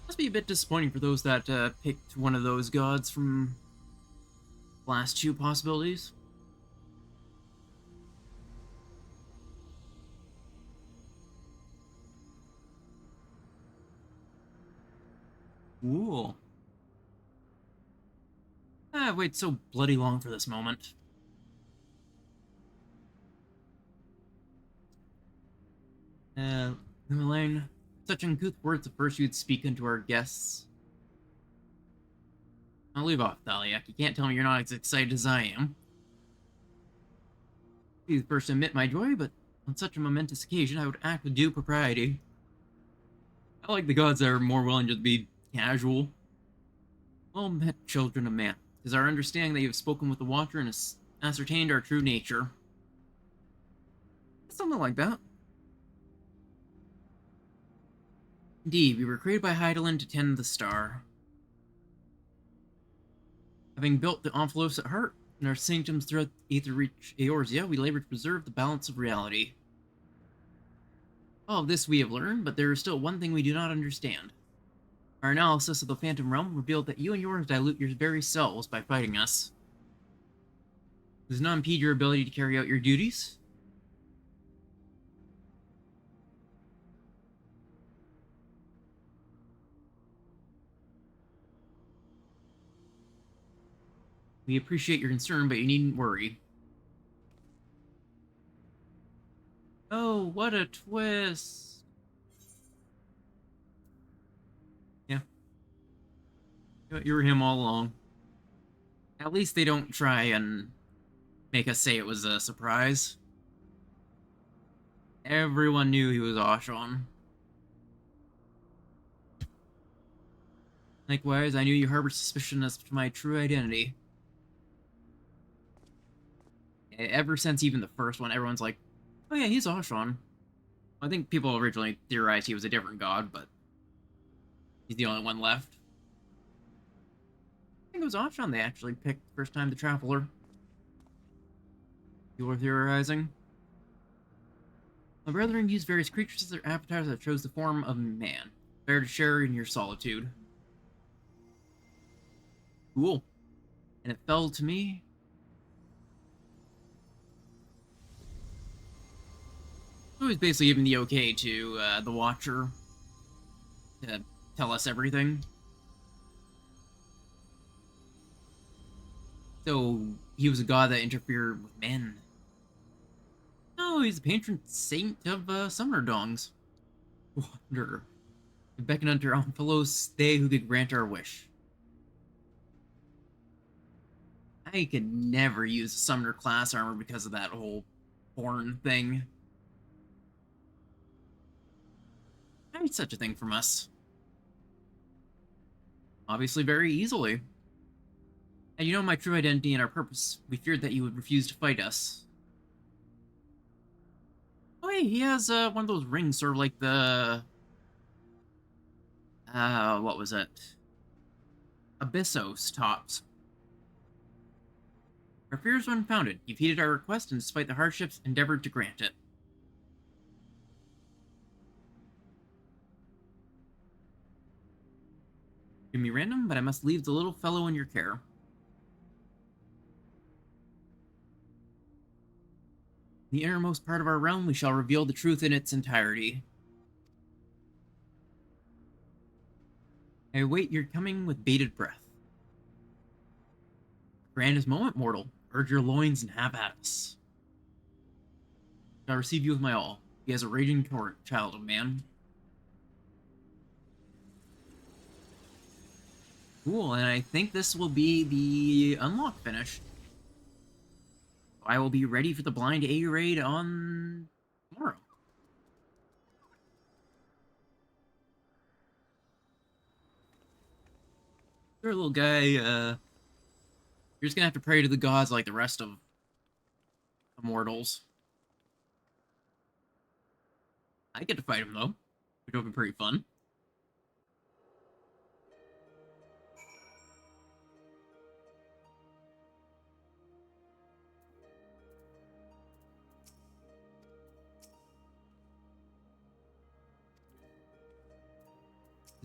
Must be a bit disappointing for those that picked one of those gods from last two possibilities. Cool. I've waited so bloody long for this moment. Elaine, such uncouth words at first you'd speak unto our guests. I'll leave off, Thaliak. You can't tell me you're not as excited as I am. Be the first to admit my joy, but on such a momentous occasion, I would act with due propriety. I like the gods that are more willing to be casual. Well met, children of man. It is our understanding that you have spoken with the Watcher and ascertained our true nature. Something like that. Indeed, we were created by Hydaelyn to tend the star. Having built the Omphalos at heart, in our sanctums throughout Aether Reach Eorzea, we labor to preserve the balance of reality. All of this we have learned, but there is still one thing we do not understand. Our analysis of the Phantom Realm revealed that you and yours dilute your very selves by fighting us. Does not impede your ability to carry out your duties. We appreciate your concern, but you needn't worry. Oh, what a twist! Yeah. You were him all along. At least they don't try and make us say it was a surprise. Everyone knew he was Oshon. Likewise, I knew you harbored suspicion as to my true identity. Ever since even the first one, everyone's like, oh yeah, he's Oshon. I think people originally theorized he was a different god, but he's the only one left. I think it was Oshon they actually picked the first time, the Traveler. You were theorizing. My brethren used various creatures as their avatars that chose the form of man. Fair to share in your solitude. Cool. And it fell to me. It was basically giving the okay to the Watcher to tell us everything. So he was a god that interfered with men. No, he's the patron saint of summoner dongs. Wonder. Beckon unto our fellows, they who could grant our wish. I could never use summoner class armor because of that whole horn thing. I need such a thing from us. Obviously very easily. And you know my true identity and our purpose. We feared that you would refuse to fight us. Oh hey, he has one of those rings, sort of like the... what was it? Abyssos tops. Our fears were unfounded. You've heeded our request and despite the hardships, endeavored to grant it. Give me random, but I must leave the little fellow in your care. In the innermost part of our realm, we shall reveal the truth in its entirety. I await your coming with bated breath. Grandest moment, mortal. Urge your loins and have at us. I shall receive you with my all. He has a raging torrent, child of man. Cool, and I think this will be the unlock finish. I will be ready for the blind A raid on tomorrow. Sure, little guy, you're just gonna have to pray to the gods like the rest of immortals. I get to fight him, though, which will be pretty fun.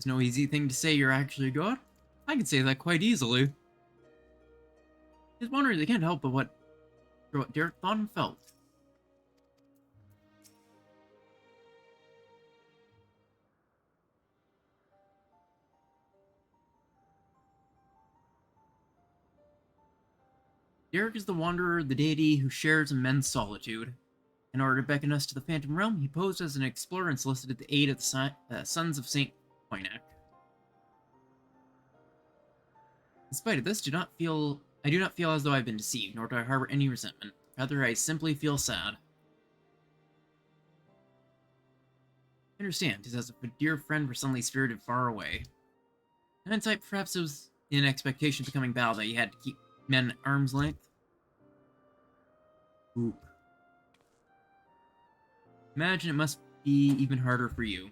It's no easy thing to say you're actually a god. I can say that quite easily. His wanderers, they can't help but what Derek thought and felt. Derek is the wanderer, the deity who shares immense solitude. In order to beckon us to the Phantom Realm, he posed as an explorer and solicited the aid of the Sons of Saint Poinak. In spite of this, I do not feel as though I've been deceived, nor do I harbor any resentment. Rather, I simply feel sad. I understand, 'tis as if a dear friend were suddenly spirited far away. In hindsight, perhaps it was in expectation of the coming battle that you had to keep men at arm's length. Oop. Imagine it must be even harder for you.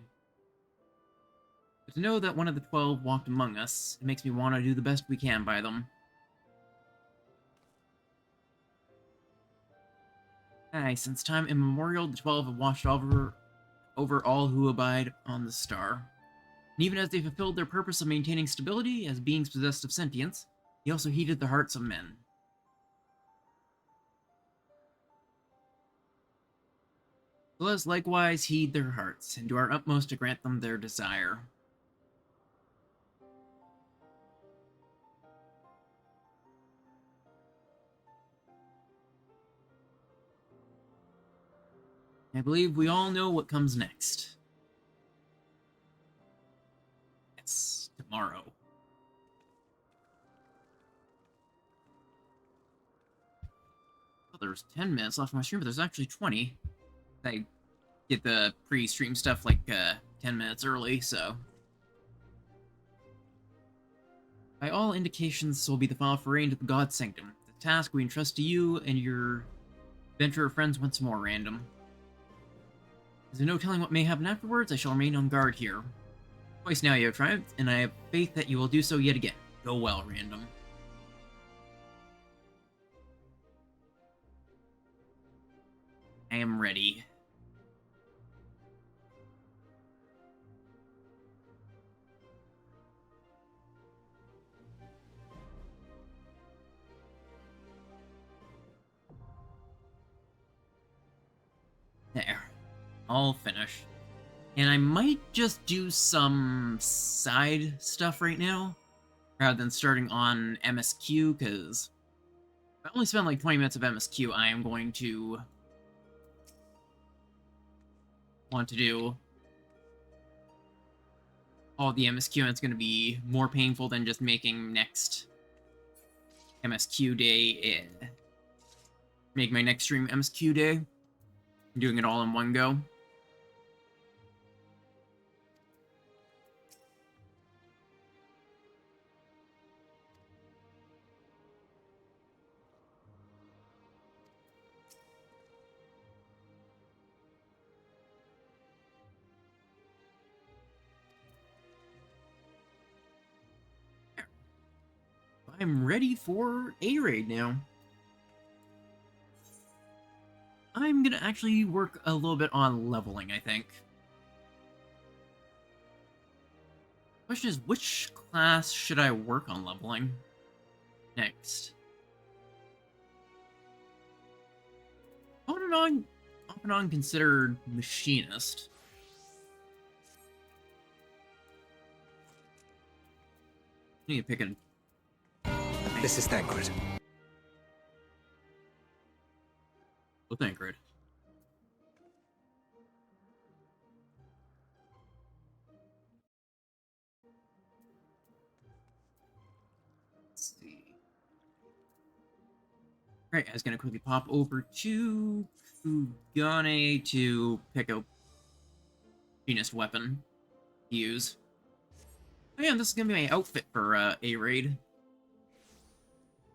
But to know that one of the 12 walked among us, it makes me want to do the best we can by them. Aye, since time immemorial, the 12 have watched over all who abide on the star. And even as they fulfilled their purpose of maintaining stability as beings possessed of sentience, he also heeded the hearts of men. Let us likewise heed their hearts, and do our utmost to grant them their desire. I believe we all know what comes next. Yes, tomorrow. Well, there's 10 minutes left on my stream, but there's actually 20. I get the pre-stream stuff like 10 minutes early, so. By all indications, this will be the final foray into the God Sanctum. The task we entrust to you and your adventurer friends once more random. There's no telling what may happen afterwards. I shall remain on guard here. Twice now you have triumphed, and I have faith that you will do so yet again. Go well, random. I am ready. There. All finished. And I might just do some side stuff right now, rather than starting on MSQ, because if I only spend like 20 minutes of MSQ, I am going to want to do all the MSQ, and it's going to be more painful than just making next MSQ day, make my next stream MSQ day, doing it all in one go. I'm ready for A-Raid now. I'm gonna actually work a little bit on leveling, I think. Question is, which class should I work on leveling next? Off and on considered machinist. I need to pick a... This is Thancred. Oh, Thancred. Let's see. Right, I was gonna quickly pop over to Fugane to pick a machinist weapon to use. Oh yeah, this is gonna be my outfit for A-Raid.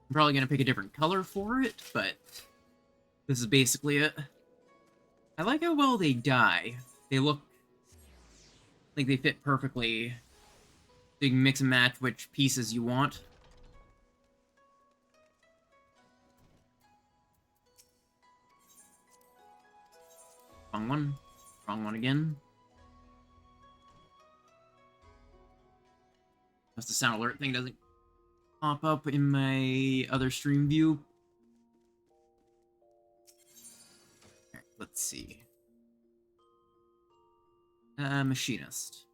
I'm probably gonna pick a different color for it, but this is basically it. I like how well they dye. They look like they fit perfectly. So you can mix and match which pieces you want. Wrong one. Wrong one again. Unless the sound alert thing doesn't pop up in my other stream view. Alright, let's see. Machinist.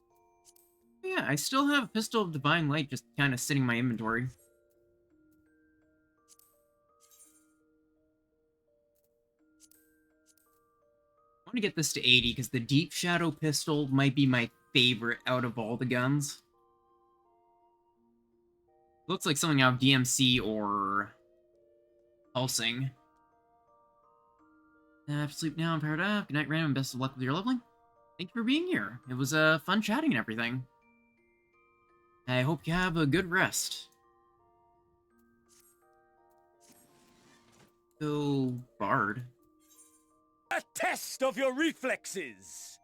Yeah, I still have a Pistol of Divine Light just kind of sitting in my inventory. I want to get this to 80 because the Deep Shadow pistol might be my favorite out of all the guns. Looks like something out of DMC or Pulsing. I have to sleep now. I'm powered up. Good night, Random. Best of luck with your leveling. Thank you for being here. It was fun chatting and everything. I hope you have a good rest. So, Bard. A test of your reflexes.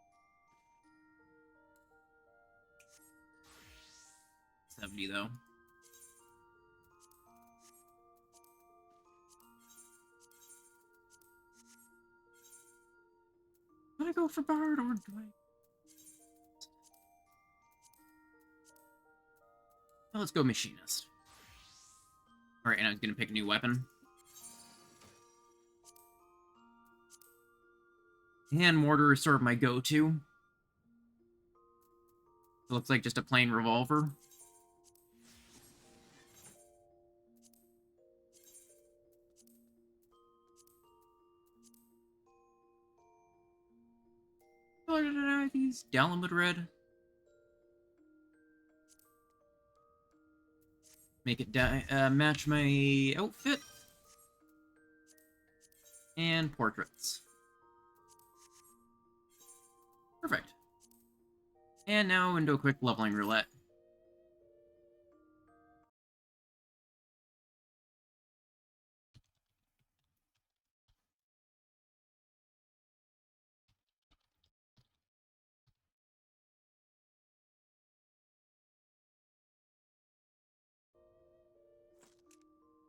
70 though. Do I go for Bard or do I? Well, let's go Machinist. Alright, and I was gonna pick a new weapon. Hand mortar is sort of my go-to. It looks like just a plain revolver. What did I have these? Download red. Make it match my outfit. And portraits. Perfect. And now into a quick leveling roulette.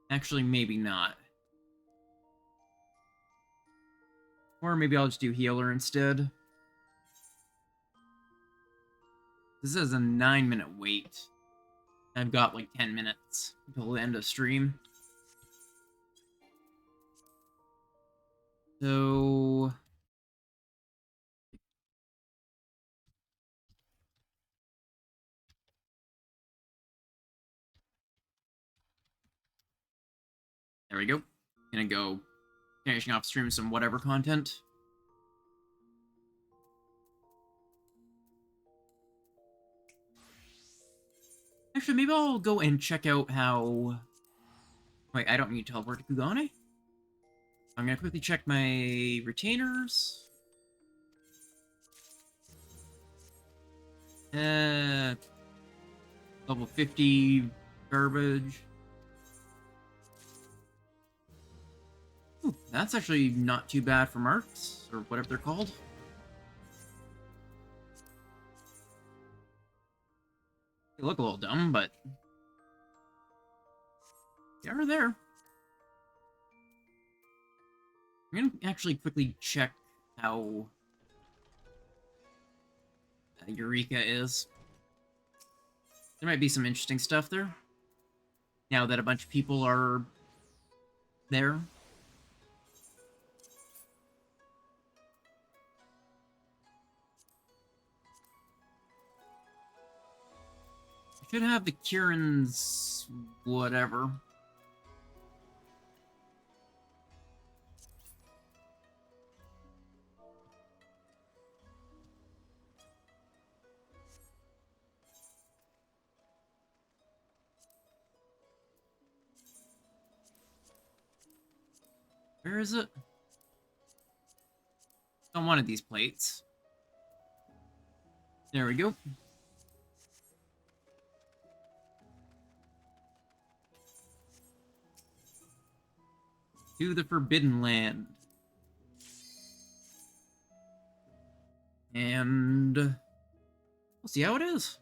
Actually, maybe not. Or maybe I'll just do healer instead. This is a 9-minute wait. I've got like 10 minutes until the end of stream. So... there we go. Gonna go finishing off stream some whatever content. Actually, maybe I'll go and check out how... Wait, I don't need to teleport to Kugane? I'm gonna quickly check my retainers. Level 50 garbage. Ooh, that's actually not too bad for marks, or whatever they're called. They look a little dumb, but they are there. I'm gonna actually quickly check how Eureka is. There might be some interesting stuff there. Now that a bunch of people are there. I should have the Kieran's whatever. Where is it? On one of these plates. There we go. To the Forbidden Land. And we'll see how it is.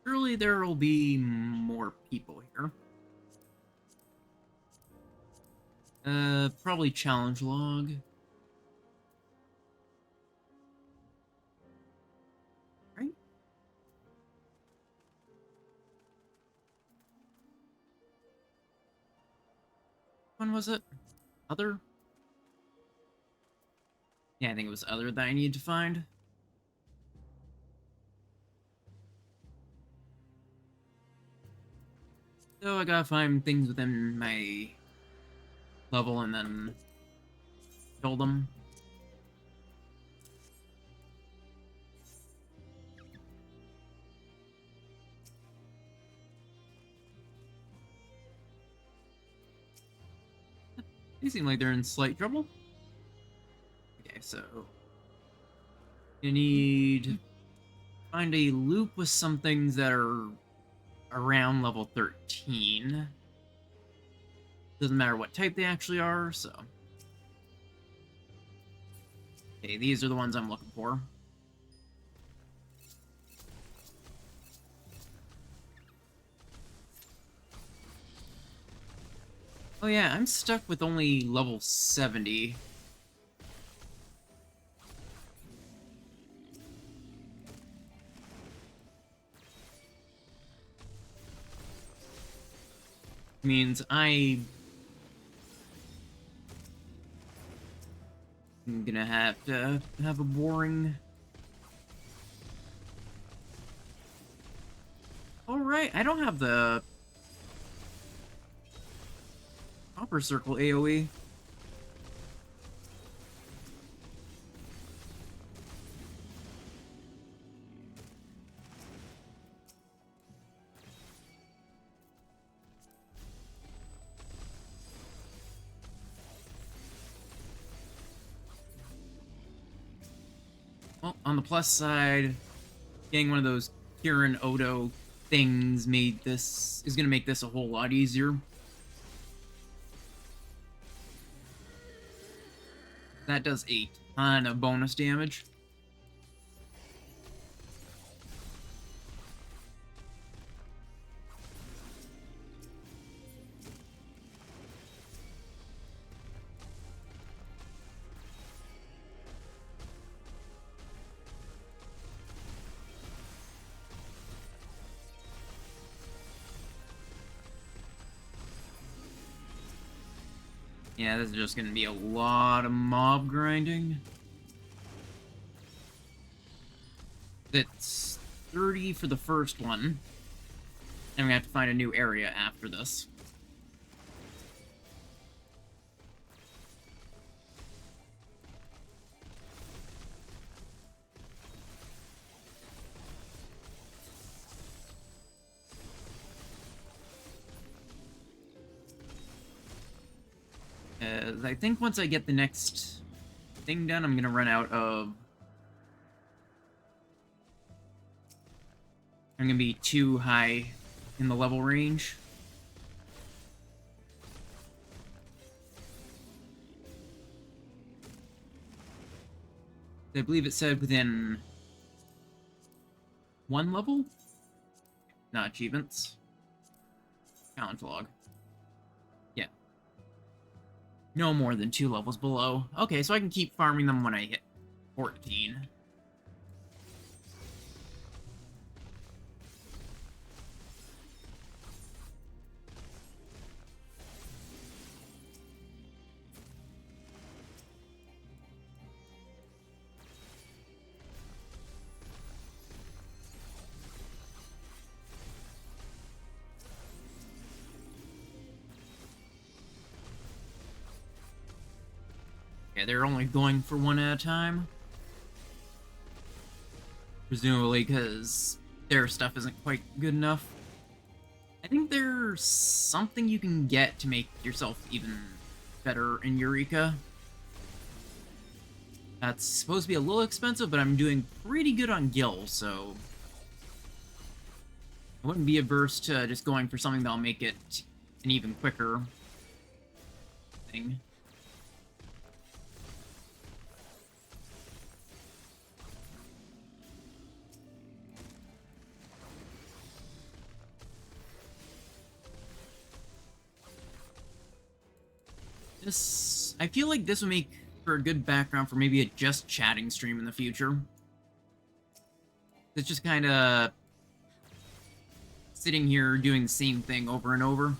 Surely there will be more people here. Probably challenge log. one was it? Other? Yeah, I think it was other that I needed to find. So I gotta find things within my level and then kill them. They seem like they're in slight trouble. Okay, so you need to find a loop with some things that are around level 13. Doesn't matter what type they actually are, so. Okay, these are the ones I'm looking for. Oh yeah, I'm stuck with only level 70. Means I'm gonna have to have a boring... Alright, I don't have the Copper Circle AoE. Well, on the plus side, getting one of those Kirin Odo things is gonna make this a whole lot easier. That does a ton of bonus damage. Yeah, this is just gonna be a lot of mob grinding. It's 30 for the first one. And I'm gonna have to find a new area after this. I think once I get the next thing done, I'm gonna run out of... I'm gonna be too high in the level range. I believe it said within one level? Not achievements. Challenge log. Yeah. No more than 2 levels below. Okay, so I can keep farming them when I hit 14. Yeah, they're only going for one at a time. Presumably because their stuff isn't quite good enough. I think there's something you can get to make yourself even better in Eureka. That's supposed to be a little expensive, but I'm doing pretty good on Gil, so... I wouldn't be averse to just going for something that'll make it an even quicker thing. I feel like this would make for a good background for maybe a just chatting stream in the future. It's just kind of sitting here doing the same thing over and over.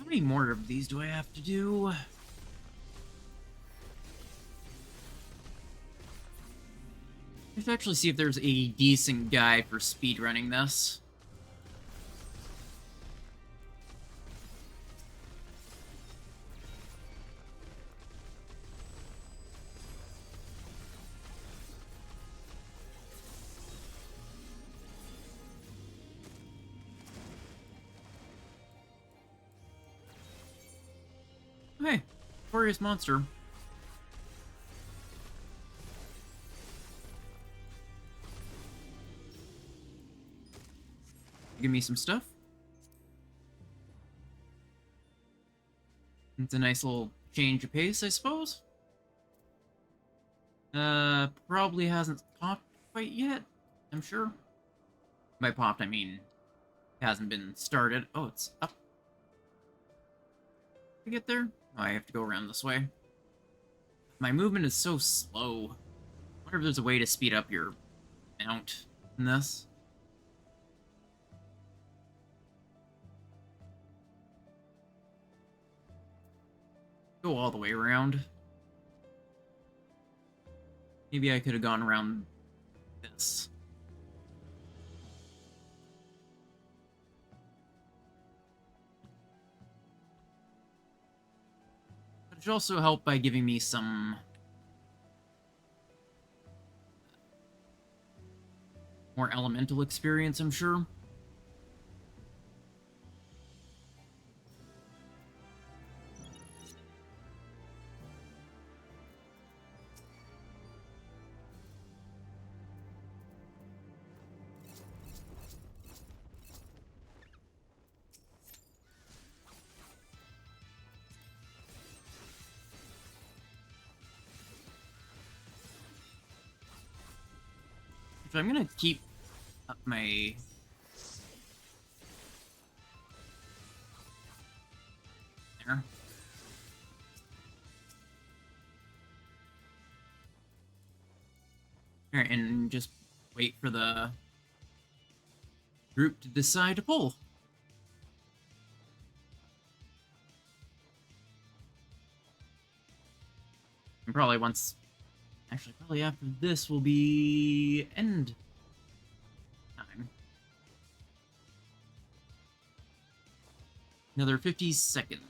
How many more of these do I have to do? I have to actually see if there's a decent guy for speedrunning this. Hey, Glorious Monster. Give me some stuff. It's a nice little change of pace, I suppose. Probably hasn't popped quite yet, I'm sure. By popped, I mean, it hasn't been started. Oh, it's up. To get there? Oh, I have to go around this way. My movement is so slow. I wonder if there's a way to speed up your mount in this. Go all the way around. Maybe I could have gone around this. But it should also help by giving me some more elemental experience, I'm sure. So I'm gonna keep up my... There. Alright, and just wait for the group to decide to pull. And probably once... Actually, probably after this will be end time. Another 50 seconds.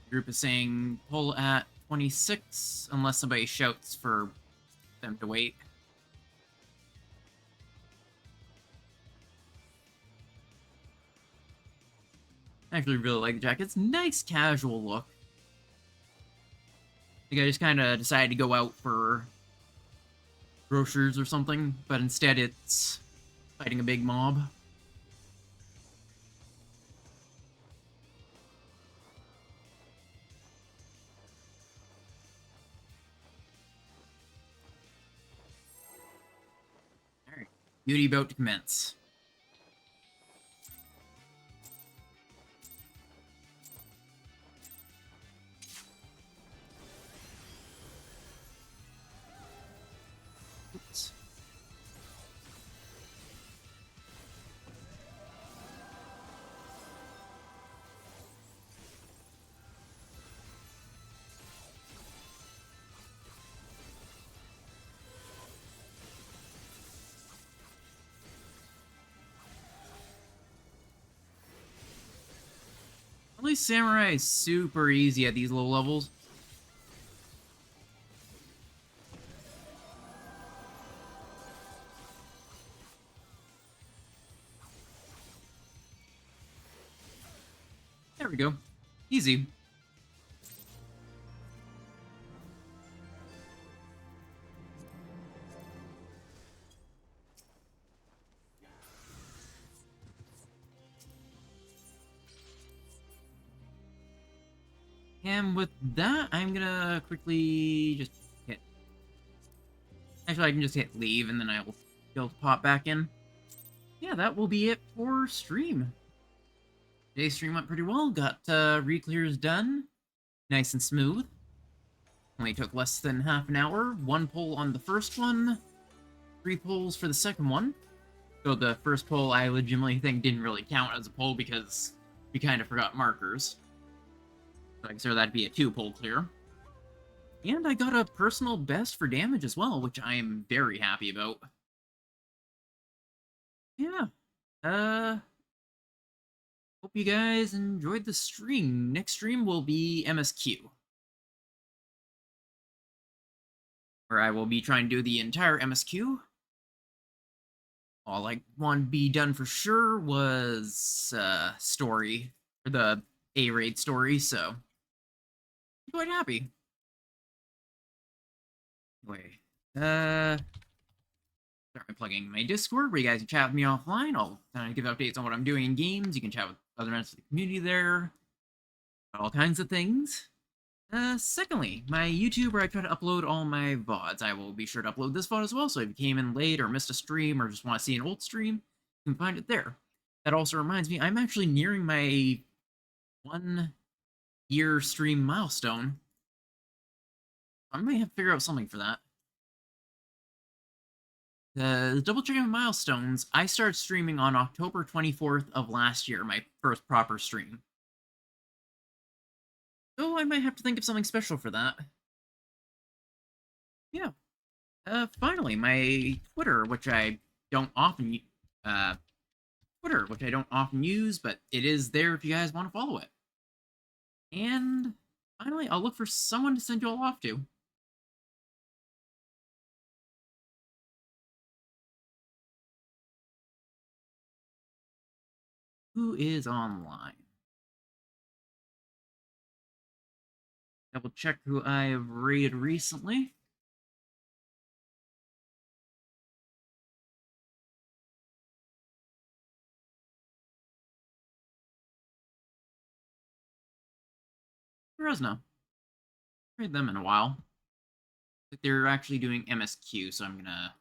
The group is saying pull at 26 unless somebody shouts for them to wait. I actually really like the jacket. It's a nice casual look. I think I just kind of decided to go out for grocers or something, but instead it's fighting a big mob. Alright, duty about to commence. Oops. At least Samurai is super easy at these low levels. There we go. Easy. And with that, I'm gonna quickly just hit... Actually, I can just hit leave, and then I will be able to pop back in. Yeah, that will be it for stream. Today's stream went pretty well. Got re-clears done. Nice and smooth. Only took less than half an hour. 1 pull on the first one. 3 pulls for the second one. So the first pull I legitimately think didn't really count as a pull because We kind of forgot markers. So I consider that to be a 2-pull clear. And I got a personal best for damage as well, which I am very happy about. Yeah. Hope you guys enjoyed the stream. Next stream will be MSQ, where I will be trying to do the entire MSQ. All I want to be done for sure was story, or the A-raid story, so I'm quite happy. Anyway, start plugging my Discord, where you guys can chat with me offline. I'll give updates on what I'm doing in games. You can chat with other members of the community there. All kinds of things. Secondly, my YouTube, where I try to upload all my VODs. I will be sure to upload this VOD as well, so if you came in late or missed a stream or just want to see an old stream, you can find it there. That also reminds me, I'm actually nearing my 1-year stream milestone. I might have to figure out something for that. Double checking milestones, I started streaming on October 24th of last year, my first proper stream. So I might have to think of something special for that. Yeah. Finally, my Twitter, which I don't often use, but it is there if you guys want to follow it. And finally, I'll look for someone to send you all off to. Who is online? Double check who I have raided recently. Fresno. Raid them in a while. But they're actually doing MSQ, so I'm gonna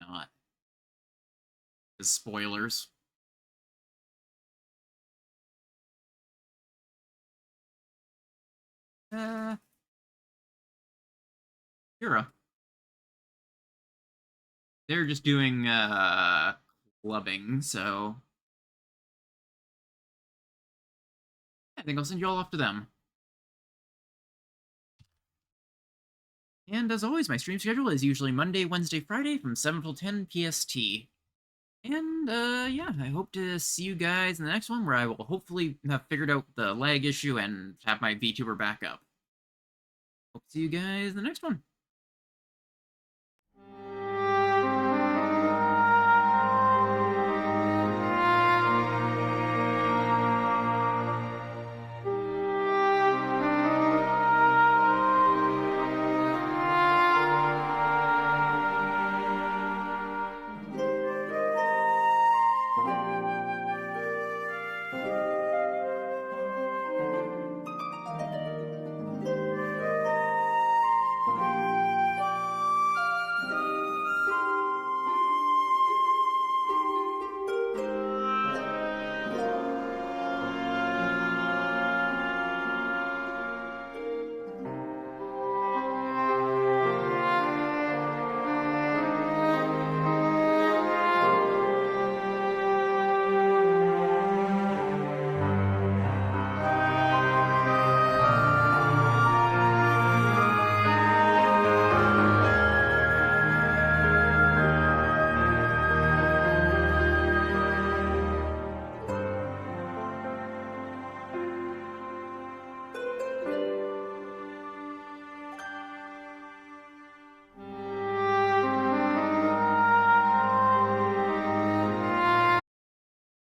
not. The spoilers. Kira. They're just doing clubbing, so I think I'll send you all off to them. And as always, my stream schedule is usually Monday, Wednesday, Friday from 7 till 10 PST. And yeah, I hope to see you guys in the next one, where I will hopefully have figured out the lag issue and have my VTuber back up. Hope to see you guys in the next one.